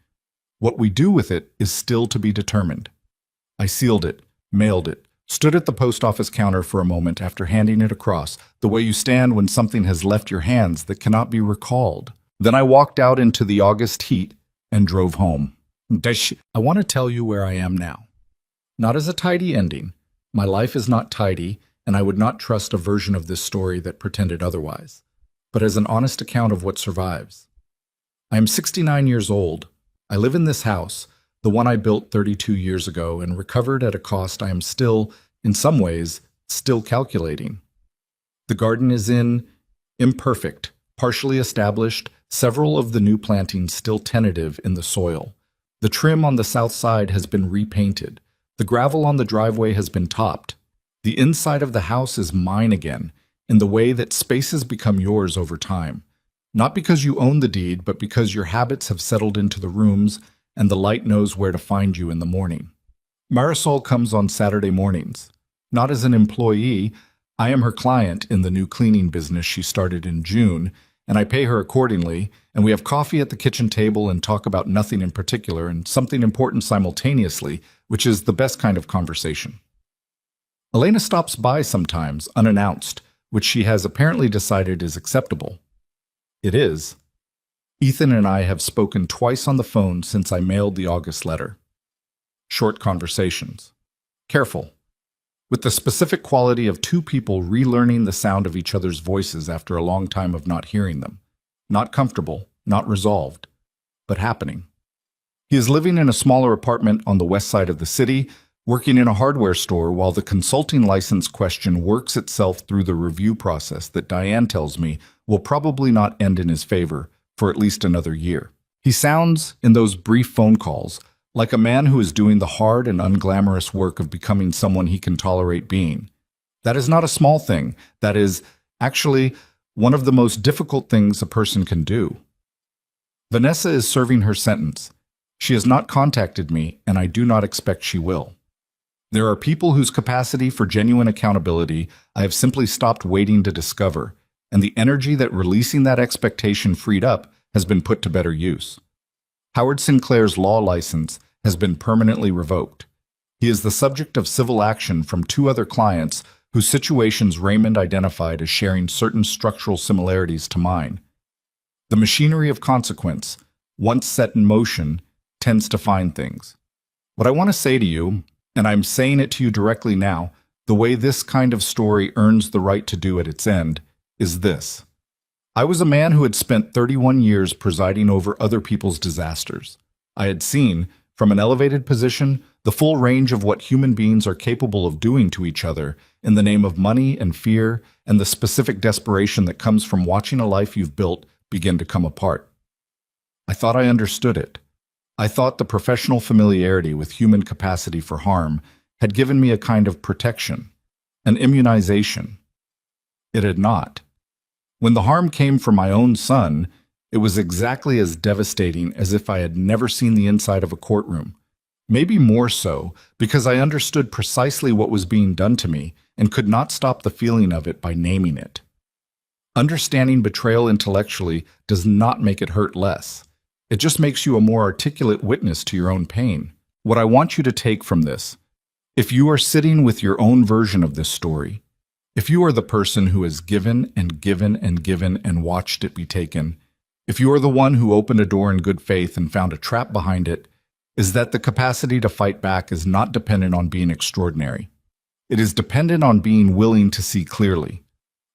What we do with it is still to be determined." I sealed it, mailed it, stood at the post office counter for a moment after handing it across, the way you stand when something has left your hands that cannot be recalled. Then I walked out into the August heat and drove home. I want to tell you where I am now. Not as a tidy ending. My life is not tidy, and I would not trust a version of this story that pretended otherwise, but as an honest account of what survives. I am 69 years old. I live in this house, the one I built 32 years ago and recovered at a cost I am still, in some ways, still calculating. The garden is imperfect, partially established, several of the new plantings still tentative in the soil. The trim on the south side has been repainted. The gravel on the driveway has been topped. The inside of the house is mine again, in the way that spaces become yours over time. Not because you own the deed, but because your habits have settled into the rooms and the light knows where to find you in the morning. Marisol comes on Saturday mornings. Not as an employee, I am her client in the new cleaning business she started in June, and I pay her accordingly, and we have coffee at the kitchen table and talk about nothing in particular and something important simultaneously, which is the best kind of conversation. Elena stops by sometimes, unannounced, which she has apparently decided is acceptable. It is. Ethan and I have spoken twice on the phone since I mailed the August letter. Short conversations. Careful. With the specific quality of two people relearning the sound of each other's voices after a long time of not hearing them. Not comfortable, not resolved, but happening. He is living in a smaller apartment on the west side of the city, working in a hardware store while the consulting license question works itself through the review process that Diane tells me will probably not end in his favor for at least another year. He sounds, in those brief phone calls, like a man who is doing the hard and unglamorous work of becoming someone he can tolerate being. That is not a small thing. That is, actually, one of the most difficult things a person can do. Vanessa is serving her sentence. She has not contacted me, and I do not expect she will. There are people whose capacity for genuine accountability I have simply stopped waiting to discover, and the energy that releasing that expectation freed up has been put to better use. Howard Sinclair's law license has been permanently revoked. He is the subject of civil action from two other clients whose situations Raymond identified as sharing certain structural similarities to mine. The machinery of consequence, once set in motion, tends to find things. What I want to say to you, and I'm saying it to you directly now, the way this kind of story earns the right to do at its end, is this. I was a man who had spent 31 years presiding over other people's disasters. I had seen, from an elevated position, the full range of what human beings are capable of doing to each other in the name of money and fear and the specific desperation that comes from watching a life you've built begin to come apart. I thought I understood it. I thought the professional familiarity with human capacity for harm had given me a kind of protection, an immunization. It had not. When the harm came from my own son, it was exactly as devastating as if I had never seen the inside of a courtroom. Maybe more so, because I understood precisely what was being done to me and could not stop the feeling of it by naming it. Understanding betrayal intellectually does not make it hurt less. It just makes you a more articulate witness to your own pain. What I want you to take from this, if you are sitting with your own version of this story, if you are the person who has given and given and given and watched it be taken, if you are the one who opened a door in good faith and found a trap behind it, is that the capacity to fight back is not dependent on being extraordinary. It is dependent on being willing to see clearly,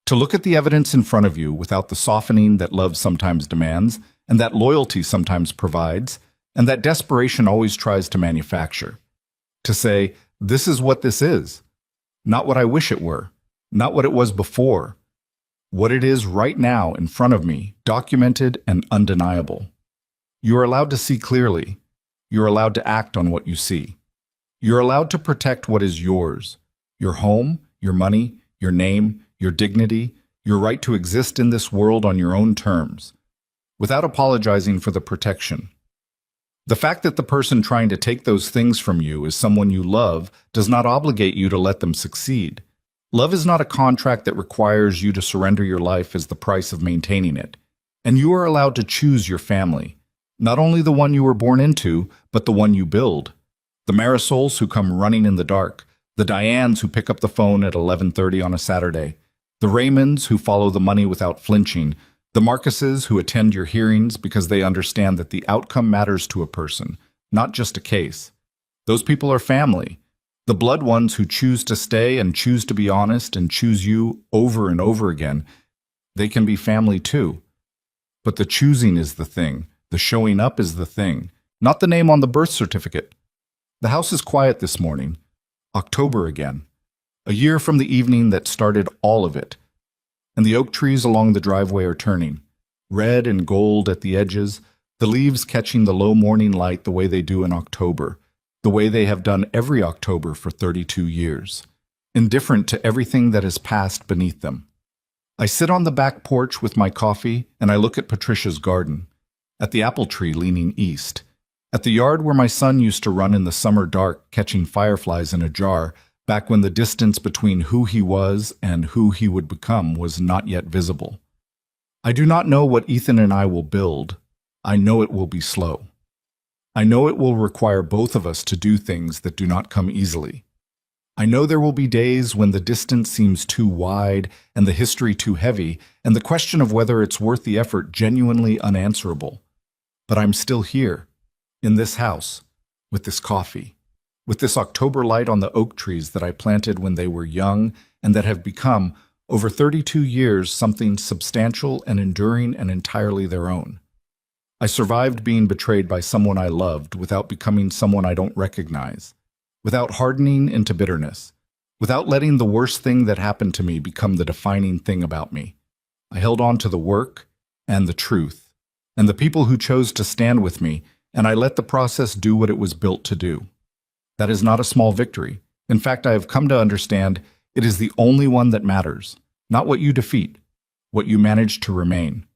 to look at the evidence in front of you without the softening that love sometimes demands, and that loyalty sometimes provides, and that desperation always tries to manufacture. To say, this is what this is, not what I wish it were, not what it was before, what it is right now in front of me, documented and undeniable. You are allowed to see clearly. You are allowed to act on what you see. You're allowed to protect what is yours: your home, your money, your name, your dignity, your right to exist in this world on your own terms, without apologizing for the protection. The fact that the person trying to take those things from you is someone you love does not obligate you to let them succeed. Love is not a contract that requires you to surrender your life as the price of maintaining it. And you are allowed to choose your family, not only the one you were born into, but the one you build. The Marisols who come running in the dark, the Dianes who pick up the phone at 11:30 on a Saturday, the Raymonds who follow the money without flinching, the Marcuses who attend your hearings because they understand that the outcome matters to a person, not just a case. Those people are family. The blood ones who choose to stay and choose to be honest and choose you over and over again, they can be family too. But the choosing is the thing, the showing up is the thing, not the name on the birth certificate. The house is quiet this morning. October again. A year from the evening that started all of it. And the oak trees along the driveway are turning, red and gold at the edges, the leaves catching the low morning light the way they do in October, the way they have done every October for 32 years, indifferent to everything that has passed beneath them. I sit on the back porch with my coffee and I look at Patricia's garden, at the apple tree leaning east, at the yard where my son used to run in the summer dark catching fireflies in a jar back when the distance between who he was and who he would become was not yet visible. I do not know what Ethan and I will build. I know it will be slow. I know it will require both of us to do things that do not come easily. I know there will be days when the distance seems too wide and the history too heavy, and the question of whether it's worth the effort genuinely unanswerable. But I'm still here, in this house, with this coffee, with this October light on the oak trees that I planted when they were young and that have become, over 32 years, something substantial and enduring and entirely their own. I survived being betrayed by someone I loved without becoming someone I don't recognize, without hardening into bitterness, without letting the worst thing that happened to me become the defining thing about me. I held on to the work and the truth and the people who chose to stand with me, and I let the process do what it was built to do. That is not a small victory. In fact, I have come to understand it is the only one that matters, not what you defeat, what you manage to remain.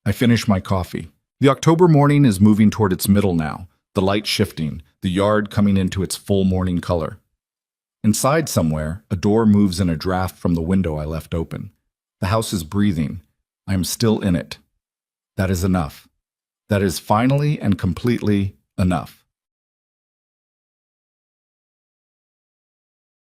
I finish my coffee. The October morning is moving toward its middle now, the light shifting, the yard coming into its full morning color. Inside somewhere, a door moves in a draft from the window I left open. The house is breathing. I am still in it. That is enough. That is finally and completely enough.